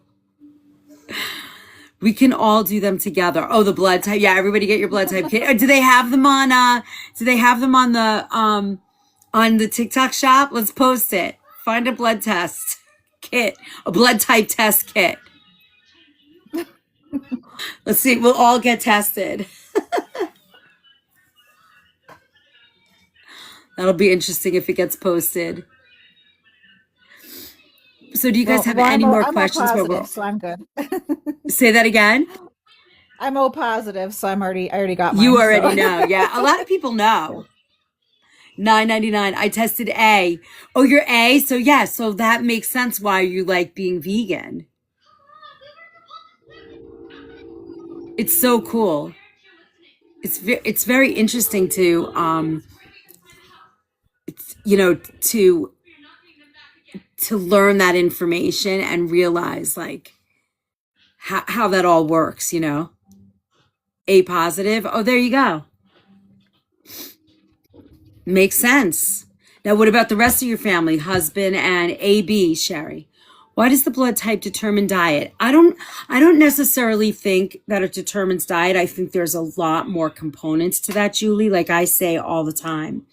We can all do them together. Oh, the blood type. Yeah, everybody get your blood type kit. Do they have them on the TikTok shop? Let's post it. Find a blood test kit, a blood type test kit. Let's see. We'll all get tested. That'll be interesting if it gets posted. So do you guys have any more questions?
I'm O positive, so I'm good.
Say that again.
I'm O positive, so I already got mine.
You already
so.
know. Yeah. A lot of people know. $9.99. I tested A. Oh, you're A? So yeah, so that makes sense why you like being vegan. It's so cool. It's very interesting to to learn that information and realize like how that all works, A positive. Oh, there you go. Makes sense. Now, what about the rest of your family, husband and AB, Sherry? Why does the blood type determine diet? I don't necessarily think that it determines diet. I think there's a lot more components to that, Julie. Like I say all the time.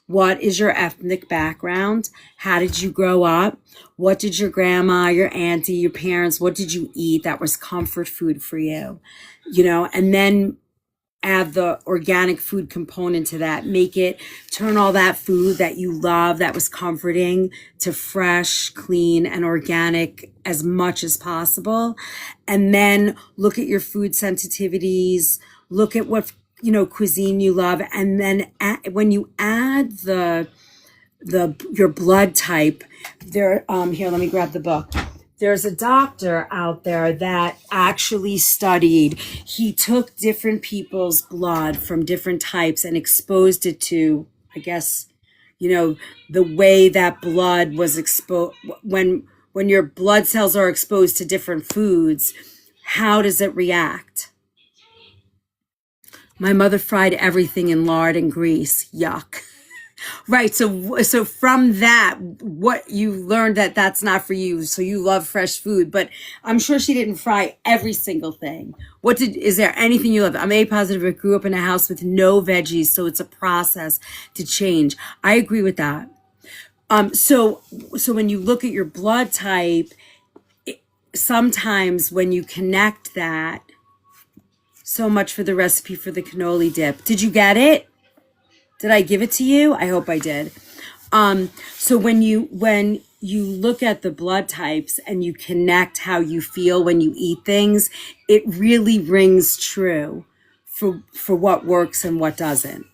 What is your ethnic background? How did you grow up? What did your grandma, your auntie, your parents, what did you eat that was comfort food for you? And then add the organic food component to that. Turn all that food that you love, that was comforting, to fresh, clean, and organic as much as possible. And then look at your food sensitivities, look at what, cuisine you love. And then when you add your blood type, here, let me grab the book. There's a doctor out there that actually studied. He took different people's blood from different types and exposed it to, I guess, the way that blood was exposed. When your blood cells are exposed to different foods, how does it react? My mother fried everything in lard and grease. Yuck. Right. So from that, what you learned that's not for you. So you love fresh food, but I'm sure she didn't fry every single thing. Is there anything you love? I'm A positive. I grew up in a house with no veggies. So it's a process to change. I agree with that. So when you look at your blood type, sometimes when you connect that, so much for the recipe for the cannoli dip. Did you get it? Did I give it to you? I hope I did. So when you look at the blood types and you connect how you feel when you eat things, it really rings true for what works and what doesn't.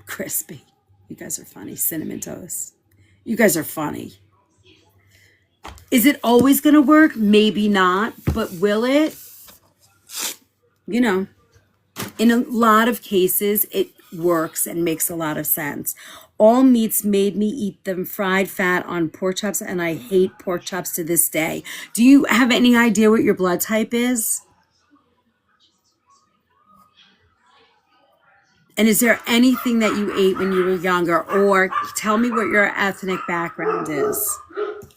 Crispy. You guys are funny. Cinnamon toast. You guys are funny. Is it always going to work? Maybe not, but will it? In a lot of cases, it works and makes a lot of sense. All meats made me eat them fried fat on pork chops, and I hate pork chops to this day. Do you have any idea what your blood type is? And is there anything that you ate when you were younger? Or tell me what your ethnic background is.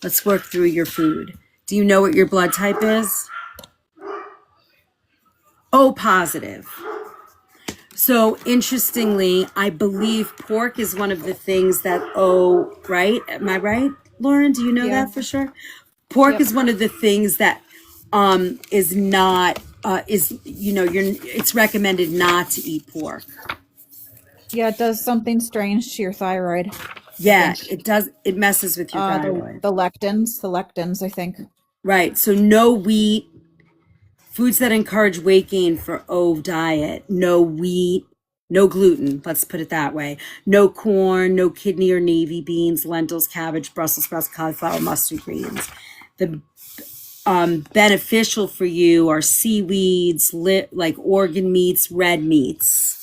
Let's work through your food. Do you know what your blood type is? O positive. So interestingly, I believe pork is one of the things that O, right? Am I right, Lauren? Do you know
Yeah.
that for sure? Pork
Yep.
is one of the things that is not it's recommended not to eat pork.
Yeah, it does something strange to your thyroid.
Yeah,
think.
it does. It messes with your thyroid.
The lectins, I think.
Right. So no wheat, foods that encourage weight gain for O diet, no wheat, no gluten, let's put it that way. No corn, no kidney or navy beans, lentils, cabbage, Brussels sprouts, cauliflower, mustard greens. The beneficial for you are seaweeds, like organ meats, red meats.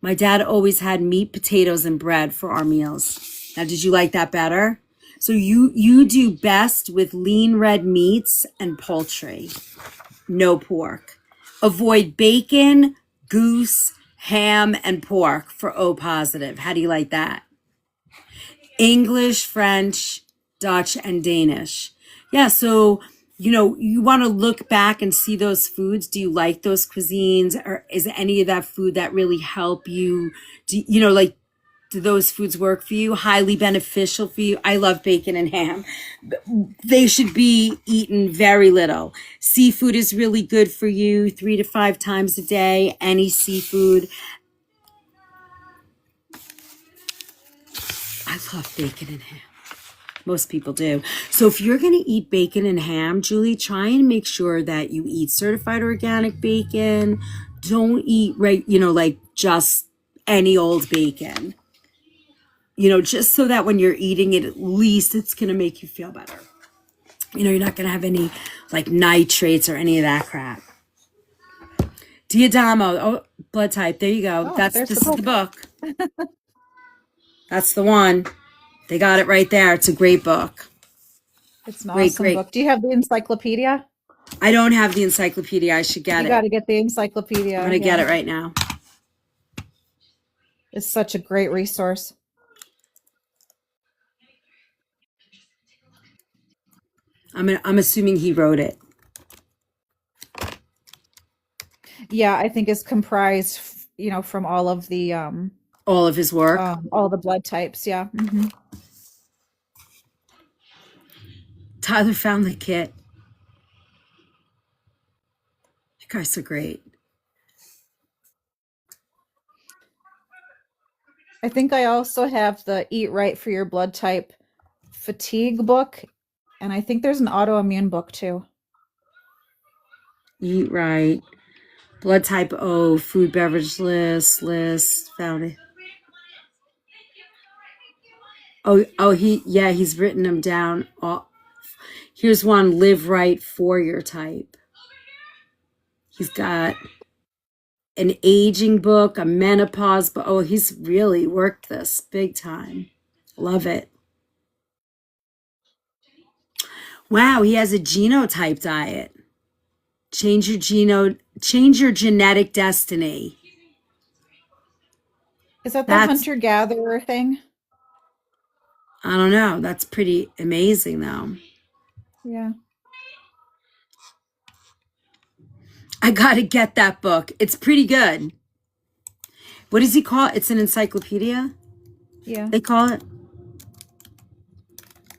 My dad always had meat, potatoes, and bread for our meals. Now, did you like that better? So you do best with lean red meats and poultry. No pork. Avoid bacon, goose, ham, and pork for O positive. How do you like that? English, French, Dutch, and Danish. Yeah, so you want to look back and see those foods. Do you like those cuisines, or is any of that food that really help you? Do those foods work for you? Highly beneficial for you? I love bacon and ham. They should be eaten very little. Seafood is really good for you 3 to 5 times a day. Any seafood. I love bacon and ham. Most people do. So if you're going to eat bacon and ham, Julie, try and make sure that you eat certified organic bacon. Don't eat like just any old bacon. Just so that when you're eating it, at least it's going to make you feel better. You're not going to have any like nitrates or any of that crap. Diadamo. Oh, blood type. There you go.
Oh,
This
there's
is the book. That's the one. They got it right there. It's a great book.
It's an
Great,
awesome
great.
book. Do you have the encyclopedia?
I don't have the encyclopedia. I should get
You
it.
got to get the encyclopedia.
I'm going to get it right now.
It's such a great resource.
I'm assuming he wrote it.
Yeah, I think it's comprised, from all of the
All of his work.
all the blood types. Yeah. Mm-hmm.
Tyler found the kit. You guys are great.
I think I also have the Eat Right for Your Blood Type fatigue book, and I think there's an autoimmune book too.
Eat right. Blood type O. Food beverage list. Found it. He's written them down. Here's one. Live right for your type. He's got an aging book, a menopause book. Oh, he's really worked this big time. Love it. Wow, he has a genotype diet. Change your genetic destiny.
Is that the
That's-
hunter-gatherer thing?
I don't know. That's pretty amazing though.
Yeah.
I gotta get that book. It's pretty good. What does he call it? It's an encyclopedia?
Yeah.
They call it?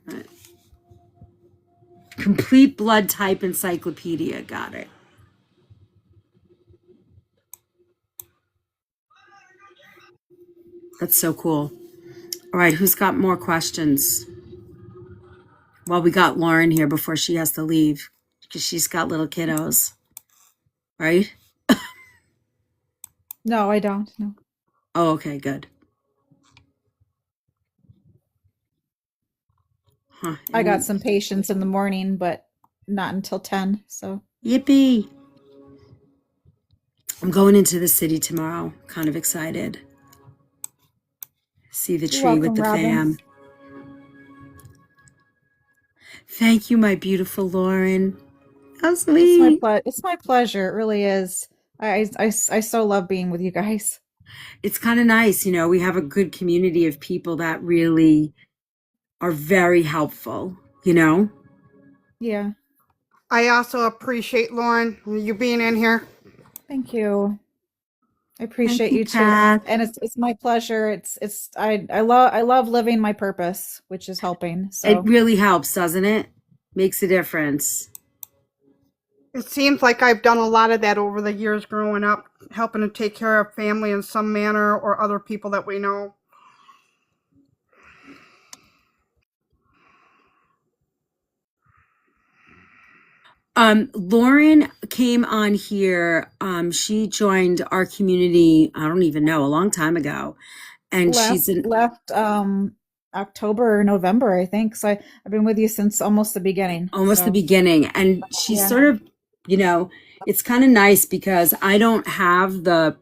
Right. Complete blood type encyclopedia. Got it. That's so cool. All right, who's got more questions? Well, we got Lauren here before she has to leave because she's got little kiddos. Right?
No, I don't. No.
Oh, okay, good. Huh.
I got some patients in the morning, but not until 10. So
Yippee. I'm going into the city tomorrow. Kind of excited. See the tree with the
Robin.
fam. Thank you, my beautiful Lauren. How sweet.
It's my pleasure. It really is. I so love being with you guys.
it's kind of nice, we have a good community of people that really are very helpful,
Yeah.
I also appreciate Lauren you being in here.
Thank you. I
Thank
appreciate
you,
you too.
Kath.
And it's my pleasure. I love living my purpose, which is helping.
It
So
really helps, doesn't it? Makes a difference.
It seems like I've done a lot of that over the years growing up, helping to take care of family in some manner or other people that we know.
Lauren came on here. She joined our community, I don't even know, a long time ago. And she's
left October or November, I think. So I've been with you since almost the beginning.
almost the
So
beginning. And she's
yeah.
sort of, it's kind of nice because I don't have the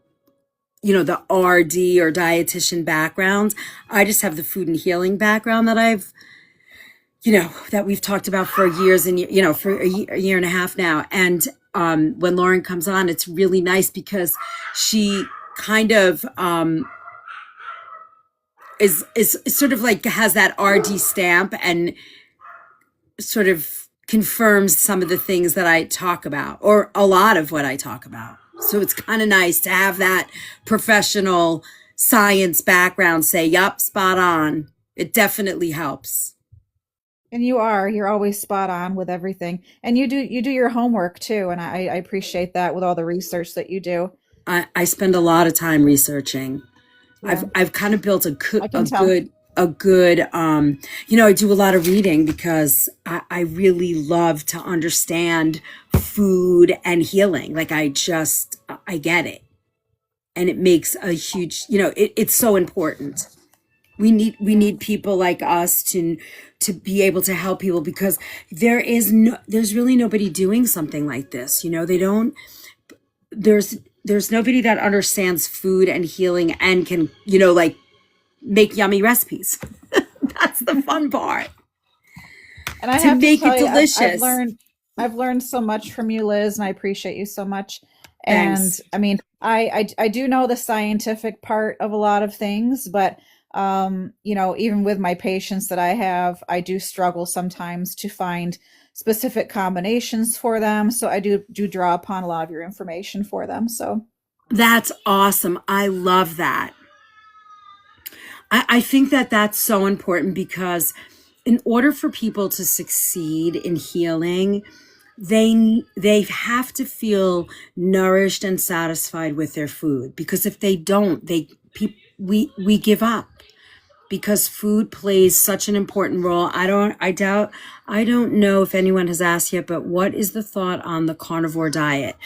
RD or dietitian background. I just have the food and healing background that we've talked about for years and, for a year and a half now. And when Lauren comes on, it's really nice because she kind of is sort of like has that RD stamp and sort of confirms some of the things that I talk about, or a lot of what I talk about. So it's kind of nice to have that professional science background say, yup, spot on. It definitely helps.
And you're always spot on with everything. And you do your homework too. And I appreciate that with all the research that you do.
I spend a lot of time researching.
Yeah.
I've kind of built
I
a
can tell.
good I do a lot of reading because I really love to understand food and healing. Like I get it. And it makes a huge, it's so important. We need people like us to be able to help people because there's really nobody doing something like this. They don't, there's nobody that understands food and healing and can, like make yummy recipes. That's the fun part.
And I
To
have to
make
tell
it
you,
delicious.
I've learned so much from you, Liz, and I appreciate you so much. And
Thanks.
I mean, I do know the scientific part of a lot of things, but even with my patients that I have, I do struggle sometimes to find specific combinations for them. So I do draw upon a lot of your information for them. So
That's awesome. I love that. I think that that's so important because in order for people to succeed in healing, they have to feel nourished and satisfied with their food, because if they don't, we give up, because food plays such an important role. I don't know if anyone has asked yet, but what is the thought on the carnivore diet?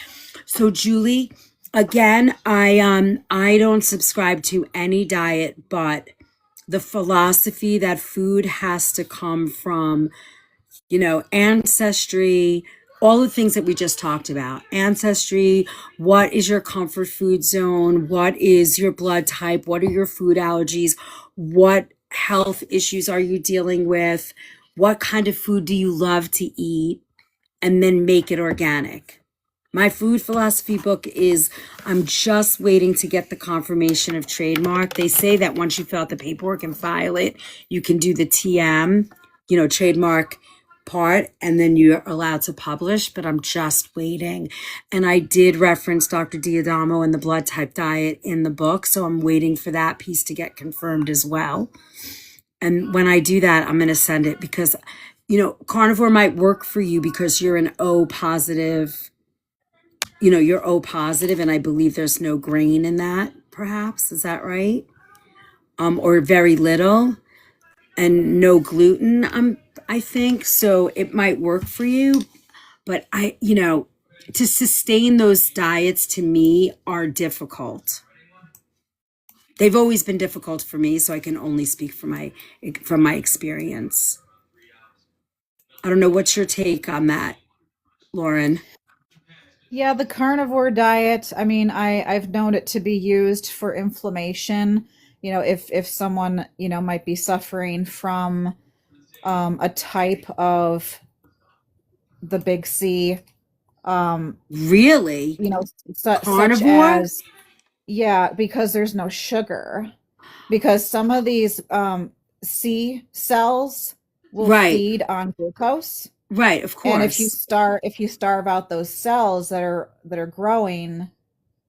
So Julie, again, I don't subscribe to any diet, but the philosophy that food has to come from, ancestry, all the things that we just talked about. Ancestry, what is your comfort food zone? What is your blood type? What are your food allergies? What health issues are you dealing with? What kind of food do you love to eat? And then make it organic. My food philosophy book I'm just waiting to get the confirmation of trademark. They say that once you fill out the paperwork and file it, you can do the TM, trademark part, and then you're allowed to publish, but I'm just waiting. And I did reference Dr. Diadamo and the blood type diet in the book, so I'm waiting for that piece to get confirmed as well. And when I do that, I'm going to send it because, carnivore might work for you because you're an O positive, you're O positive, and I believe there's no grain in that, perhaps. Is that right? Or very little, and no gluten, I think. So it might work for you. But to sustain those diets to me are difficult. They've always been difficult for me, so I can only speak from my experience. I don't know, what's your take on that, Lauren?
yeah, the carnivore diet, I mean, I've known it to be used for inflammation. If someone, might be suffering from a type of the big C, um,
Really?
such
Carnivore?
as Yeah, because there's no sugar. Because some of these C cells will
Right.
feed on glucose.
Right, of
And
course.
if you starve out those cells that are growing,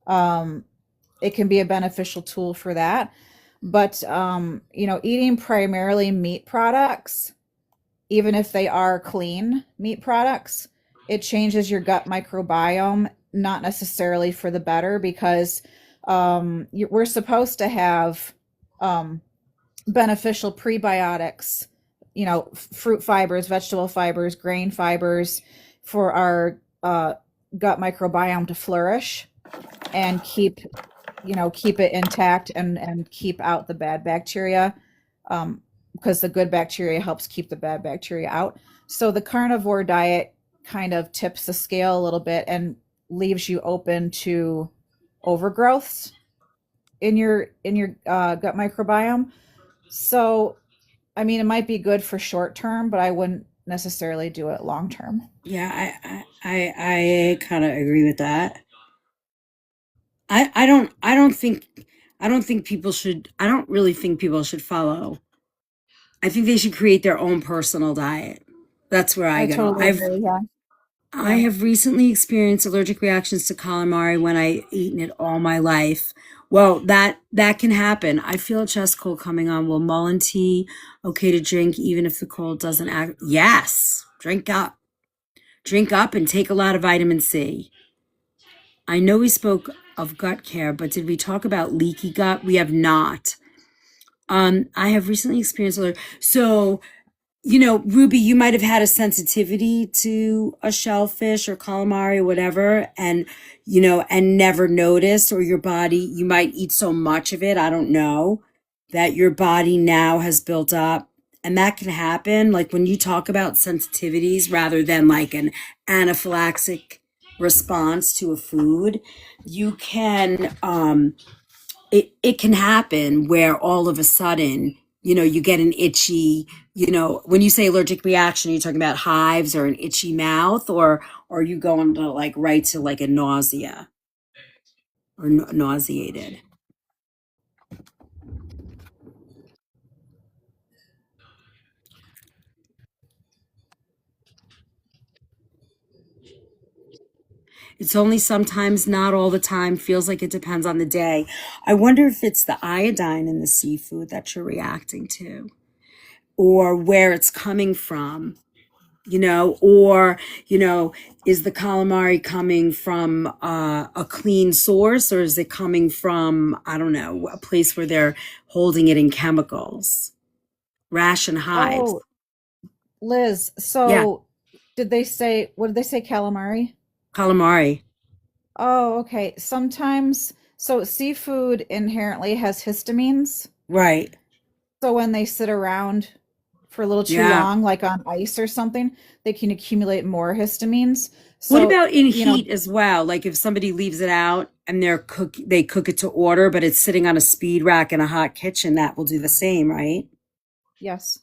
um, it can be a beneficial tool for that. But you know, eating primarily meat products, even if they are clean meat products, it changes your gut microbiome, not necessarily for the better, because we're supposed to have um, beneficial prebiotics, you know, fruit fibers, vegetable fibers, grain fibers for our gut microbiome to flourish and keep, you know, keep it intact and keep out the bad bacteria, because the good bacteria helps keep the bad bacteria out. So the carnivore diet kind of tips the scale a little bit and leaves you open to overgrowths in your gut microbiome. So I mean, it might be good for short term, but I wouldn't necessarily do it long term.
Yeah, I kind of agree with that. I don't think people should I don't really think people should follow. I think they should create their own personal diet. That's where I
I
go.
totally agree. Yeah.
I
Yeah.
have recently experienced allergic reactions to calamari when I eaten it all my life. Well, that can happen. I feel a chest cold coming on. Will Mullen tea okay to drink even if the cold doesn't act? Yes. Drink up. Drink up and take a lot of vitamin C. I know we spoke of gut care, but did we talk about leaky gut? We have not. I have recently experienced allergic. So you know, Ruby, you might have had a sensitivity to a shellfish or calamari or whatever, and, you know, and never noticed, or your body, you might eat so much of it, I don't know, that your body now has built up. And that can happen. Like when you talk about sensitivities rather than like an anaphylactic response to a food, you can, it can happen where all of a sudden, you know, you get an itchy, you know, when you say allergic reaction, you're talking about hives or an itchy mouth, or you going to like right to like a nausea or nauseated. It's only sometimes, not all the time. Feels like it depends on the day. I wonder if it's the iodine in the seafood that you're reacting to or where it's coming from, you know, or, you know, is the calamari coming from a clean source or is it coming from, I don't know, a place where they're holding it in chemicals? Rash and hives.
Oh, Liz.
Yeah,
So what did they say, calamari?
calamari.
Oh, okay. Sometimes, so seafood inherently has histamines.
Right.
So when they sit around for a little too
Yeah.
long, like on ice or something, they can accumulate more histamines.
What
So,
about in
you know,
heat as well? Like if somebody leaves it out and they cook it to order, but it's sitting on a speed rack in a hot kitchen, that will do the same, right?
yes.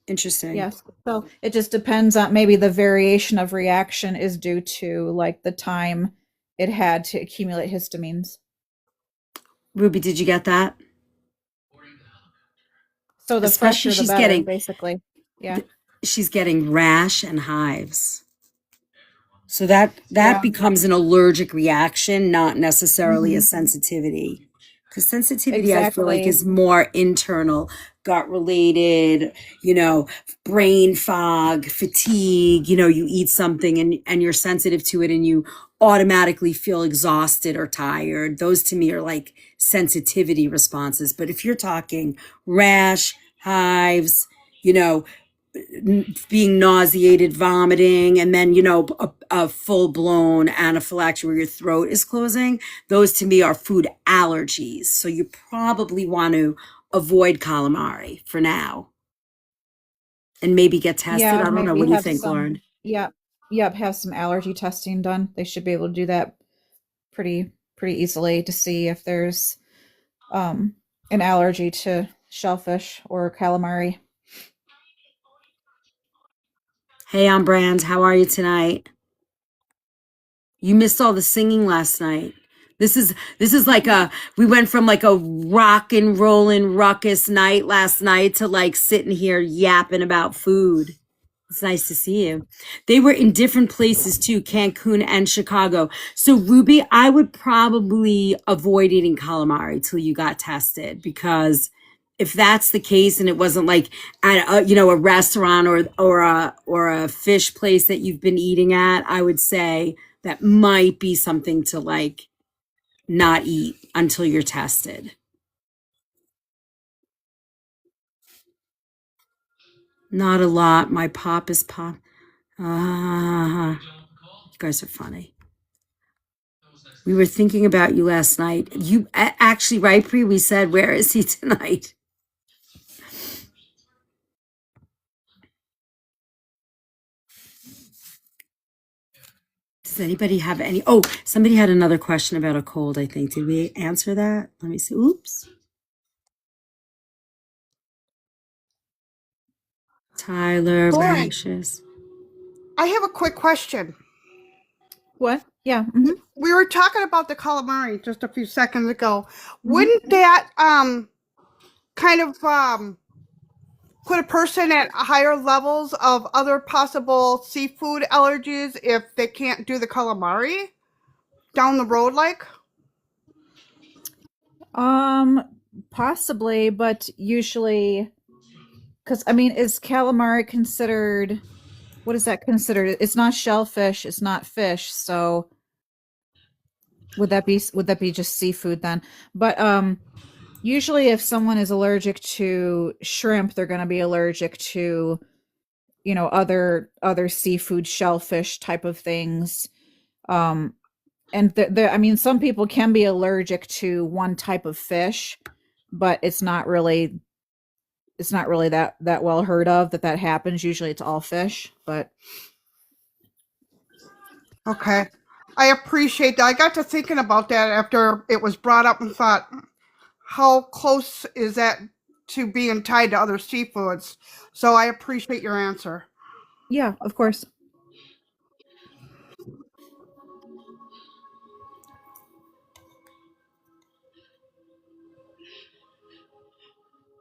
Interesting.
Yes. So it just depends on maybe the variation of reaction is due to like the time it had to accumulate histamines.
Ruby, did you get that?
So the
Especially
fresher, the better, basically. Yeah.
she's getting rash and hives. So that
Yeah.
becomes an allergic reaction, not necessarily a
Hmm.
sensitivity. Because sensitivity, I feel like,
Exactly.
is more internal, gut related, you know, brain fog, fatigue. You know, you eat something and you're sensitive to it and you automatically feel exhausted or tired. Those to me are like sensitivity responses. But if you're talking rash, hives, you know, being nauseated, vomiting, and then, you know, a full blown anaphylaxis where your throat is closing. Those to me are food allergies. So you probably want to avoid calamari for now and maybe get tested.
Yeah,
I don't know.
maybe
What do you
have
think, Lauren?
some, yeah, yep, have some allergy testing done. They should be able to do that pretty easily to see if there's um an allergy to shellfish or calamari.
Hey, I'm Brand. How are you tonight? You missed all the singing last night. This is like we went from like a rock and rollin' ruckus night last night to like sitting here yapping about food. It's nice to see you. They were in different places too, Cancun and Chicago. So Ruby, I would probably avoid eating calamari till you got tested, because if that's the case and it wasn't like at a restaurant or a fish place that you've been eating at, I would say that might be something to like not eat until you're tested. Not a lot. My pop is pop. You guys are funny. We were thinking about you last night. You actually, right, Pri? We said, where is he tonight? Does anybody have any? Oh, somebody had another question about a cold, I think. Did we answer that? Let me see. Oops. Tyler,
Lauren,
rashes.
I have a quick question.
What? Yeah.
We were talking about the calamari just a few seconds ago. Wouldn't that kind of put a person at higher levels of other possible seafood allergies if they can't do the calamari down the road, like?
Possibly, but usually, because I mean, is calamari considered? What is that considered? It's not shellfish. It's not fish. So would that be just seafood then? But usually, if someone is allergic to shrimp, they're going to be allergic to other seafood, shellfish type of things. And I mean, some people can be allergic to one type of fish, but it's not really that well heard of that happens. Usually it's all fish, but
Okay. I appreciate that. I got to thinking about that after it was brought up and thought, how close is that to being tied to other seafoods? So I appreciate your answer.
yeah, of course.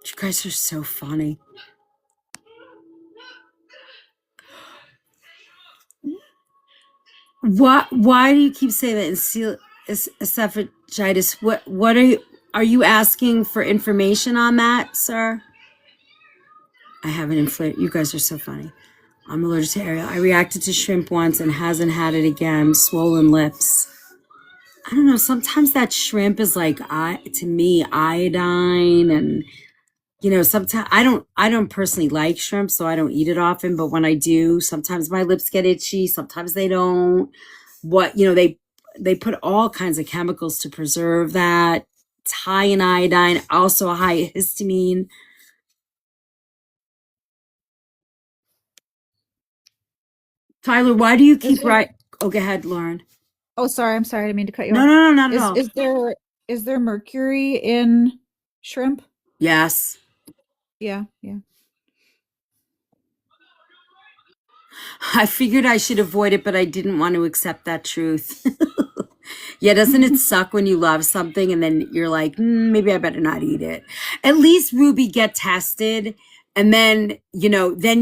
You guys are so funny. Why do you keep saying that? Esophagitis. What are you asking for information on that, sir? I have an inflated. You guys are so funny. I'm allergic to Ariel. I reacted to shrimp once and hasn't had it again. Swollen lips. I don't know. Sometimes that shrimp is like, to me, iodine, and sometimes I don't personally like shrimp, so I don't eat it often. But when I do, sometimes my lips get itchy. Sometimes they don't. They put all kinds of chemicals to preserve that. It's high in iodine, also a high histamine. Tyler, why do you
Is
keep
there?
right? Oh, go ahead, Lauren.
Oh, sorry. I'm sorry. I didn't mean to cut you
No,
off.
no, no, not at
Is
all.
is there is there mercury in shrimp?
Yes.
Yeah, yeah.
I figured I should avoid it, but I didn't want to accept that truth. Yeah, doesn't it suck when you love something and then you're like, maybe I better not eat it? At least Ruby get tested, and then, then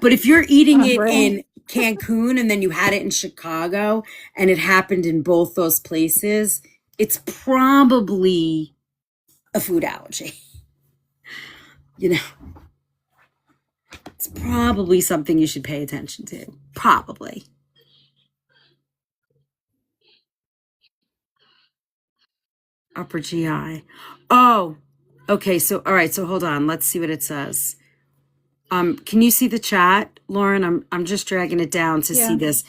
But if you're eating it
Right.
in Cancun and then you had it in Chicago and it happened in both those places, it's probably a food allergy. You know, it's probably something you should pay attention to. Probably. Upper GI. Oh, okay. So, all right. So hold on. Let's see what it says. Can you see the chat, Lauren? I'm just dragging it down to see
Yeah.
this.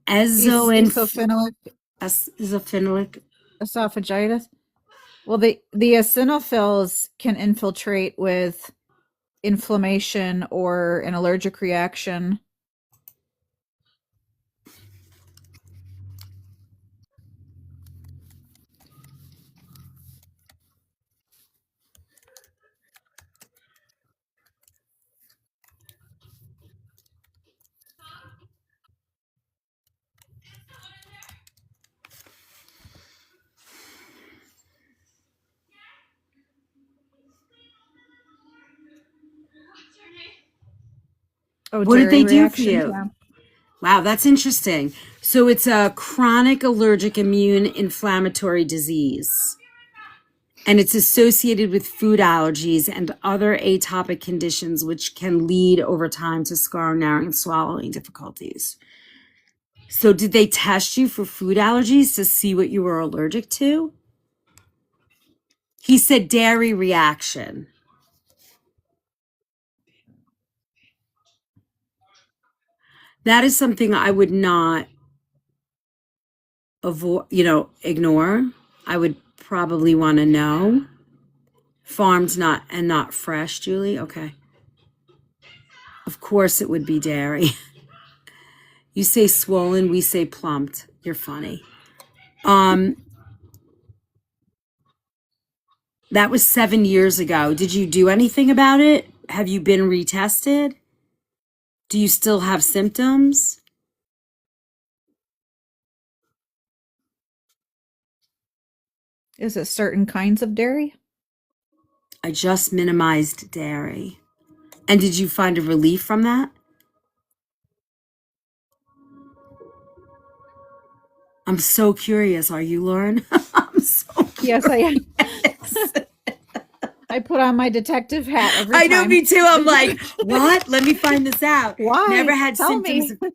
Eosinophilic.
Eosinophilic esophagitis. Well, the eosinophils can infiltrate with inflammation or an allergic reaction. Oh,
What did
dairy
they do for
reaction.
you?
Yeah.
Wow, that's interesting. So it's a chronic allergic immune inflammatory disease. And it's associated with food allergies and other atopic conditions, which can lead over time to scar, narrowing, and swallowing difficulties. So, did they test you for food allergies to see what you were allergic to? He said dairy reaction. That is something I would not avoid, ignore. I would probably want to know. Farmed not fresh, Julie. Okay. Of course it would be dairy. You say swollen, we say plumped. You're funny. That was 7 years ago. Did you do anything about it? Have you been retested? Do you still have symptoms?
Is it certain kinds of dairy?
I just minimized dairy. And did you find a relief from that? I'm so curious. Are you, Lauren? I'm so
Yes, I am. I put on my detective hat every time.
I know, me too. I'm like, what? Let me find this out.
Why?
Never had
Tell
symptoms.
me.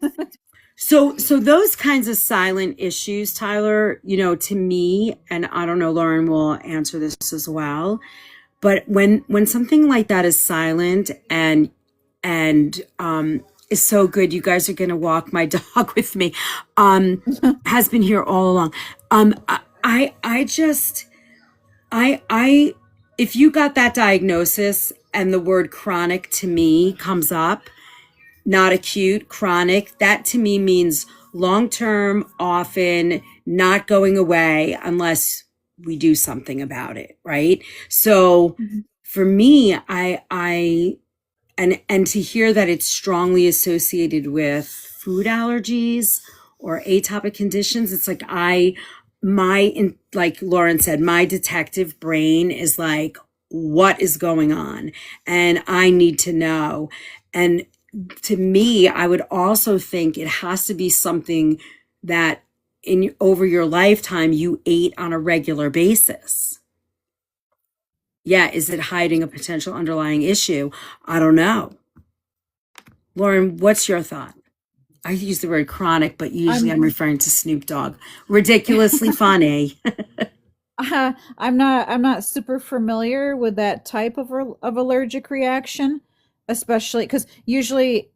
So those kinds of silent issues, Tyler, to me, and I don't know, Lauren will answer this as well. But when something like that is silent and is so good, you guys are gonna walk my dog with me. Has been here all along. I just I if you got that diagnosis and the word chronic to me comes up, not acute, chronic, that to me means long term, often, not going away unless we do something about it, right? So for me, and to hear that it's strongly associated with food allergies or atopic conditions, it's like like Lauren said, my detective brain is like, what is going on? And I need to know. And to me, I would also think it has to be something that over your lifetime you ate on a regular basis. Yeah, is it hiding a potential underlying issue? I don't know. Lauren, what's your thought? I use the word chronic, but usually I'm referring to Snoop Dogg. Ridiculously funny.
I'm not super familiar with that type of allergic reaction, especially because usually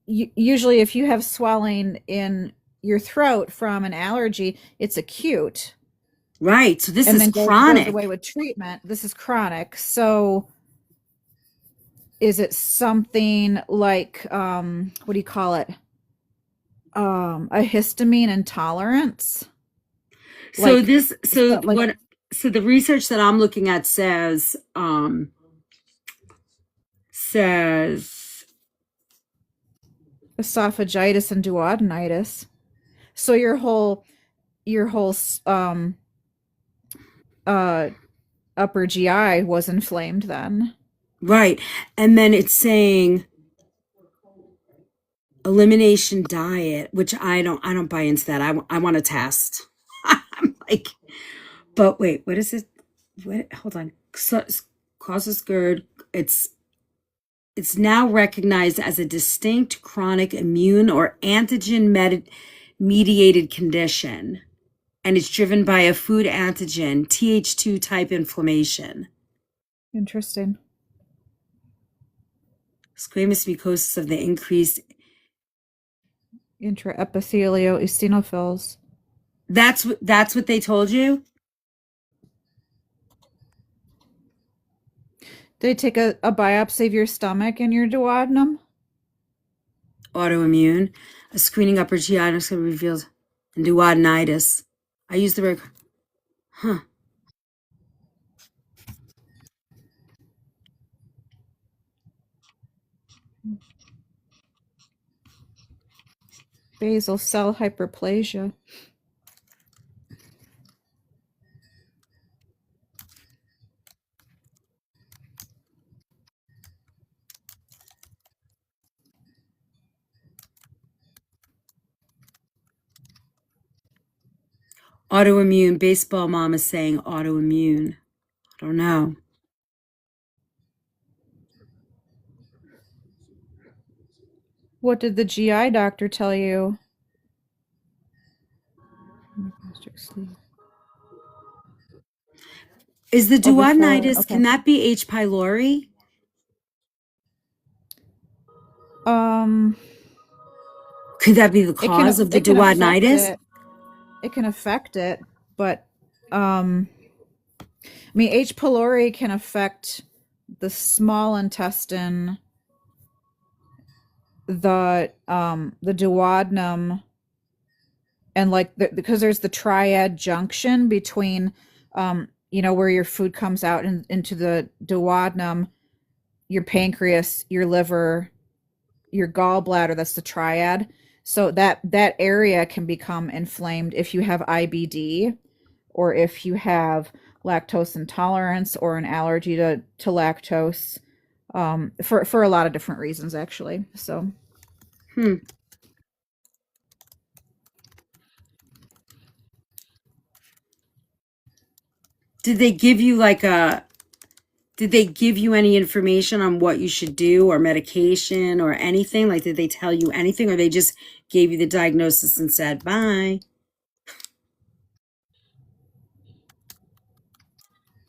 if you have swelling in your throat from an allergy, it's acute.
Right. So this
and
is
then
chronic.
goes away with treatment. This is chronic. So is it something like what do you call it? A histamine intolerance?
So
Like,
so the research that I'm looking at says
esophagitis and duodenitis. So your whole upper GI was inflamed then.
right. And then it's saying elimination diet, which I don't buy into that. I want to test. I'm like, but wait, what is it? What? Hold on. Causes GERD. It's now recognized as a distinct chronic immune or antigen mediated condition, and it's driven by a food antigen, Th2 type inflammation.
Interesting.
Squamous mucosis of the increased.
Intraepithelial eosinophils.
That's what they told you?
Did they take a biopsy of your stomach and your duodenum?
Autoimmune. A screening upper GI revealed and duodenitis. I use the word, huh.
Basal cell hyperplasia.
Autoimmune. Baseball mom is saying autoimmune. I don't know.
What did the GI doctor tell you?
Is the
Oh, before.
duodenitis,
Okay.
can that be H. pylori?
Um,
Could that be the cause of the
it can affect
duodenitis?
it. It can affect it, but I mean, H. pylori can affect the small intestine, the duodenum, and like because there's the triad junction between where your food comes out into the duodenum, your pancreas, your liver, your gallbladder. That's the triad. So that area can become inflamed if you have IBD, or if you have lactose intolerance or an allergy to lactose, for a lot of different reasons, actually. So
Did they give you did they give you any information on what you should do or medication or anything? Like, did they tell you anything, or they just gave you the diagnosis and said, bye?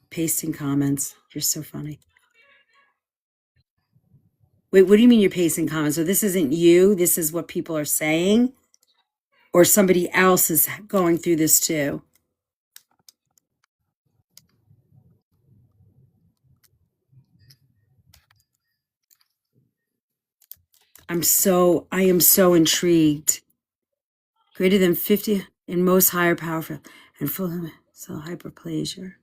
Pasting comments. You're so funny. Wait, what do you mean you're pasting comments? So this isn't you? This is what people are saying? Or somebody else is going through this too? I am so intrigued. Greater than 50 in most higher powerful and full so hyperplasia.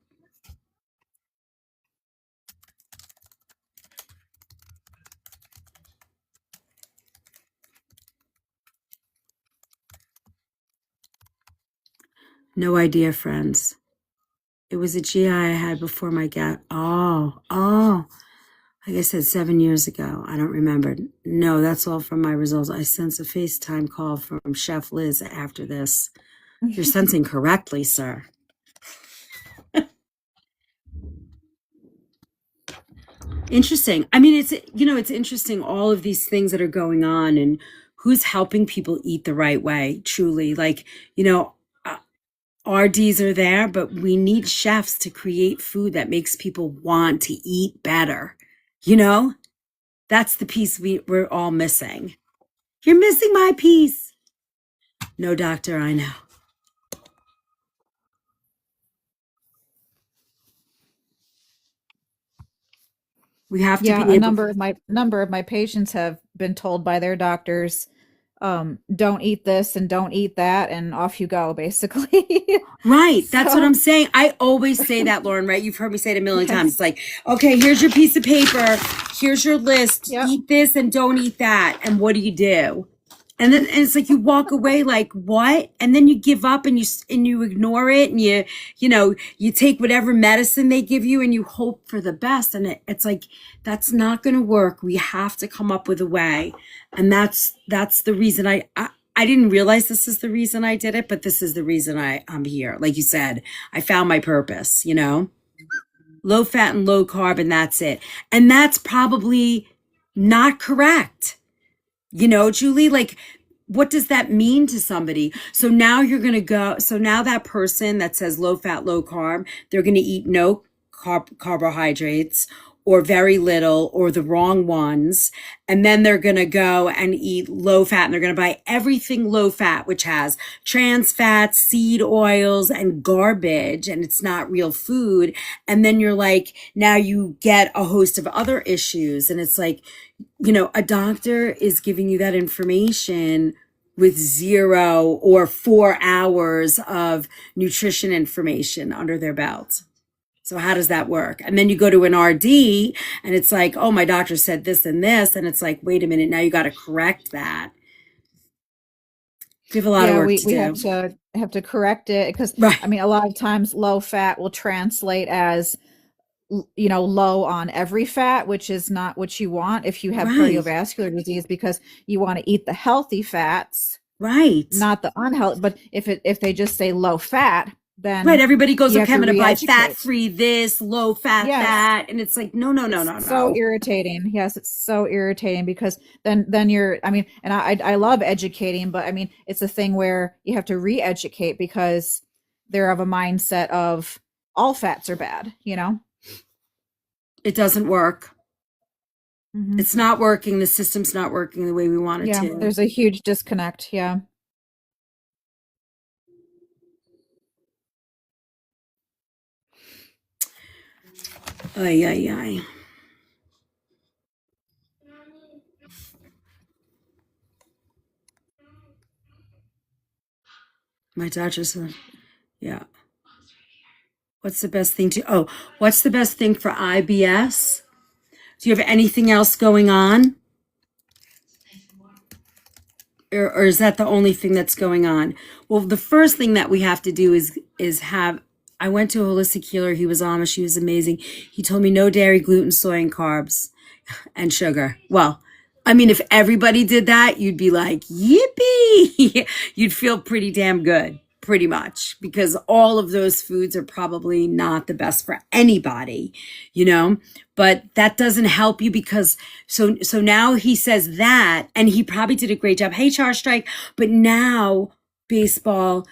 No idea, friends. It was a GI I had before my like I said, 7 years ago. I don't remember. No, that's all from my results. I sense a FaceTime call from Chef Liz after this. You're sensing correctly, sir. Interesting. I mean, it's interesting, all of these things that are going on and who's helping people eat the right way, truly. Like, RDs are there, but we need chefs to create food that makes people want to eat better. You know, that's the piece we're all missing. You're missing my piece. No, doctor, I know. We have to
yeah,
be
a
able.
number of my patients have been told by their doctors, don't eat this and don't eat that, and off you go, basically.
Right. That's what
So
I'm saying. I always say that, Lauren, right? You've heard me say it a million times.
yes,
It's like, okay, here's your piece of paper. Here's your list.
yep,
Eat this and don't eat that. And what do you do? And it's like you walk away like, what? And then you give up and you ignore it, and you take whatever medicine they give you and you hope for the best. And it's like, that's not going to work. We have to come up with a way. And that's the reason I didn't realize this is the reason I did it, but this is the reason I'm here. Like you said, I found my purpose, low fat and low carb, and that's it. And that's probably not correct. Julie, like, what does that mean to somebody? So now so now that person that says low fat, low carb, they're going to eat no carbohydrates or very little or the wrong ones. And then they're going to go and eat low fat, and they're going to buy everything low fat, which has trans fats, seed oils, and garbage, and it's not real food. And then you're like, now you get a host of other issues. And it's like, a doctor is giving you that information with 0 or 4 hours of nutrition information under their belt. So how does that work? And then you go to an RD and it's like, oh, my doctor said this and this. And it's like, wait a minute, now you got to correct that. We have a lot of
yeah,
work
we
to
we
do.
have to correct it, because
Right.
I mean, a lot of times low fat will translate as low on every fat, which is not what you want if you have
Right.
cardiovascular disease, because you want to eat the healthy fats.
Right.
not the unhealthy. But if they just say low fat, then
Right. Everybody goes,
you
okay,
have
I'm
to
going to buy
re-educate.
fat-free this, low-fat
Yes.
that. And it's like, no.
It's so irritating. Yes, it's so irritating because then you're, I mean, and I love educating, but I mean, it's a thing where you have to re-educate because they're of a mindset of all fats are bad, you know?
It doesn't work.
Mhm.
It's not working. The system's not working the way we want it
Yeah,
to.
there's a huge disconnect. Yeah.
Ay, ay, ay. My doctor said, yeah. What's the best thing what's the best thing for IBS? Do you have anything else going on? Or is that the only thing that's going on? Well, the first thing that we have to do is have, I went to a holistic healer. He was Amish. He was amazing. He told me no dairy, gluten, soy, and carbs and sugar. Well, I mean, if everybody did that, you'd be like, yippee! You'd feel pretty damn good, pretty much, because all of those foods are probably not the best for anybody, you know? But that doesn't help you because so now he says that, and he probably did a great job. Hey, Char Strike, but now baseball,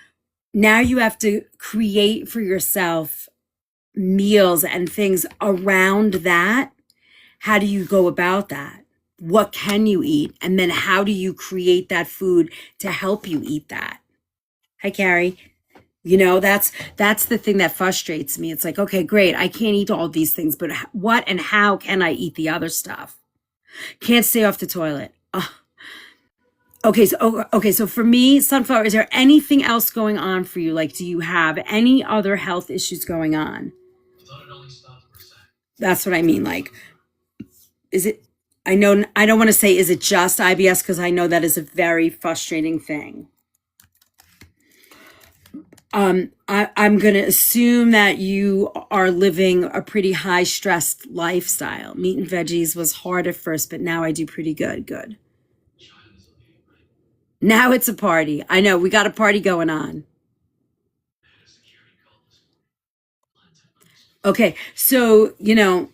now you have to create for yourself meals and things around that. How do you go about that? What can you eat? And then how do you create that food to help you eat that? Hi, Carrie. You know, that's the thing that frustrates me. It's like, okay, great. I can't eat all these things, but what and how can I eat the other stuff? Can't stay off the toilet. Ugh. Okay, so for me, Sunflower, is there anything else going on for you? Like, do you have any other health issues going on? That's what I mean. Like, is it, I know, I don't want to say, is it just IBS? Because I know that is a very frustrating thing. I'm going to assume that you are living a pretty high stressed lifestyle. Meat and veggies was hard at first, but now I do pretty good. Good. Now it's a party. I know we got a party going on. Okay. So, you know,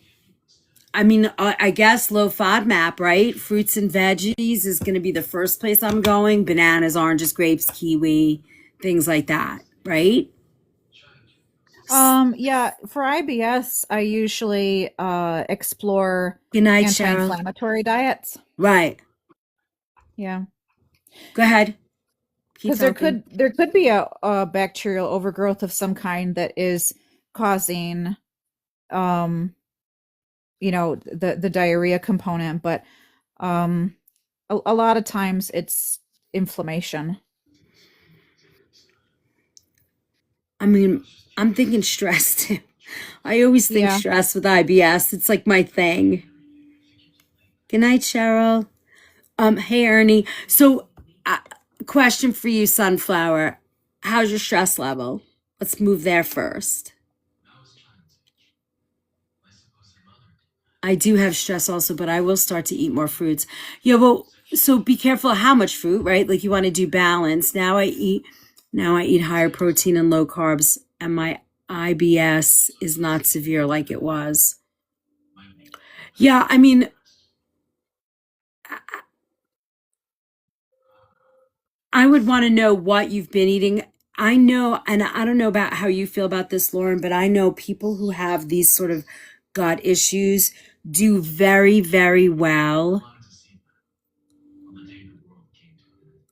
I mean, I guess low FODMAP, right? Fruits and veggies is going to be the first place I'm going. Bananas, oranges, grapes, kiwi, things like that, right?
Yeah, for IBS, I usually explore
Good night, Cheryl.
anti-inflammatory diets.
Right.
Yeah.
Go ahead. Keep
Because
talking.
there could be a bacterial overgrowth of some kind that is causing you know, the diarrhea component, but a lot of times it's inflammation.
I mean, I'm thinking stress too. I always think
Yeah.
stress with IBS. It's like my thing. Good night, Cheryl. Hey, Ernie. So, question for you, Sunflower. How's your stress level? Let's move there first. I do have stress also, but I will start to eat more fruits. Yeah, well, so be careful how much fruit, right? Like you want to do balance. Now I eat higher protein and low carbs, and my IBS is not severe like it was. Yeah, I mean, I would want to know what you've been eating. I know, and I don't know about how you feel about this, Lauren, but I know people who have these sort of gut issues do very, very well.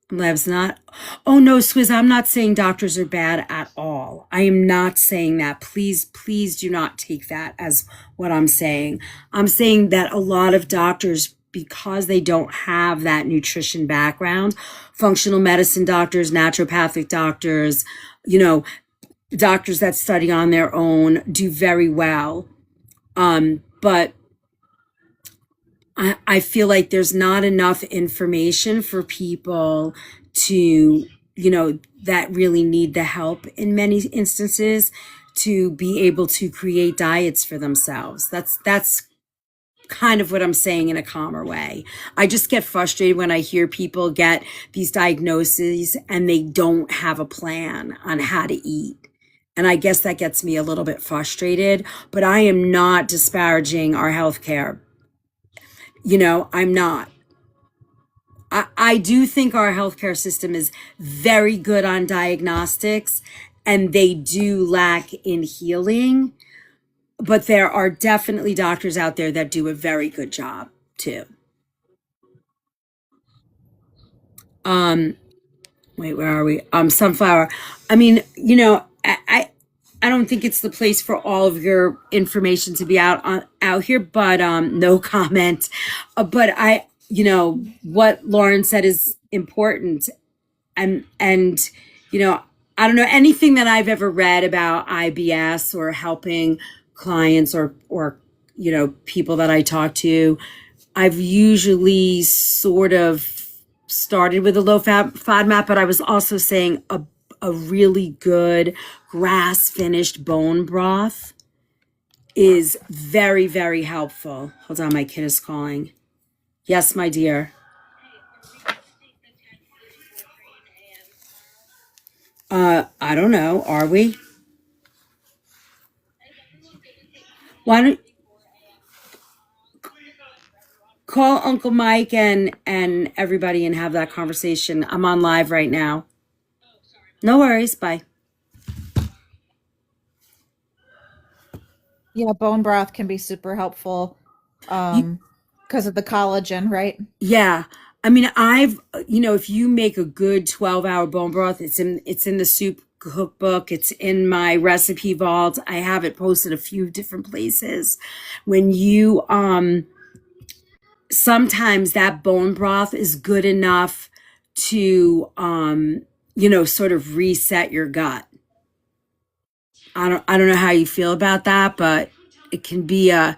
Lev's not. Oh no, Swizz, I'm not saying doctors are bad at all. I am not saying that. Please, please do not take that as what I'm saying. I'm saying that a lot of doctors, because they don't have that nutrition background, functional medicine doctors, naturopathic doctors, you know, doctors that study on their own do very well. But I feel like there's not enough information for people to, you know, that really need the help in many instances to be able to create diets for themselves. That's kind of what I'm saying in a calmer way. I just get frustrated when I hear people get these diagnoses and they don't have a plan on how to eat. And I guess that gets me a little bit frustrated, but I am not disparaging our healthcare. I'm not. I do think our healthcare system is very good on diagnostics and they do lack in healing. But there are definitely doctors out there that do a very good job too. Wait, where are we? Sunflower. I mean, I don't think it's the place for all of your information to be out here, but no comment. But what Lauren said is important, and I don't know anything that I've ever read about IBS or helping clients or people that I talk to. I've usually sort of started with a low fat FODMAP, but I was also saying a really good grass finished bone broth is very, very helpful. Hold on, my kid is calling. Yes, my dear. I don't know. Are we? Why don't call Uncle Mike and everybody and have that conversation? I'm on live right now. No worries. Bye.
Yeah, bone broth can be super helpful because of the collagen, right?
Yeah. I mean, if you make a good 12-hour bone broth, it's in the soup cookbook. It's in my recipe vault. I have it posted a few different places. When you, sometimes that bone broth is good enough to, sort of reset your gut. I don't know how you feel about that, but it can be a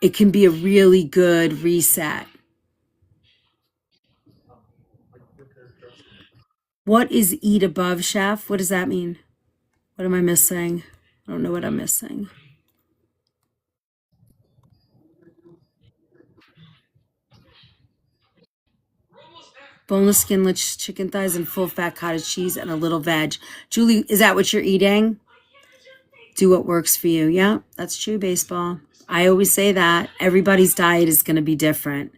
really good reset. What is eat above, chef? What does that mean? What am I missing? I don't know what I'm missing. Boneless, skinless chicken thighs and full fat cottage cheese and a little veg. Julie, is that what you're eating? Do what works for you. Yeah, that's true, baseball. I always say that. Everybody's diet is going to be different.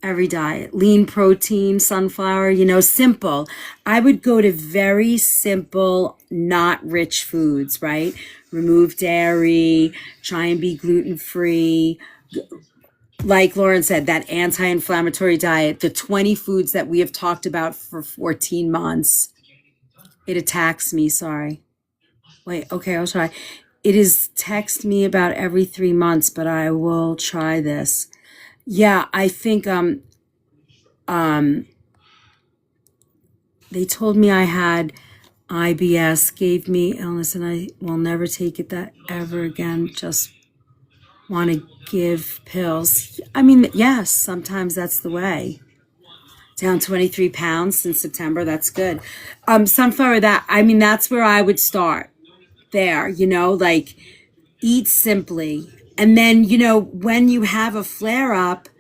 Every diet, lean protein, sunflower, simple. I would go to very simple, not rich foods, right? Remove dairy, try and be gluten-free. Like Lauren said, that anti-inflammatory diet, the 20 foods that we have talked about for 14 months. It attacks me, sorry. Wait, okay, I'll try. It is text me about every 3 months, but I will try this. Yeah, I think they told me I had IBS, gave me illness, and I will never take it that ever again. Just want to give pills. I mean, yes, sometimes that's the way. Down 23 pounds since September. That's good. Sunflower, that's where I would start there, like eat simply. And then, when you have a flare up,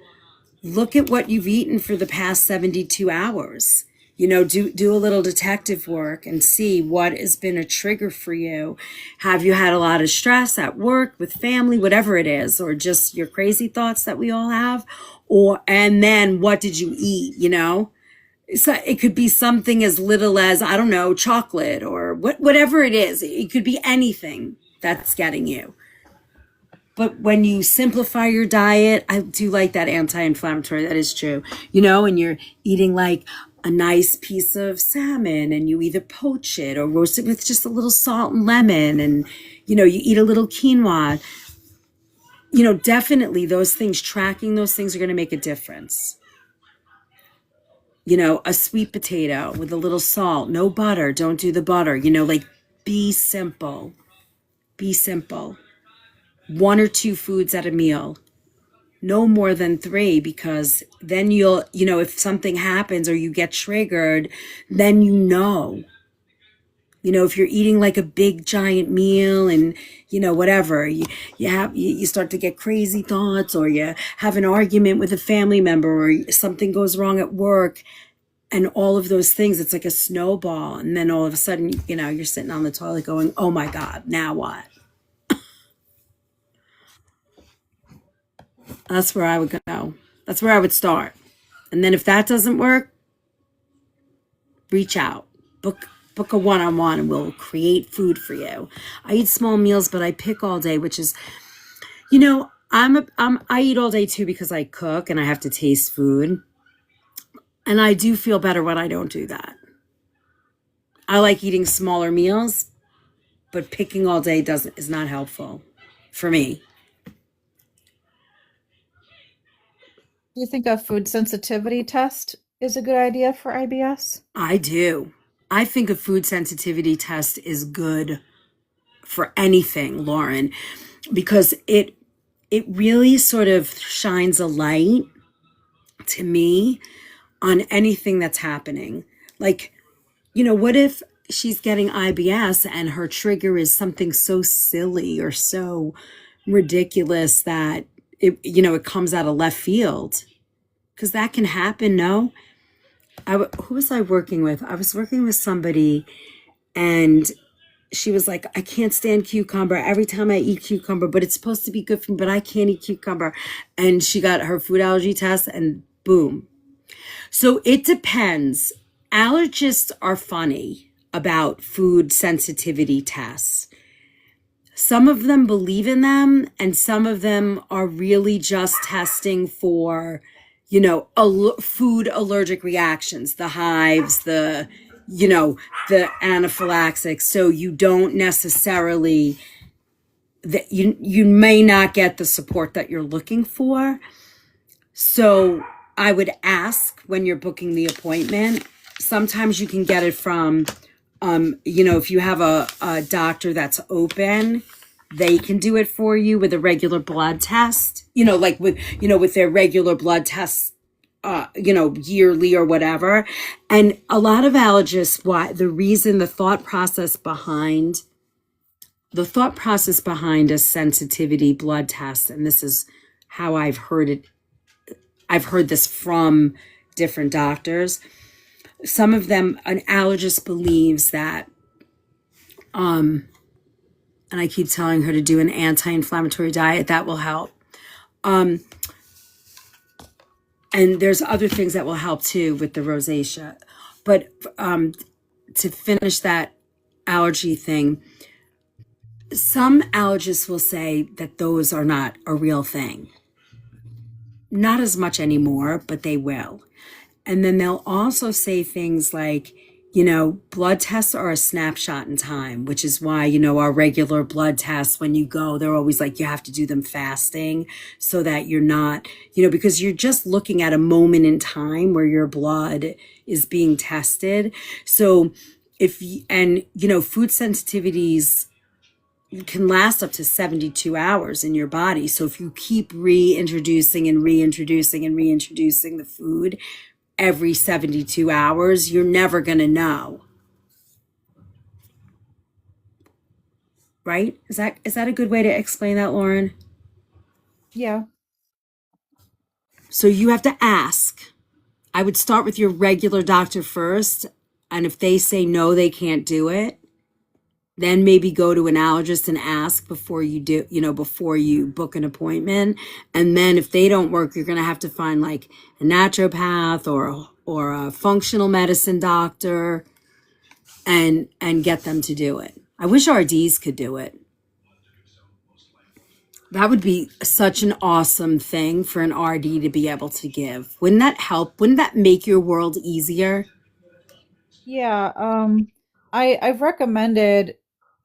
look at what you've eaten for the past 72 hours. Do a little detective work and see what has been a trigger for you. Have you had a lot of stress at work, with family, whatever it is, or just your crazy thoughts that we all have? And then what did you eat, So it could be something as little as, I don't know, chocolate or whatever it is. It could be anything that's getting you. But when you simplify your diet, I do like that anti-inflammatory. That is true. And you're eating like a nice piece of salmon and you either poach it or roast it with just a little salt and lemon and, you eat a little quinoa. Definitely tracking those things are going to make a difference. A sweet potato with a little salt, no butter, don't do the butter, be simple. Be simple. 1 or 2 foods at a meal, no more than 3, because then you'll, if something happens or you get triggered, then If you're eating like a big giant meal and, whatever, you start to get crazy thoughts, or you have an argument with a family member, or something goes wrong at work, and all of those things, it's like a snowball. And then all of a sudden, you're sitting on the toilet going, oh my God, now what? That's where I would go. That's where I would start. And then if that doesn't work, reach out. Book a one-on-one and we'll create food for you. I eat small meals, but I pick all day, which is, I eat all day too because I cook and I have to taste food. And I do feel better when I don't do that. I like eating smaller meals, but picking all day is not helpful for me.
Do you think a food sensitivity test is a good idea for IBS?
I do. I think a food sensitivity test is good for anything, Lauren, because it really sort of shines a light to me on anything that's happening. Like, what if she's getting IBS and her trigger is something so silly or so ridiculous that it comes out of left field? Because that can happen, no? Who was I working with? I was working with somebody, and she was like, I can't stand cucumber. Every time I eat cucumber, but it's supposed to be good for me, but I can't eat cucumber. And she got her food allergy test, and boom. So it depends. Allergists are funny about food sensitivity tests. Some of them believe in them, and some of them are really just testing for, food allergic reactions, the hives, the anaphylaxis. So you don't necessarily, that you may not get the support that you're looking for. So I would ask when you're booking the appointment. Sometimes you can get it from, if you have a doctor that's open, they can do it for you with a regular blood test, like with their regular blood tests, yearly or whatever. And a lot of allergists, the thought process behind a sensitivity blood test, and this is how I've heard it. I've heard this from different doctors. Some of them, an allergist believes that, and I keep telling her to do an anti-inflammatory diet, that will help. And there's other things that will help too with the rosacea. But to finish that allergy thing, some allergists will say that those are not a real thing. Not as much anymore, but they will. And then they'll also say things like, blood tests are a snapshot in time, which is why, our regular blood tests, when you go, they're always like, you have to do them fasting so that you're not, because you're just looking at a moment in time where your blood is being tested. So food sensitivities can last up to 72 hours in your body. So if you keep reintroducing the food every 72 hours, you're never going to know. Right? Is that a good way to explain that, Lauren?
Yeah.
So you have to ask. I would start with your regular doctor first. And if they say no, they can't do it, then maybe go to an allergist and ask before you book an appointment. And then if they don't work, you're going to have to find like a naturopath or a functional medicine doctor and get them to do it. I wish RDs could do it. That would be such an awesome thing for an RD to be able to give. Wouldn't that help? Wouldn't that make your world easier?
Yeah. I've recommended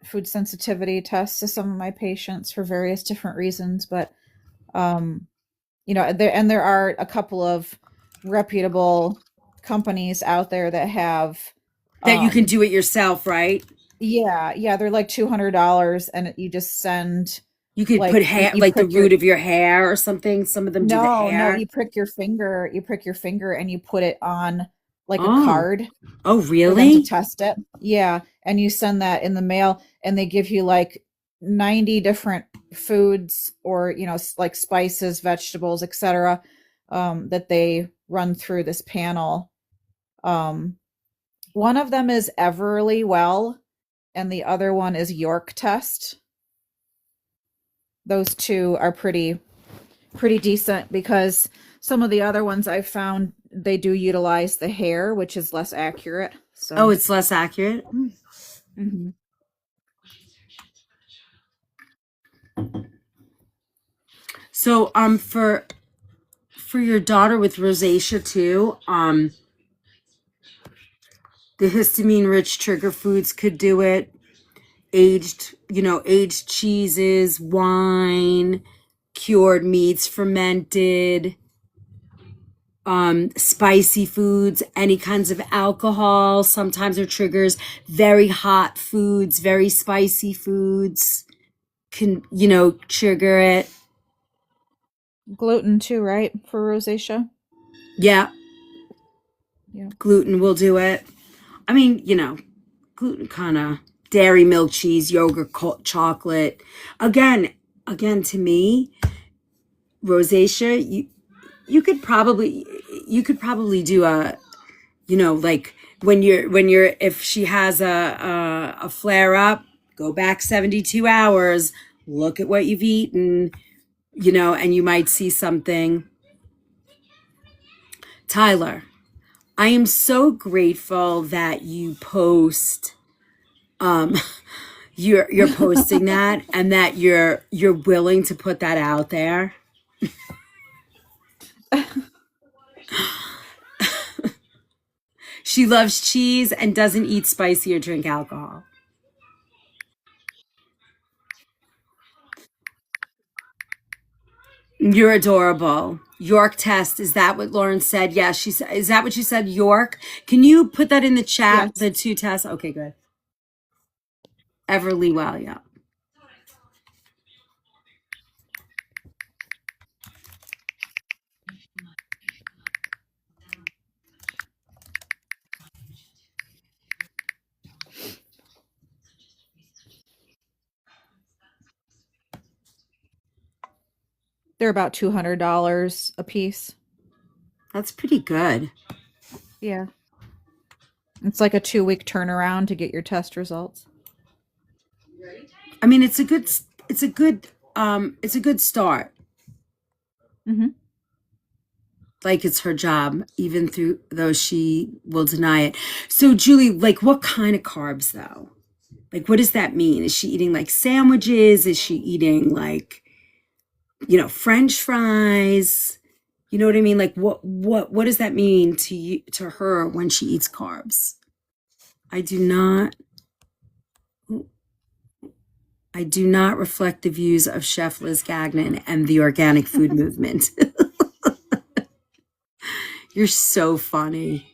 food sensitivity tests to some of my patients for various different reasons, but there are a couple of reputable companies out there that have
That you can do it yourself, right?
Yeah, they're like $200, and you just send.
You could put hair, like the root of your hair or something. Some of them do the hair.
No, you prick your finger and you put it on like a
Oh.
card
Oh,
for them to
really?
test it. Yeah, and you send that in the mail, and they give you like 90 different foods, or like spices, vegetables, etc., that they run through this panel. One of them is Everly Well, and the other one is York Test. Those two are pretty decent, because some of the other ones I've found, they do utilize the hair, which is less accurate. So
Oh, it's less accurate.
mhm.
So, for your daughter with rosacea too, the histamine-rich trigger foods could do it. Aged cheeses, wine, cured meats, fermented, spicy foods, any kinds of alcohol. Sometimes it triggers very hot foods, very spicy foods can, trigger it.
Gluten too, right? For rosacea.
Yeah,
Yeah.
gluten will do it. I mean, gluten kind of dairy, milk, cheese, yogurt, chocolate. Again, to me, rosacea, you could probably do a, like when you're if she has a flare up, go back 72 hours, look at what you've eaten, and you might see something. Tyler, I am so grateful that you post you're posting that, and that you're willing to put that out there. She loves cheese and doesn't eat spicy or drink alcohol. You're adorable. York test. Is that what Lauren said? Yeah, she said. Is that what you said? York. Can you put that in the chat?
Yes.
The two tests. Okay, good. Everly Well. Yeah.
They're about $200 a piece.
That's pretty good.
Yeah. It's like a 2-week turnaround to get your test results.
I mean, it's a good start.
Mm-hmm.
Like it's her job, even though she will deny it. So, Julie, like, what kind of carbs though? Like, what does that mean? Is she eating like sandwiches? Is she eating like, French fries? You know what I mean? Like, what does that mean to you, to her, when she eats carbs? I do not. I do not reflect the views of Chef Liz Gagnon and the organic food movement. You're so funny.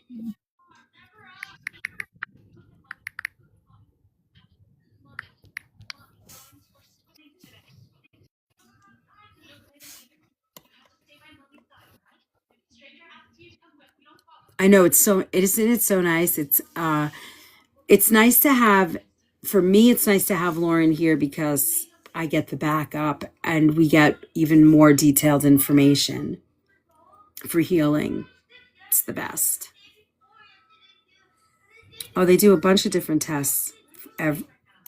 I know isn't it so nice? It's nice to have, for me, it's nice to have Lauren here, because I get the backup and we get even more detailed information for healing. It's the best. Oh, they do a bunch of different tests.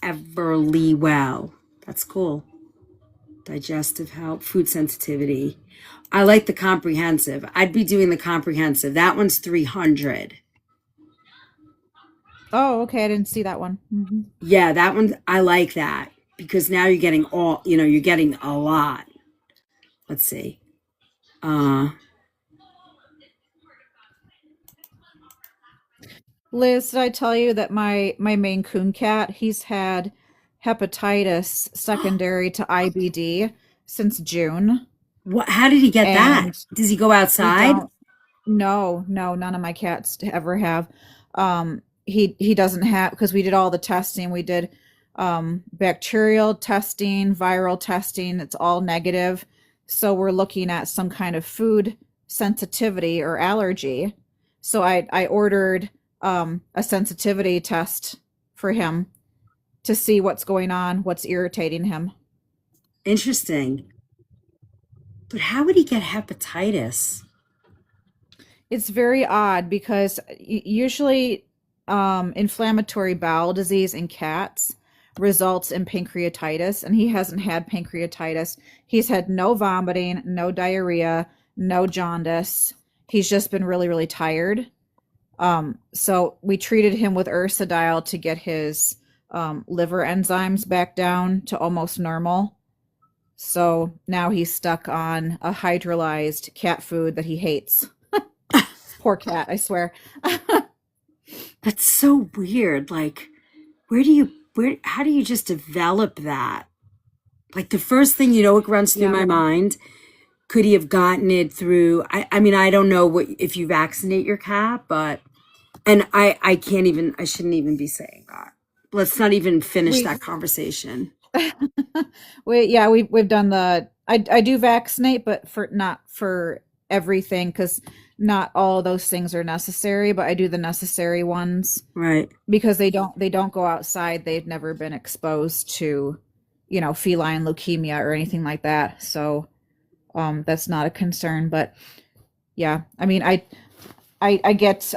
Everly Well. That's cool. Digestive health, food sensitivity. I like the comprehensive. I'd be doing the comprehensive. That one's 300.
Oh, okay. I didn't see that one. Mm-hmm.
Yeah, that one, I like that, because now you're getting you're getting a lot. Let's see.
Liz, did I tell you that my Maine Coon cat, he's had hepatitis secondary to IBD since June,
How did he get that?
and
Does he go
we
outside?
don't. No, no, none of my cats ever have. He doesn't have, because we did all the testing. We did bacterial testing, viral testing. It's all negative. So we're looking at some kind of food sensitivity or allergy. So I ordered a sensitivity test for him to see what's going on, what's irritating him.
Interesting. But how would he get hepatitis?
It's very odd because usually inflammatory bowel disease in cats results in pancreatitis, and he hasn't had pancreatitis. He's had no vomiting, no diarrhea, no jaundice. He's just been really, really tired. So we treated him with ursidile to get his liver enzymes back down to almost normal. So now he's stuck on a hydrolyzed cat food that he hates. Poor cat, I swear.
That's so weird. Like, how do you just develop that? Like, the first thing, what runs through
Yeah.
my mind, could he have gotten it through, I mean, I don't know if you vaccinate your cat, but, and I shouldn't even be saying that. Let's not even finish
We
that conversation.
we've done I do vaccinate, but not for everything, because not all those things are necessary, but I do the necessary ones
Right.
because they don't go outside. They've never been exposed to, feline leukemia or anything like that. So that's not a concern. But yeah, I mean, I get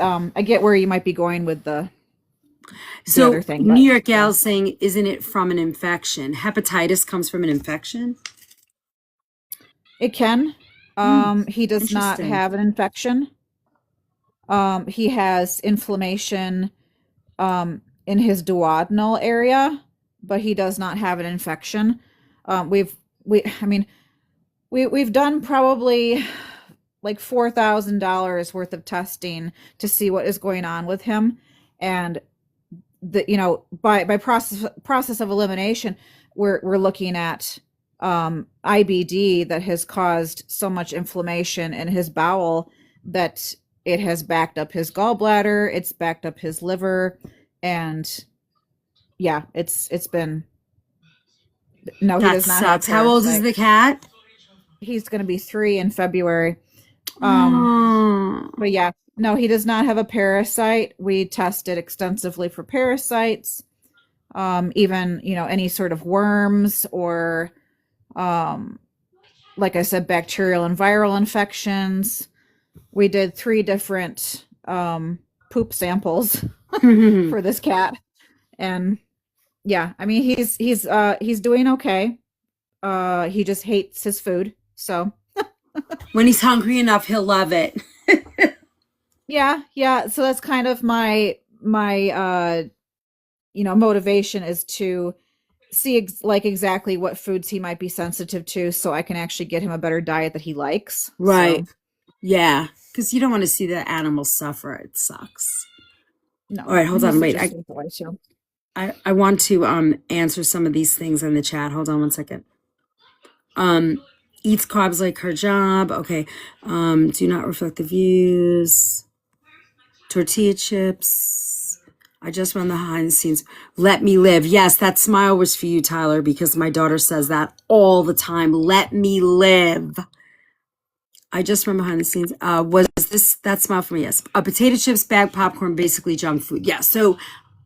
where you might be going with the
So
other thing,
New
but
York
yeah.
Gal's saying, isn't it from an infection? Hepatitis comes from an infection?
It can. He does not
Interesting.
have an infection. He has inflammation in his duodenal area, but he does not have an infection. I mean, we've done probably like $4,000 worth of testing to see what is going on with him, and by process of elimination, we're looking at IBD that has caused so much inflammation in his bowel that it has backed up his gallbladder, it's backed up his liver, and yeah, it's been no, he
That
does not have a
sucks. How old is
parasite.
the cat?
He's going to be 3 in February.
Oh,
But yeah, no, he does not have a parasite. We tested extensively for parasites, even, any sort of worms or, um, like I said, bacterial and viral infections. We did 3 different poop samples for this cat, and yeah, I mean he's doing okay. He just hates his food, so
when he's hungry enough, he'll love it.
yeah. So that's kind of my motivation is to see exactly what foods he might be sensitive to, so I can actually get him a better diet that he likes.
Right.
So,
Yeah. Because you don't want to see the animals suffer. It sucks.
no,
All right, hold
he's
on. Wait.
just a boy too.
I want to answer some of these things in the chat. Hold on one second. Eats carbs like her job. Okay. Do not reflect the views. Tortilla chips. I just run the behind the scenes. Let me live. Yes, that smile was for you, Tyler, because my daughter says that all the time. Let me live. I just run behind the scenes. Was that smile for me? Yes. Potato chips, bag popcorn, basically junk food. Yeah. So,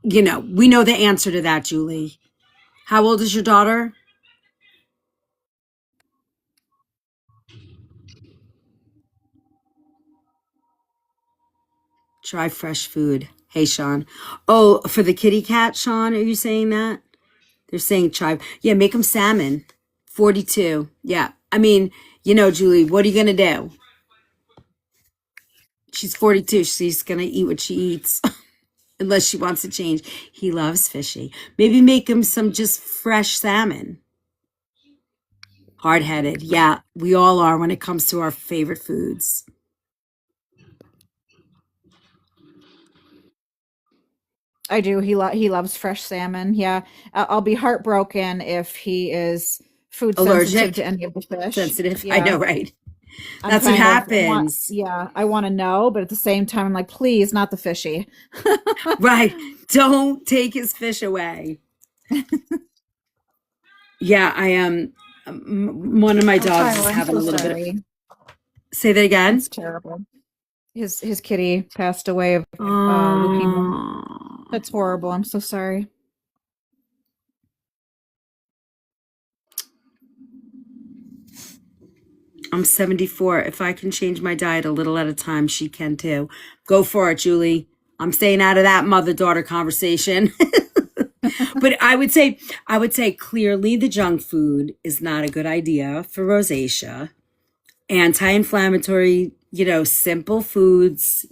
we know the answer to that, Julie. How old is your daughter? Try fresh food. Hey, Sean. Oh, for the kitty cat, Sean, are you saying that? They're saying chive. Yeah, make them salmon. 42. Yeah. I mean, Julie, what are you going to do? She's 42. She's going to eat what she eats unless she wants to change. He loves fishy. Maybe make him some just fresh salmon. Hard-headed. Yeah, we all are when it comes to our favorite foods.
I do. He loves fresh salmon. Yeah, I'll be heartbroken if he is food sensitive to
Allergic?
any of the fish.
Sensitive? I
Yeah,
know, right?
I'm
That's what
kind of
happens.
I want to know, but at the same time, I'm like, please, not the fishy.
Right. Don't take his fish away. Yeah, I am. One of my
Oh,
dogs is
Tyler, I'm
having
so
a little bit of.
sorry.
Say that again.
That's terrible. His kitty passed away of leukemia.
Oh,
That's horrible. I'm so sorry.
I'm 74. If I can change my diet a little at a time, she can too. Go for it, Julie. I'm staying out of that mother-daughter conversation. But I would say clearly the junk food is not a good idea for rosacea. Anti-inflammatory, simple foods.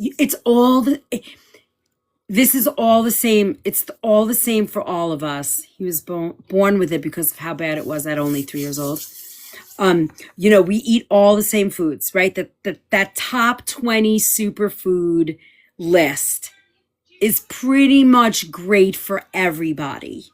This is all the same. It's all the same for all of us. He was born with it because of how bad it was at only 3 years old. We eat all the same foods, right? That top 20 superfood list is pretty much great for everybody.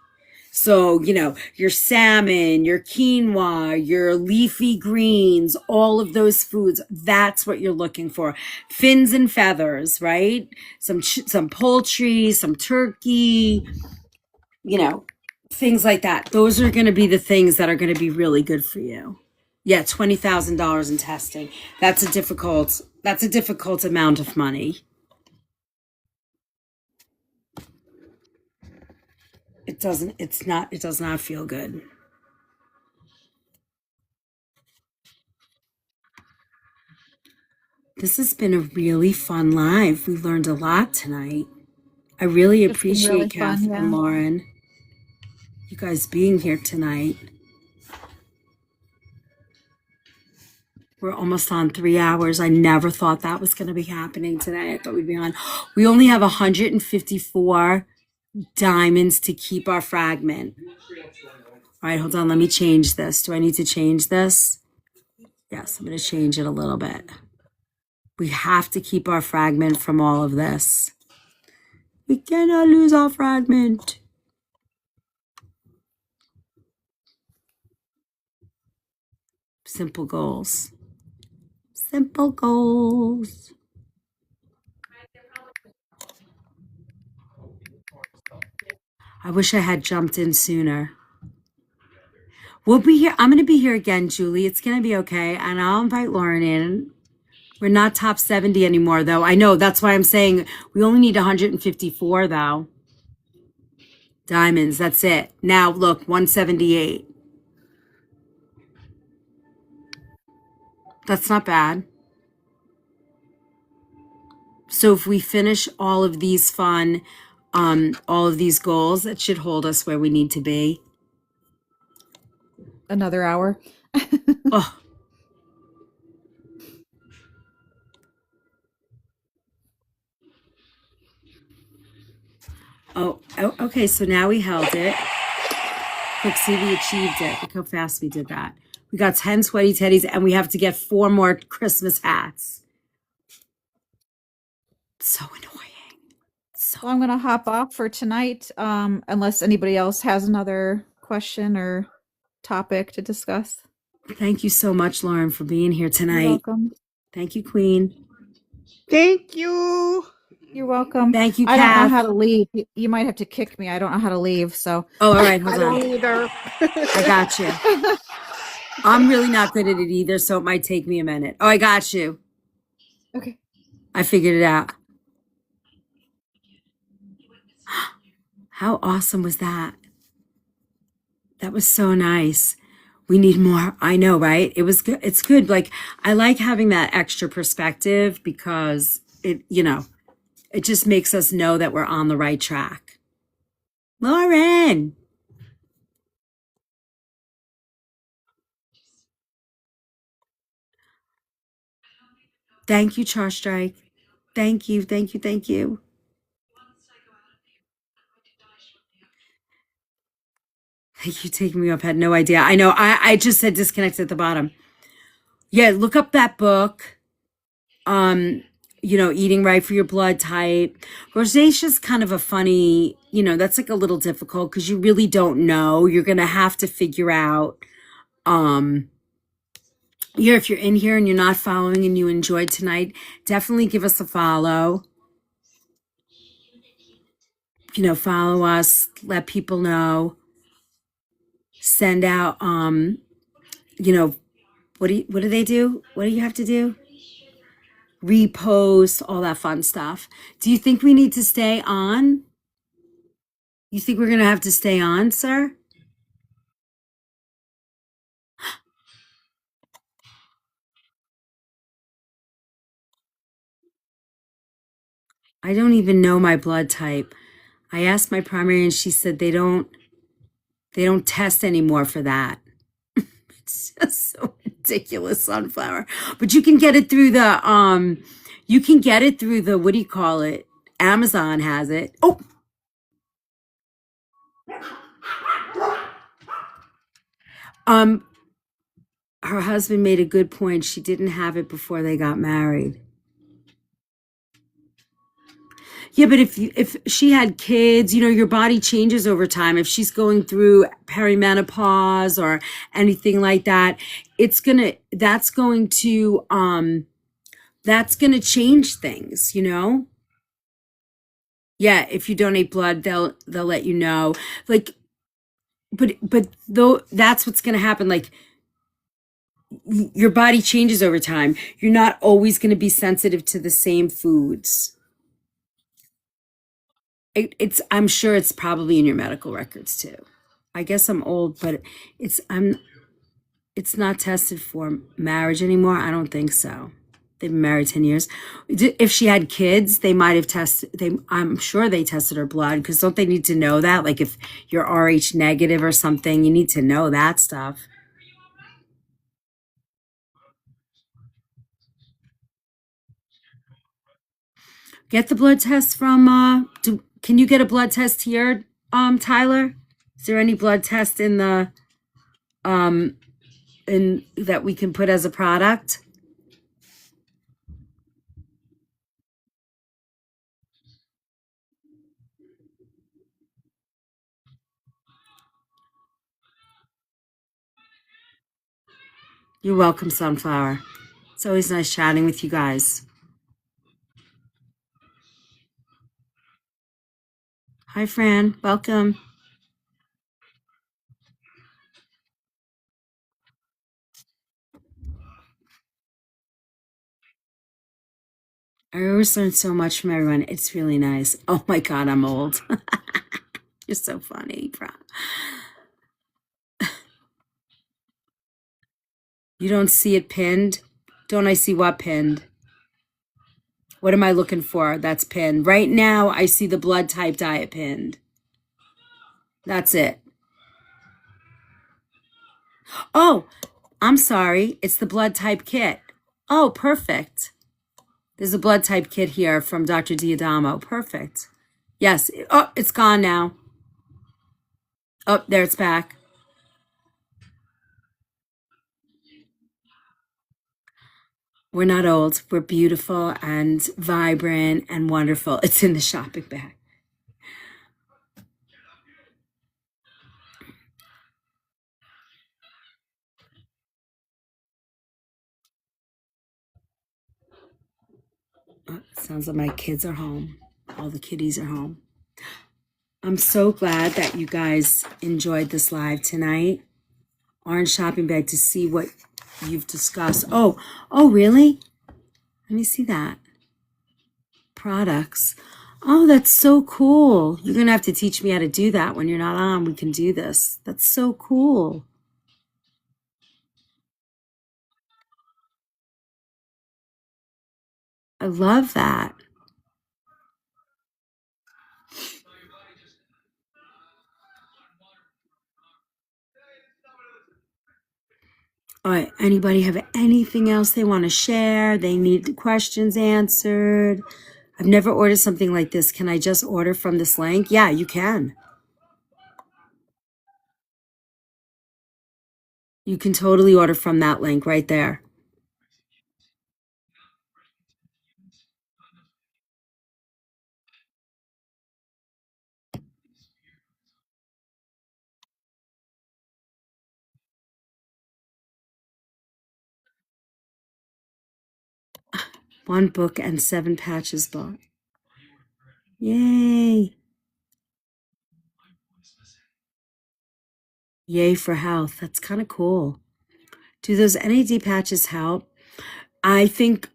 So, your salmon, your quinoa, your leafy greens, all of those foods, that's what you're looking for. Fins and feathers, right? Some poultry, some turkey, things like that. Those are going to be the things that are going to be really good for you. Yeah, $20,000 in testing. That's a difficult amount of money. It does not feel good. This has been a really fun live. We learned a lot tonight. I really
It's been really
appreciate
fun,
Kath and
yeah.
Lauren, you guys being here tonight. We're almost on 3 hours. I never thought that was going to be happening today. I thought we'd be on. We only have 154 diamonds to keep our fragment. All right, hold on. Let me change this. Do I need to change this? Yes, I'm going to change it a little bit. We have to keep our fragment from all of this. We cannot lose our fragment. Simple goals. Simple goals. I wish I had jumped in sooner. We'll be here. I'm going to be here again, Julie. It's going to be okay. And I'll invite Lauren in. We're not top 70 anymore, though. I know. That's why I'm saying we only need 154, though. Diamonds. That's it. Now, look, 178. That's not bad. So if we finish all of these all of these goals, that should hold us where we need to be.
Another hour.
Oh. Oh, okay. So now we held it. Look, see, we achieved it. Look how fast we did that. We got 10 sweaty teddies, and we have to get 4 more Christmas hats. So annoying.
So I'm going to hop off for tonight, unless anybody else has another question or topic to discuss.
Thank you so much, Lauren, for being here tonight.
You're welcome.
Thank you, Queen.
Thank you.
You're welcome.
Thank you,
I don't know
Kath.
how to leave. You might have to kick me. I don't know how to leave. So.
Oh, all right. Hold
I
on.
don't either.
I got you. I'm really not good at it either, so it might take me a minute. Oh, I got you.
Okay.
I figured it out. How awesome was that? That was so nice. We need more. I know, right? It was good. It's good. Like, I like having that extra perspective because it just makes us know that we're on the right track. Lauren. Thank you, Char Strike. Thank you. Thank you. Thank you. Thank you taking me up. Had no idea. I know. I just said disconnect at the bottom. Yeah, look up that book. Eating right for your blood type. Rosacea is kind of a funny, that's like a little difficult because you really don't know. You're gonna have to figure out. If you're in here and you're not following and you enjoyed tonight, definitely give us a follow. Follow us. Let people know. Send out. What do they do? What do you have to do? repost, all that fun stuff. Do you think we need to stay on? You think we're going to have to stay on, sir? I don't even know my blood type. I asked my primary and she said they don't test anymore for that. It's just so ridiculous, Sunflower. But you can get it through the what do you call it? Amazon has it. Oh, um her husband made a good point. She didn't have it before they got married. Yeah, but if she had kids, your body changes over time. If she's going through perimenopause or anything like that, that's going to change things. Yeah, if you donate blood, they'll let you know. Like, but though that's what's going to happen. Like, your body changes over time. You're not always going to be sensitive to the same foods. I'm sure it's probably in your medical records too. I guess I'm old, but it's not tested for marriage anymore. I don't think so. They've been married 10 years. If she had kids, they might have I'm sure they tested her blood, because don't they need to know that? Like if you're Rh negative or something, you need to know that stuff. Get the blood test from, can you get a blood test here, Tyler? Is there any blood test um, in that we can put as a product? You're welcome, Sunflower. It's always nice chatting with you guys. Hi, Fran. Welcome. I always learn so much from everyone. It's really nice. Oh my God, I'm old. You're so funny, bro. You don't see it pinned? Don't I see what pinned? What am I looking for? That's pinned. Right now, I see the blood type diet pinned. That's it. Oh, I'm sorry. It's the blood type kit. Oh, perfect. There's a blood type kit here from Dr. Diadamo. Perfect. Yes. Oh, it's gone now. Oh, there it's back. We're not old. We're beautiful and vibrant and wonderful. It's in the shopping bag. Oh, sounds like my kids are home. All the kitties are home. I'm so glad that you guys enjoyed this live tonight. Orange shopping bag to see what you've discussed. Oh, really? Let me see that. Products. Oh, that's so cool. You're going to have to teach me how to do that when you're not on. We can do this. That's so cool. I love that. All right, anybody have anything else they want to share? They need questions answered. I've never ordered something like this. Can I just order from this link? Yeah, you can. You can totally order from that link right there. One book and 7 patches bought. Yay. Yay for health. That's kind of cool. Do those NAD patches help? I think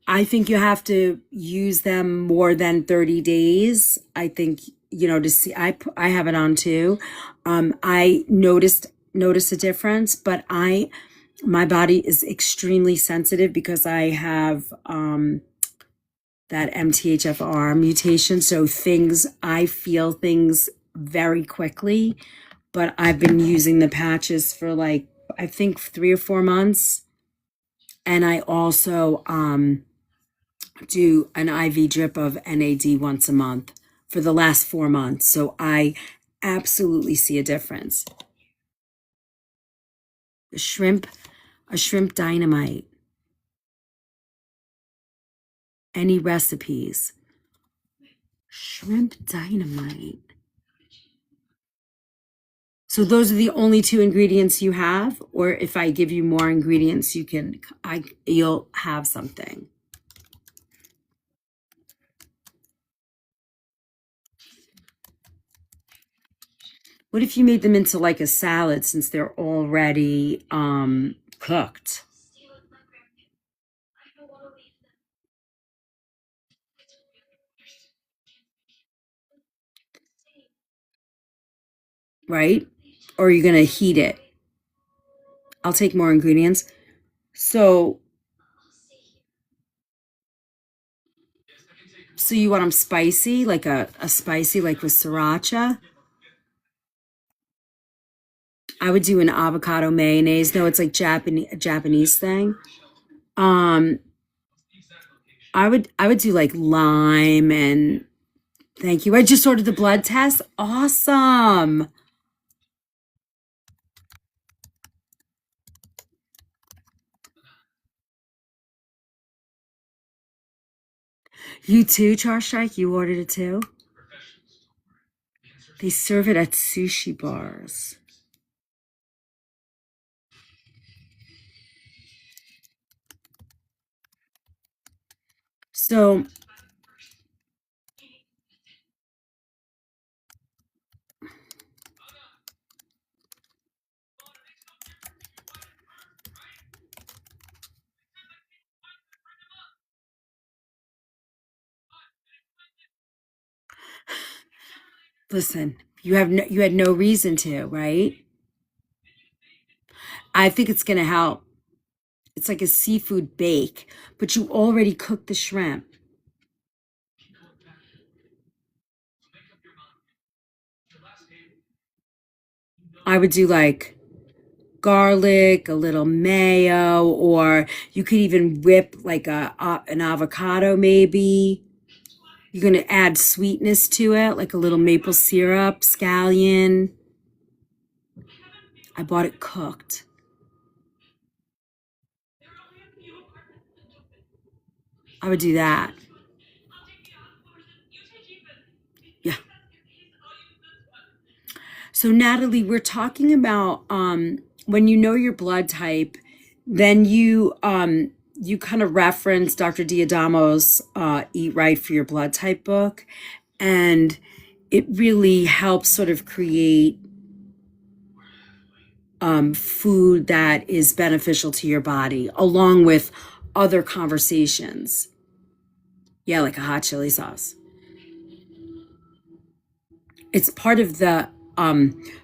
you have to use them more than 30 days. I think, to see I have it on too. I noticed a difference, but my body is extremely sensitive because I have that MTHFR mutation. So I feel things very quickly, but I've been using the patches for like, I think 3 or 4 months. And I also do an IV drip of NAD once a month for the last 4 months. So I absolutely see a difference. A shrimp dynamite. Any recipes? Shrimp dynamite. So those are the only 2 ingredients you have, or if I give you more ingredients, you'll have something. What if you made them into like a salad since they're already cooked? Right? Or are you going to heat it? I'll take more ingredients. So you want them spicy, like a spicy, like with sriracha? I would do an avocado mayonnaise. No, it's like a Japanese thing. Um, I would do like lime and thank you. I just ordered the blood test. Awesome. You too, Charstrike? You ordered it too? They serve it at sushi bars. So listen, you had no reason to, right? I think it's gonna help. It's like a seafood bake, but you already cooked the shrimp. I would do like garlic, a little mayo, or you could even whip like an avocado maybe. You're going to add sweetness to it, like a little maple syrup, scallion. I bought it cooked. I would do that. Yeah. So Natalie, we're talking about when you know your blood type, then you kind of reference Dr. Diadamo's Eat Right for Your Blood Type book, and it really helps sort of create food that is beneficial to your body, along with other conversations. Yeah, like a hot chili sauce. It's part of the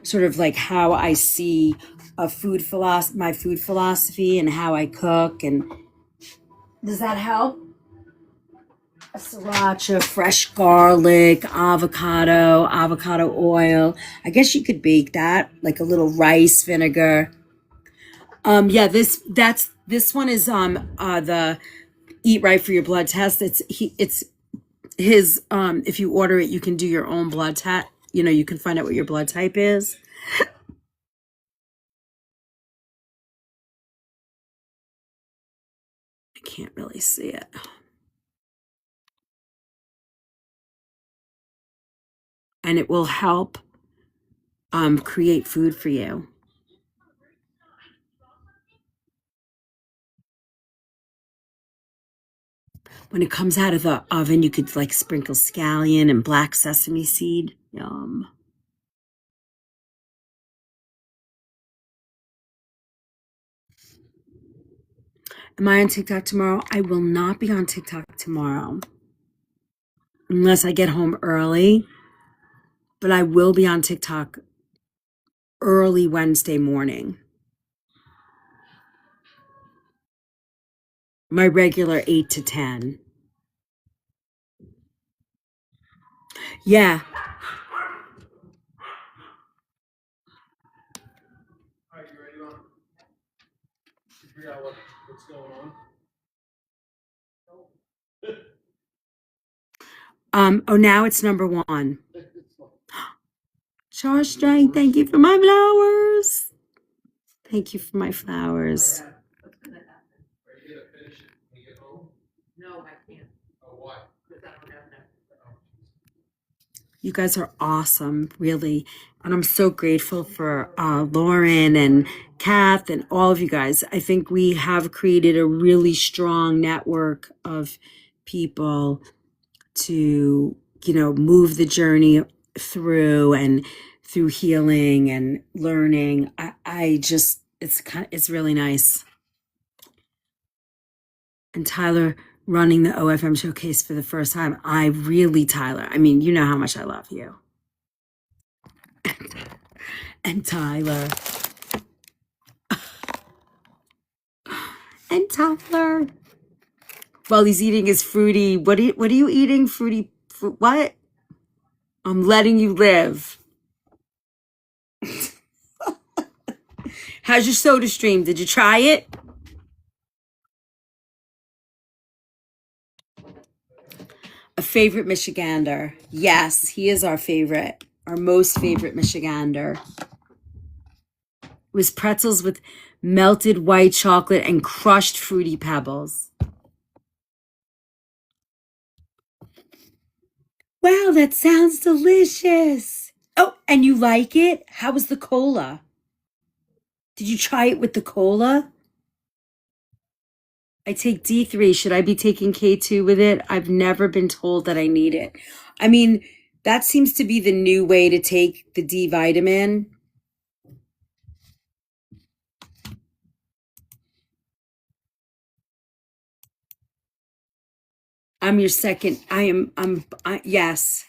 sort of like how I see my food philosophy and how I cook. And does that help? Sriracha, fresh garlic, avocado oil. I guess you could bake that, like a little rice vinegar. Yeah, this one is the Eat Right for Your Blood test. It's his if you order it, you can do your own blood test. You can find out what your blood type is. I can't really see it. And it will help create food for you. When it comes out of the oven, you could like sprinkle scallion and black sesame seed. Yum. Am I on TikTok tomorrow? I will not be on TikTok tomorrow unless I get home early, but I will be on TikTok early Wednesday morning. My regular 8 to 10. Yeah.
All right, you ready, Mom? To figure out what's going on?
Oh, now it's number 1. Josh Strang, thank you for my flowers. Thank you for my flowers.
What's gonna happen?
Are you gonna finish it when you get home?
No, I can't,
Oh, why?
because I don't have enough.
You guys are awesome, really. And I'm so grateful for Lauren and Kath and all of you guys. I think we have created a really strong network of people to, move the journey through and through healing and learning. I just, it's really nice. And Tyler running the OFM showcase for the first time. Tyler, I mean, you know how much I love you. And Tyler. And Tyler. While he's eating his fruity, what are you eating? Fruity, what? I'm letting you live. How's your soda stream? Did you try it? A favorite Michigander. Yes, he is our favorite. Our most favorite Michigander. It was pretzels with melted white chocolate and crushed fruity pebbles. Wow, that sounds delicious. Oh, and you like it? How was the cola? Did you try it with the cola? I take D3. Should I be taking K2 with it? I've never been told that I need it. I mean, that seems to be the new way to take the D vitamin. I'm your second. Yes.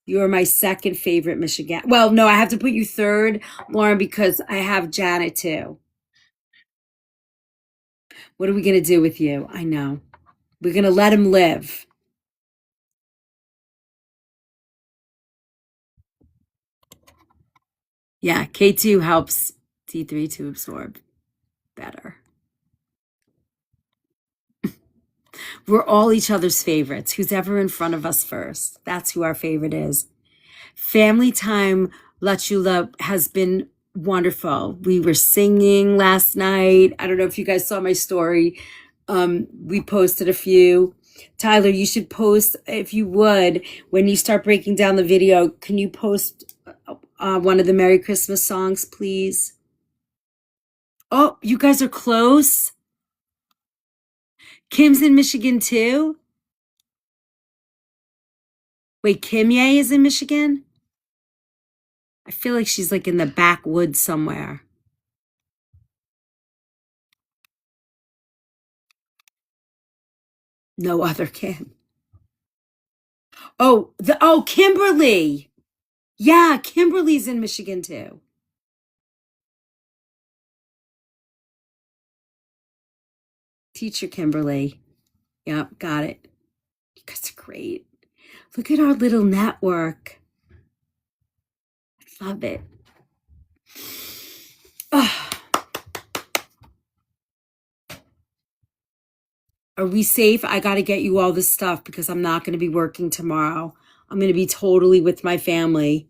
You are my second favorite Michigan. Well, no, I have to put you third, Lauren, because I have Janet too. What are we going to do with you? I know. We're going to let him live. Yeah, K2 helps D3 to absorb better. We're all each other's favorites. Who's ever in front of us first. That's who our favorite is. Family time, La Chula, has been wonderful. We were singing last night. I don't know if you guys saw my story. We posted a few. Tyler, you should post, if you would, when you start breaking down the video, can you post one of the Merry Christmas songs, please? Oh, you guys are close. Kim's in Michigan too? Wait, Kim Ye is in Michigan? I feel like she's like in the backwoods somewhere. No other Kim. Kimberly. Yeah, Kimberly's in Michigan too. Teacher Kimberly. Yep, got it. You guys are great. Look at our little network. I love it. Oh. Are we safe? I got to get you all this stuff because I'm not going to be working tomorrow. I'm going to be totally with my family.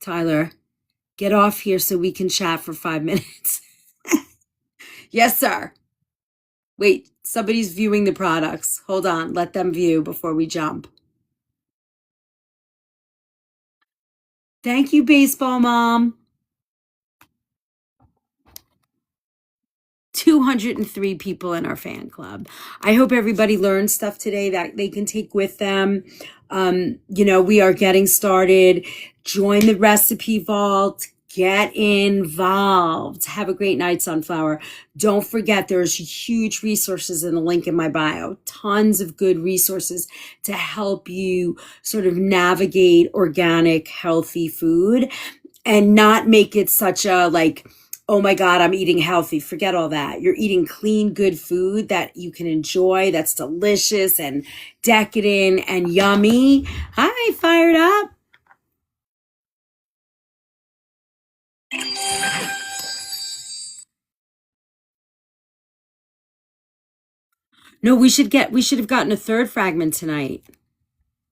Tyler, get off here so we can chat for 5 minutes. Yes, sir. Wait, somebody's viewing the products. Hold on. Let them view before we jump. Thank you, baseball mom. 203 people in our fan club. I hope everybody learned stuff today that they can take with them. We are getting started. Join the recipe vault. Get involved. Have a great night, Sunflower. Don't forget, there's huge resources in the link in my bio. Tons of good resources to help you sort of navigate organic, healthy food and not make it such a like, oh my God, I'm eating healthy. Forget all that. You're eating clean, good food that you can enjoy, that's delicious and decadent and yummy. Hi, fired up. No, we should have gotten a third fragment tonight,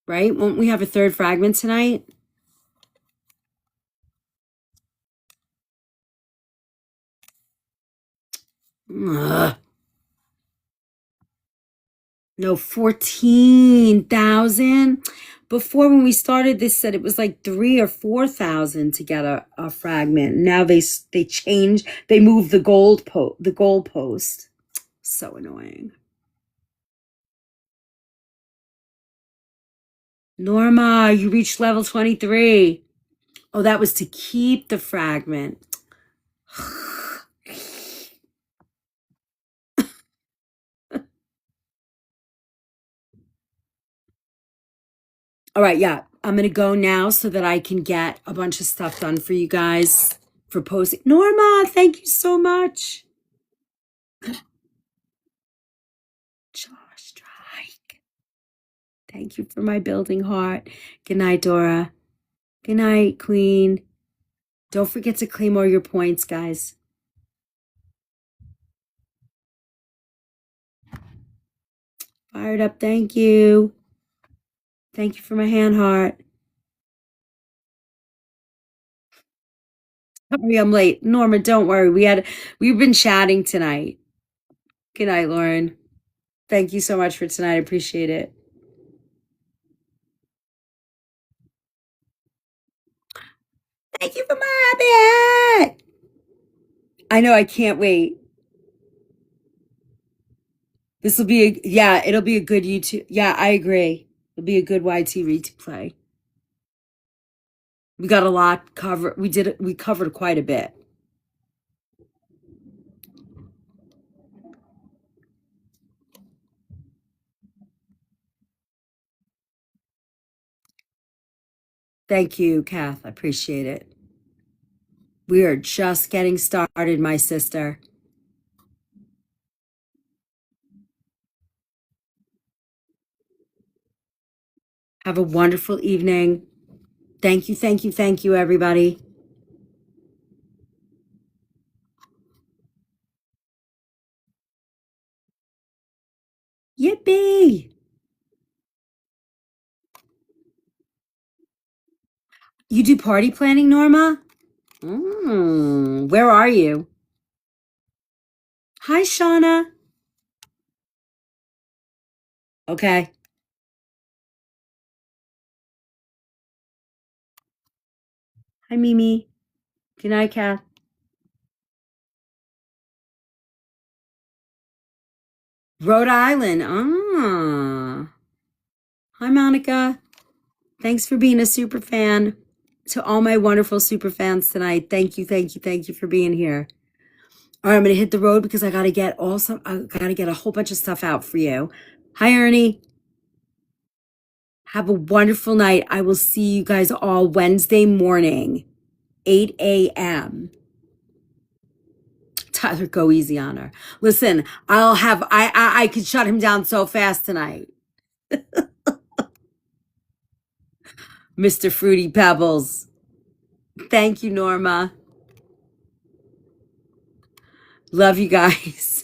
right? Won't we have a third fragment tonight? Ugh. No, 14,000. Before when we started, this said it was like 3 or 4,000 to get a fragment. Now they changed, they moved the goalpost. So annoying. Norma, you reached level 23. Oh, that was to keep the fragment. All right, yeah. I'm going to go now so that I can get a bunch of stuff done for you guys for posting. Norma, thank you so much. Josh Strike. Thank you for my building heart. Good night, Dora. Good night, Queen. Don't forget to claim all your points, guys. Fired up, thank you. Thank you for my hand heart. Sorry I'm late. Norma, don't worry. We've been chatting tonight. Good night, Lauren. Thank you so much for tonight. I appreciate it. Thank you for my habit. I know, I can't wait. This will be it'll be a good YouTube. Yeah, I agree. It'll be a good YT replay. We got a lot covered. We covered quite a bit. Thank you, Kath. I appreciate it. We are just getting started, my sister. Have a wonderful evening. Thank you, everybody. Yippee! You do party planning, Norma? Where are you? Hi, Shauna. Okay. Hi, Mimi. Good night, Kath. Rhode Island. Hi, Monica. Thanks for being a super fan. To all my wonderful super fans tonight, thank you for being here. All right, I'm gonna hit the road because I gotta get a whole bunch of stuff out for you. Hi, Ernie. Have a wonderful night. I will see you guys all Wednesday morning, 8 a.m. Tyler, go easy on her. Listen, I could shut him down so fast tonight. Mr. Fruity Pebbles. Thank you, Norma. Love you guys.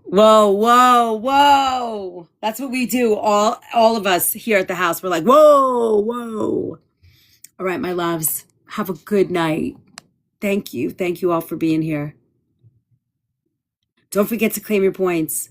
Whoa. That's what we do. All of us here at the house. We're like, whoa. All right, my loves. Have a good night. Thank you. Thank you all for being here. Don't forget to claim your points.